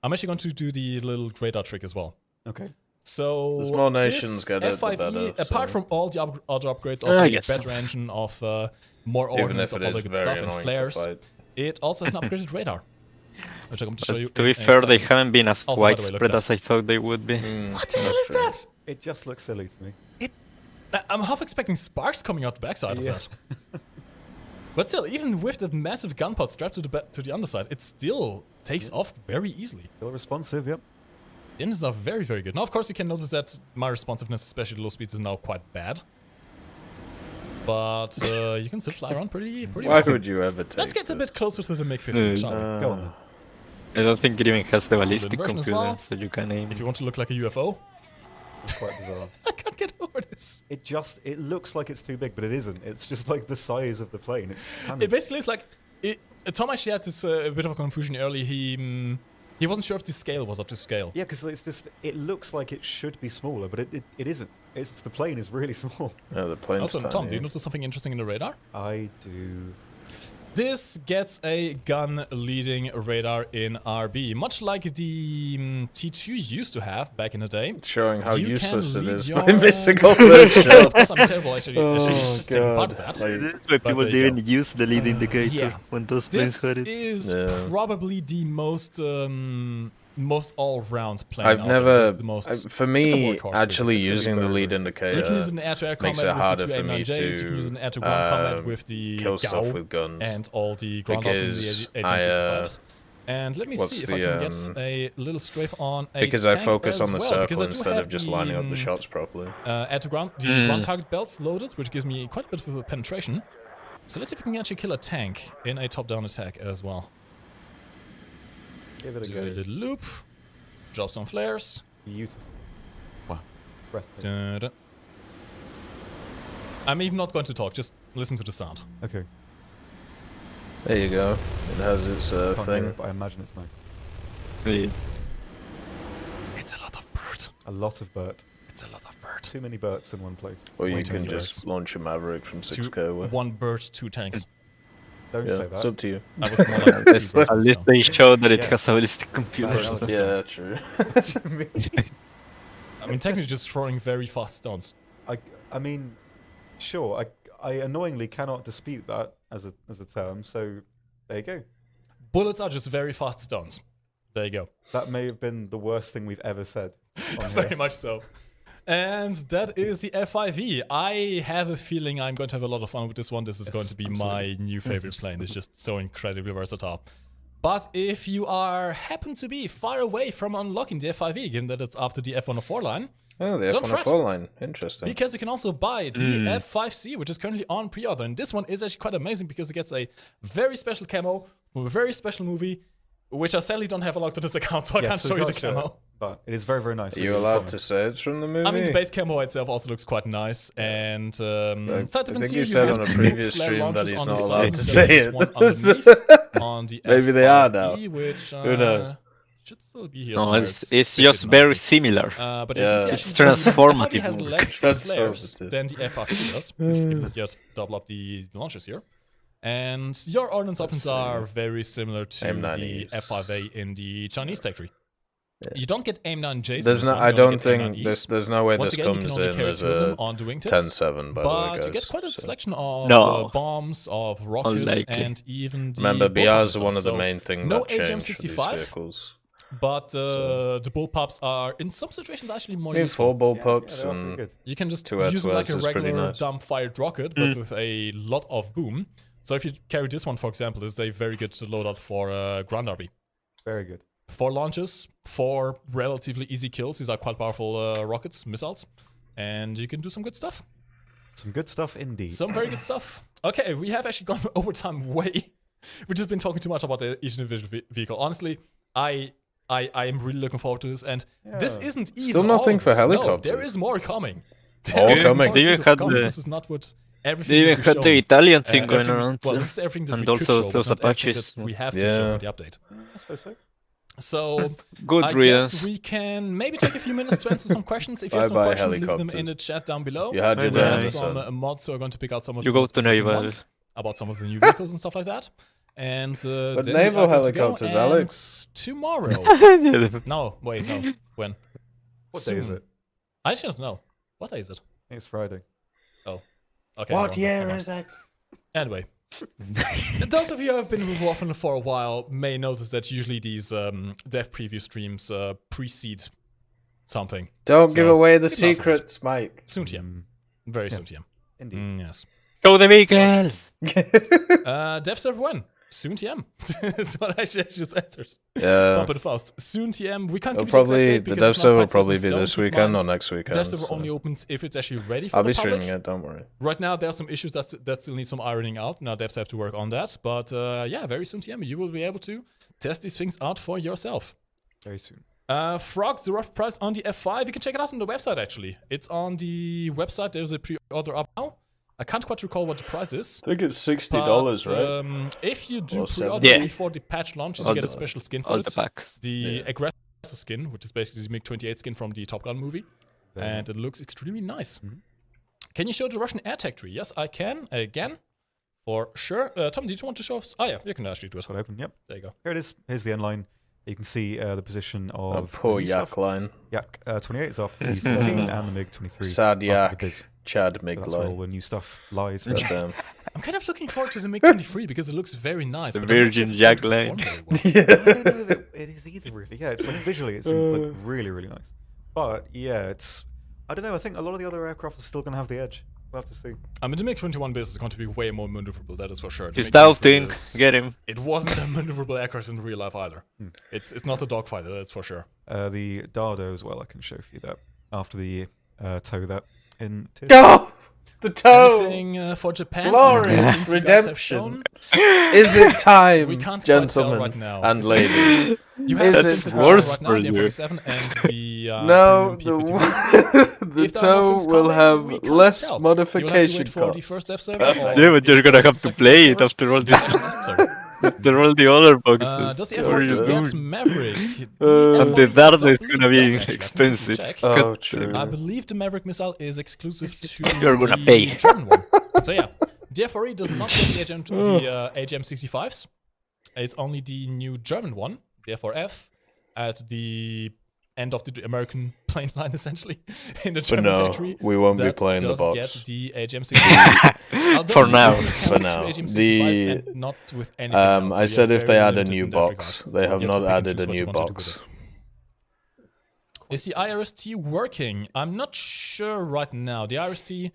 I'm actually going to do the little radar trick as well. Okay. So The small this nations get it, the FIE, better, apart so- from all the other upgrades of I a guess. better engine, of more Even ordnance, if of it all the is good very stuff, and annoying to flares, fight. it also has an upgraded radar, which I'm going to show you. To in be a fair, they second. haven't been as Also, by the way, look at widespread that. as I thought they would be. What the hell is that? It just looks silly to me. I'm half expecting sparks coming out the backside Yeah. of that. But still, even with that massive gun pod strapped to the underside, it still takes off very easily. Still responsive, yep. The engines are very, very good. Now, of course, you can notice that my responsiveness, especially at low speeds, is now quite bad. But you can still fly around pretty Why well. would you ever take Let's get a this? bit closer to the MiG-15, shall we? Go on. I don't think it even has the ballistic version as computer, well. so you can aim. If you want to look like a UFO, It's quite bizarre. I can't get over this. It looks like it's too big, but it isn't. It's just like the size of the plane. It's kind It of, basically is like... Tom actually had this a bit of a confusion early. He wasn't sure if the scale was up to scale. yeah, because it's just, it looks like it should be smaller, but it isn't. It's the plane is really small. Yeah, the plane's Also, tiny. Tom, do you notice something interesting in the radar? I do. This gets a gun-leading radar in RB, much like the T2 used to have back in the day. Showing how You can useless it lead is your, by missing all the Of course, shots. I'm terrible actually Oh, taking part of God. that. Like, That's why people there you didn't use the lead indicator yeah. when those planes This had it. is Yeah. probably the most all-round plane I've out there. This never, is the most, for it's a me, workhorse, really. actually It's gonna be using the very lead good. indicator you can use an air-to-air makes combat it with harder the two for me AIM-9Js, you can use an air-to-ground combat with the kill stuff GAU with guns. and all the ground out in Because the I, AGM-65s. And let me what's see if I the, can get a little strafe on a Because I tank focus as on the well, because circle I do instead have of just the, lining up the shots properly. Air to ground, the ground target belts loaded, which gives me quite a bit of a penetration. So let's see if we can actually kill a tank in a top-down attack as well. Give it a Do go. a little loop. Drop some flares. Beautiful. Wow. Breathtaking. Da-da. I'm even not going to talk, just listen to the sound. Okay. There you go. It has its Can't hear thing. it, but I imagine it's nice. Yeah. It's a lot of bird. A lot of Bert. It's a lot of bird. Too many Berts in one place. Or you Way too can many just birds. launch a Maverick from 6K away. One bird, 2 tanks. Don't Yeah, say it's that. up to you. I was more like 2 birds. At least so. they show that it Yeah. has a ballistic computer. That's Yeah, true. I mean, technically just throwing very fast stones. I mean, sure. I annoyingly cannot dispute that as a term. So there you go. Bullets are just very fast stones. There you go. That may have been the worst thing we've ever said. on Very here. much so. And that is the F5E. I have a feeling I'm going to have a lot of fun with this one. This is going to be my new favorite plane. It's just so incredibly versatile. But if you happen to be far away from unlocking the F5E, given that it's after the F104 line, Oh, the Don't F104 fret. line. Interesting. because you can also buy the F5C, which is currently on pre-order. And this one is actually quite amazing because it gets a very special camo from a very special movie, which I sadly don't have unlocked to this account, so I Yes, can't so show you the can't show it, camo. but it is very, very nice. Are you allowed to say it's from the movie? I mean, the base camo itself also looks quite nice, and I side think you said on a previous stream that he's not allowed to say it. On the Maybe they are now. F5E, which Who knows? should still be here. No, somewhere. it's just very similar. But Yeah. it's It's transformative. It has less Transformative. flares than the F5C does. If we just double up the launches here. And your ordnance options see. are very similar to the M90s. F5A in the Chinese tech tree. You don't get AIM-9Js. There's in no. this one, I you only don't get think AIM-9Es. there's no way Once this again, you can comes only in carry as 2 of them a on the wingtips. 10-7, by the way, But guys. you get quite a So- selection of No. bombs, of rockets, Unlikely. and even the Remember, bullpup BRs are one of missiles. the So main things no that change for these HM65, vehicles. but the bullpups are, in some situations, actually more I mean, useful. 4 bullpups they're all pretty and good. You can just Two use them like S2S a is pretty regular nice. dumb-fired rocket, but with a lot of boom. So if you carry this one, for example, it's a very good loadout for Grand Army. Very good. 4 launches, 4 relatively easy kills. These are quite powerful rockets, missiles. And you can do some good stuff. Some good stuff indeed. Some very good stuff. Okay, we have actually gone over time way. We've just been talking too much about each individual vehicle. Honestly, I am really looking forward to this. And this Yeah. isn't even Still nothing all of for it. No, helicopters. there is more coming. All There is coming. more They even vehicles had coming. the- This is not what everything They even we've had shown. the Italian thing going Everything- around. Well, this is everything that and we could also show, those but not everything Apaches. that we have to Yeah. show for the update. I suppose so. So Good I riddance. guess we can maybe take a few minutes to answer some questions. If you have some Bye-bye, questions, leave them helicopters. in the chat down below. You had your Bye-bye. We have day, some son. mods who are going to pick out some of You the go most to interesting Naval. ones about some of the new vehicles and stuff like that. And But then naval we are good to go. helicopters, And Alex. tomorrow. No, wait, no. When? What day is Soon. it? I actually don't know. What day is it? It's Friday. Okay. never mind. it? Anyway, those of you who have been with Warframe for a while may notice that usually these dev preview streams precede something. Don't So, give away the it's not for secrets, Mike. Soon TM. Very soon TM. Indeed. Yes. Show the vehicles! Dev server when? Soon TM. That's what I just answered. Yeah. Bump it fast. Soon TM. We can't It'll give you the exact probably date the because dev it's not server will quite set in probably be stone. this Keep in weekend or mind, next the weekend. dev server so only opens if it's actually ready for I'll the be public. streaming it. Don't worry. Right now, there are some issues that still need some ironing out. Now, devs have to work on that. But yeah, very soon, TM, you will be able to test these things out for yourself. Very soon. Frogs, the rough price on the F5. You can check it out on the website, actually. It's on the website. There's a pre-order up now. I can't quite recall what the price is. I think it's But, if you do Or pre-order Yeah. before the patch launches, All you get a the- special skin for All it. the packs. The Aggressor skin, which is basically the MiG-28 skin from the Top Gun movie. And it looks extremely nice. Can you show the Russian air tech tree? Yes, I can. Again, for sure. Tom, did you want to show us? Oh, yeah, you can actually do it. It's got open. Yep. There you go. Here it is. Here's the end line. You can see the position Oh, of poor the new Yak stuff. line. Yak 28 is after the 14 and the MiG 23. Sad after Yak. the biz. Chad So that's where all Mig the new stuff lies. Red them. I'm kind of looking forward to the MiG-23 because it looks very nice. The but I'm not sure Virgin if it's Jack going to line. perform very well. I don't know that it is either, really. Yeah, it's like visually, it's like really, really nice. But yeah, it's. I don't know. I think a lot of the other aircraft are still going to have the edge. We'll have to see. I mean, the MiG-21 base is going to be way more maneuverable, that is for sure. The His stealth MiG-23 thing, is- get him. It wasn't a maneuverable aircraft in real life either. It's not a dogfighter, that's for sure. The Dardo as well. I can show you that after the tow that in. Go! The toe. Anything for Japan? Glorious Things you guys have redemption. shown? Is it time, We can't quite tell gentlemen right now. and ladies? You have Is the it things worse right now, for the you? M47 and the No, P51. the If there are more toe things will coming, have we can't less tell. modification You'll have to wait for the costs. first F server. or Yeah, but you're gonna have to second play it server. after all this. Sorry. After all the other boxes. Does the What are you F40 get doing? Maverick? And the F40 Dardo is does gonna be actually. expensive. Check. Oh, God true. I believe the Maverick missile is exclusive to You're gonna the pay. German one. So yeah, the F4E does not get the AGM65s. It's only the new German one, the F4F, at the end of the American plane line, essentially, in the But German no, territory. we won't be That playing the does box. get the AGM65s. For now. For now. AGM65s and not with anything else. I We said are if they very add a limited new in that box. regard. They have You have not to pick and added choose a what you new want to do with box. it. Is the IRST working? I'm not sure right now. The IRST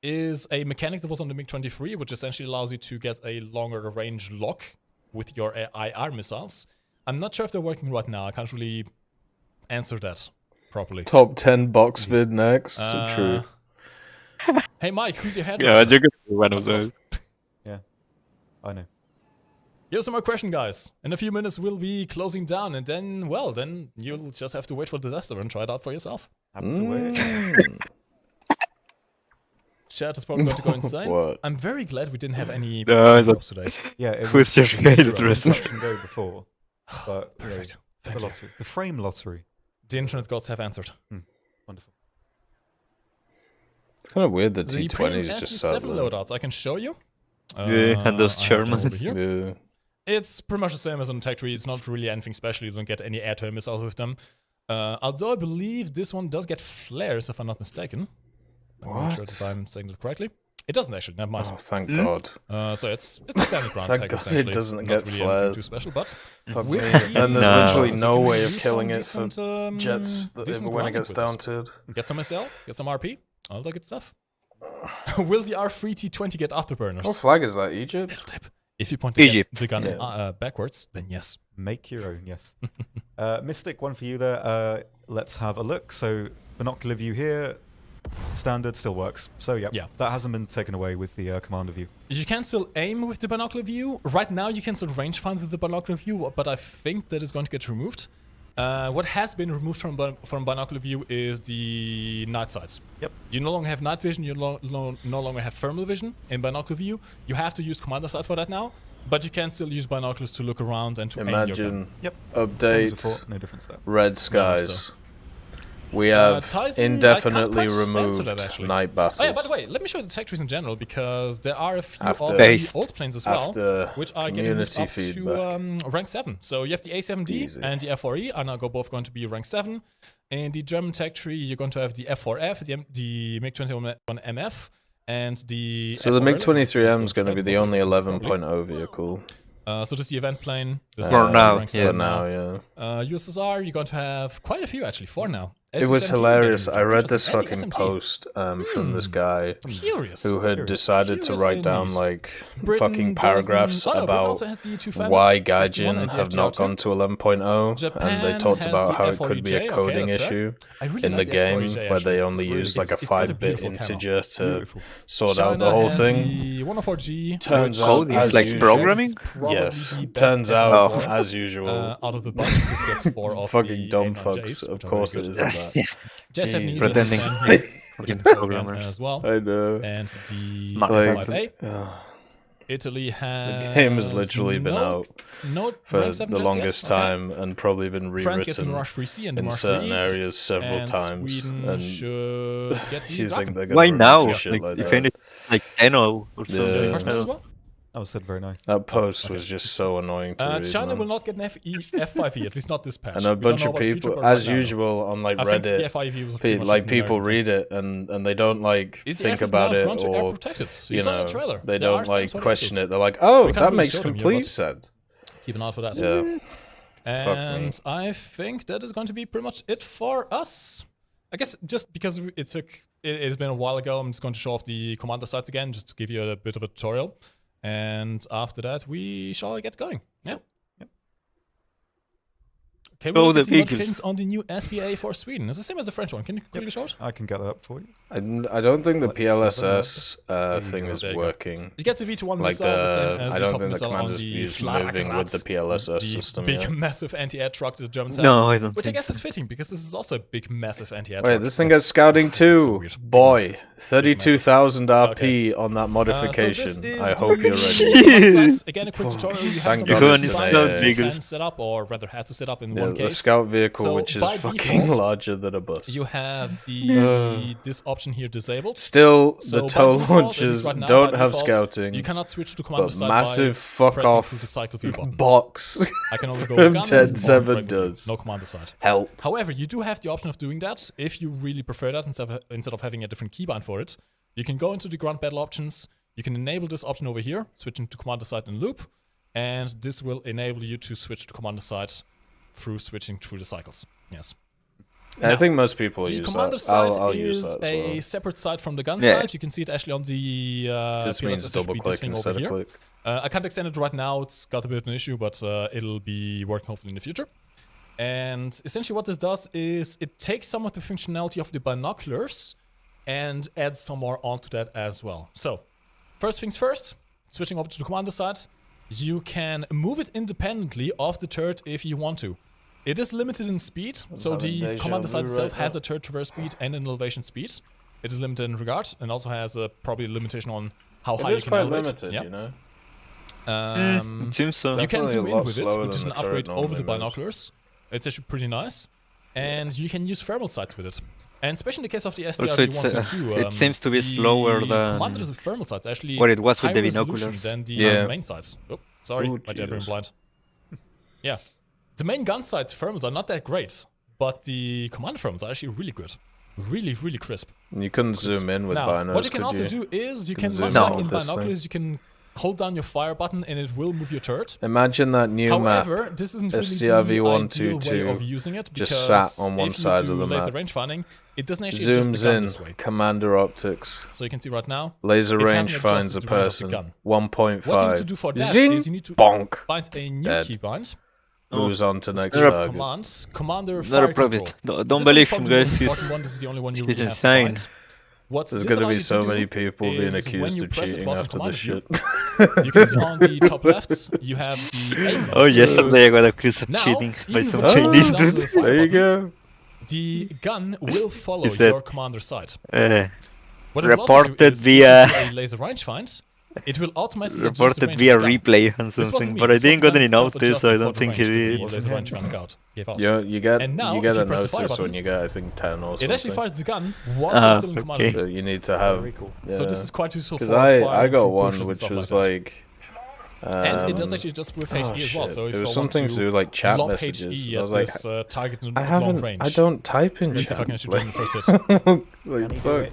is a mechanic that was on the MiG-23, which essentially allows you to get a longer range lock with your IR missiles. I'm not sure if they're working right now. I can't really answer that properly. Top 10 box vid next. True. Hey, Mike, who's your head? Yeah, you're gonna be one of those. I know. Here's some more question, guys. In a few minutes, we'll be closing down, and then, well, then you'll just have to wait for the tester and try it out for yourself. Happens to wait. Chat is probably going to go insane. What? I'm very glad we didn't have any No, drops today. Yeah, it Who's was your favorite touch wrestler? and go before, but you know, Perfect. the Thank you. lottery, the frame lottery. The internet gods have answered. Wonderful. It's kind of weird that The T20 premium is just S7 sat there. loadouts I can show you. Yeah, and those I have them over Germans. here. Yeah. It's pretty much the same as on Tech Tree. It's not really anything special. You don't get any air-to-air missiles with them. Although I believe this one does get flares, if I'm not mistaken. I'm not sure What? if I'm saying that correctly. It doesn't actually. Never mind. Oh, thank God. So it's a standard ground Thank tech, God it essentially. doesn't Not get really anything flares. too special, but Fuck with me. the Then there's No. literally missiles, no you can way of use killing some it for decent, jets decent when it ground gets with this. down to. Get some SL, get some RP, all that good stuff. Will the R3 T20 get afterburners? What flag is that? Egypt? Little tip. If you point the Egypt. the gun Yeah. backwards, then yes. Make your own, yes. Mystic, one for you there. Let's have a look. So, binocular view here, standard, still works. So, yeah, that hasn't been taken away with the commander view. You can still aim with the binocular view. Right now, you can still rangefind with the binocular view, but I think that is going to get removed. What has been removed from binocular view is the night sights. Yep. You no longer have night vision, you no longer have thermal vision in binocular view. You have to use commander sight for that now, but you can still use binoculars to look around and to aim your gun. Imagine Yep. Same as update before, no difference there. red skies. We have Tyson, indefinitely I can't quite answer removed that, actually. night battles. Oh yeah, by the way, let me show you the tech trees in general, because there are a few After- of Based. the old planes as well, After which are getting moved community up feedback. to rank 7. So you have the A7D Easy. and the F4E are now both going to be rank 7. In the German tech tree, you're going to have the F4F, the MiG-21 MF, and the So the F4L. MiG-23M is going to be the only Probably. 11.0 vehicle. So this is the event plane. This For is now, rank yeah. For 7 now, yeah. USSR, you're going to have quite a few actually, 4 now. It was SU-17 is hilarious. getting I very read this interesting. And fucking the SMT. post from this guy Curious. who had decided to Curious write down indeed. like Britain fucking doesn't- paragraphs Britain about also has the two why Phantoms, FT1 Gaijin and the have not FTR2. gone to 11.0, and they Japan talked has about the how it could be a F40J, coding that's fair. issue I really in the like the game F40J, where they actually. only Really use like a it's got a 5-bit beautiful camo. integer to Beautiful. sort China out the whole has thing. The 104G. Turns which out, Coding, as like usual, programming? Yes. the best Turns ever out, for, as usual, out of the bunch, this gets 4 of fucking the dumb A9Js, fucks. Of which are course very it good. isn't that. Jets have Jesus. needed Pretending. again Programmers. as well. I know. And the Like- 5A. Ugh. Italy has The game has literally been out no for rank 7 the jets longest yet. Okay. time and probably been France gets the rewritten Mirage 3C and the in Mirage certain 3E. areas several And times. Sweden And should get the you think Draken. they're gonna Why release now? a shit Like, like if that? anything, like 10 or something. Yeah. Did you I watch that as don't- well? That was said very nice. That post okay. was just so annoying to read. China man. will not get an F5E, at least not this patch. And a We don't bunch know of about future, people, but right as now, no. usual, on like I think the Reddit, F5E was pretty much like just an people American read it and they don't like Is the think Air Force about now it ground to air or protected? You you saw know the trailer. they There are don't some like sort of question updates. it. They're like, oh, We can't that really makes show them here, complete but- sense. Keep an eye out for that. Yeah. And I think that is going to be pretty much it for us. I guess just because it's been a while ago, I'm just going to show off the commander sites again, just to give you a bit of a tutorial. And after that, we shall get going. Yeah. Can we Oh, look the at the vehicles. modifications on the new SPA for Sweden? It's the same as the French one. Can you quickly show it? I can get that up for you. I don't think the Like PLSS thing go. is There you go. working. It gets a V2-1 Like missile, the same as I the don't top think the missile on commander's the view is Flak moving with the PLSS system big, yet. massive anti-air truck that the Germans have. No, I don't Which I think guess so. is fitting, because this is also a big, massive anti-air Wait, truck. this thing gets scouting It's so too. weird. Boy, 32,000 RP on that So modification. this is I hope you're the ready. command sites. Again, a quick tutorial. You have Thank some God command it's sites an that AI. you can set up, or rather had to set up in Yeah, one the case. scout vehicle, So which is by fucking default, larger than a bus. You have this option here disabled. Still, So the by tow default, at launchers least right now, don't by have default, scouting, You cannot switch to commander but side massive by fuck pressing off through the cycle view button. box I can only go from gun 10.7 or regular view, does. no commander side. Help. However, you do have the option of doing that if you really prefer that instead of having a different keybind for it. You can go into the ground battle options. You can enable this option over here, switching to commander side in loop, and this will enable you to switch to commander side through switching through the cycles. Yes. I Now, think most people the use commander that. side I'll use is that as a well. separate side from the gun Yeah. side. You can see it actually on the Just PLS, means it should double be this click thing instead over of here. click. I can't extend it right now. It's got a bit of an issue, but it'll be working hopefully in the future. And essentially what this does is it takes some of the functionality of the binoculars and adds some more onto that as well. So, first things first, switching over to the commander side, you can move it independently of the turret if you want to. It is limited in speed, so having the deja commander side vu itself right has now. a turret traverse speed and an elevation speed. It is limited in regard, and also has probably a limitation on how high It you is can quite elevate. limited, Yeah. you know. It seems so. You can Definitely zoom a in lot with it, slower which is than an the turret upgrade over the normally moves. binoculars. It's actually pretty nice. And you can use thermal sights with it. And especially in the case of the Also, SDR-122, it seems to be slower the than commanders with thermal sights actually what it was with higher the resolution binoculars. than the Yeah. main sights. Oh, sorry, Ooh, my dad went Jesus. blind. Yeah, the main gun sights thermals are not that great, but the commander thermals are actually really good, really, really crisp. You couldn't zoom in with Now, binos, what you can could also you? do is you Can can zoom run in back with in this thing. binoculars. You can hold down your fire button and it will move your turret. Imagine that new map. However, this isn't really STRV-122 the ideal way of using it because just sat on one if you side do of the laser map. rangefinding, it doesn't actually adjust the Zooms gun in, this way. commander optics. So you can see right now, Laser It range hasn't finds a adjusted the range of the person. gun. 1.5. what you need to do for that Zing! is you need to Bonk. bind a new Dead. keybind. Moves on to next This is target. commands, commander Not fire a profit. control. Don't This one is believe him, probably the guys. most important one. This is the only one you he's really have to insane. bind. What's There's this going to allow be you so do many people being is when accused you of press it cheating whilst in after command this view, shit. You can see on the top left, you have the aim mode. Oh, yesterday I got accused of Now, cheating by even some when you Chinese hold down dude. the fire There you button, go. The gun will follow He said, your commander side. What reported it will also do is via- if you do a laser range find, it will automatically adjust the reported range via of the gun. replay and This wasn't something, me, but I this was didn't the got gun any itself notice, so I adjusted don't for the think he range that did. the laser rangefinder gave out. You get And now, you if get you a press the fire notice button, when you get, I think, 10 or It something. actually fires the gun while you're still in command okay. view. So you need to have. Very cool. So this is quite useful for Because I firing got through one bushes and which stuff was like that. like. And it does actually just with HE oh, as well. shit. So if It was I want something to do like chat lob messages. HE I at was like, this target in I long haven't. range. I don't type in Let's see if I chat. can actually do it in the first hit. Can Like, he do fuck. it?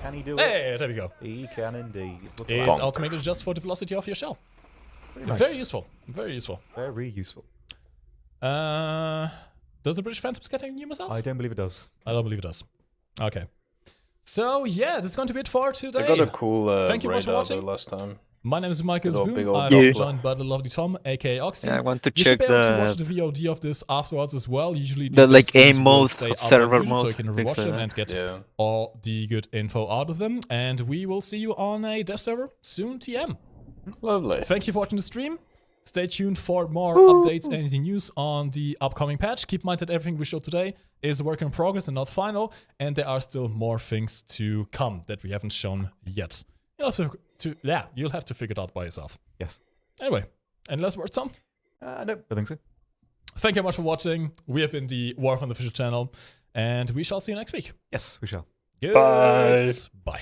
Can he do it? Hey, there we go. He can indeed. Look It at that. automatically adjusts for the velocity of your shell. Very nice. Very useful. Very useful. Very useful. Does the British Phantoms get any new missiles? I don't believe it does. I don't believe it does. Okay. So yeah, this is going to be it for today. They got a cool Thank you much for radar though watching. last time. My name is Michael Good old- big Zboom. old I'm Doppler. joined by the lovely Tom, aka Oxy. Yeah, I want to You check should be able to watch the the VOD of this afterwards as well. Usually the, these like, videos aim will mode, stay up on observer YouTube, mode, so you can things rewatch like them that. and get Yeah. all the good info out of them. And we will see you on a dev server soon, TM. Lovely. Thank you for watching the stream. Stay tuned for more updates and news on the upcoming patch. Keep in mind that everything we showed today is a work in progress and not final, and there are still more things to come that we haven't shown yet. You'll have to figure it out by yourself. Yes. Anyway, any last words, Tom? No, I think so. Thank you very much for watching. We have been the War from the Fisher channel, and we shall see you next week. Yes, we shall. Good. Bye. Bye.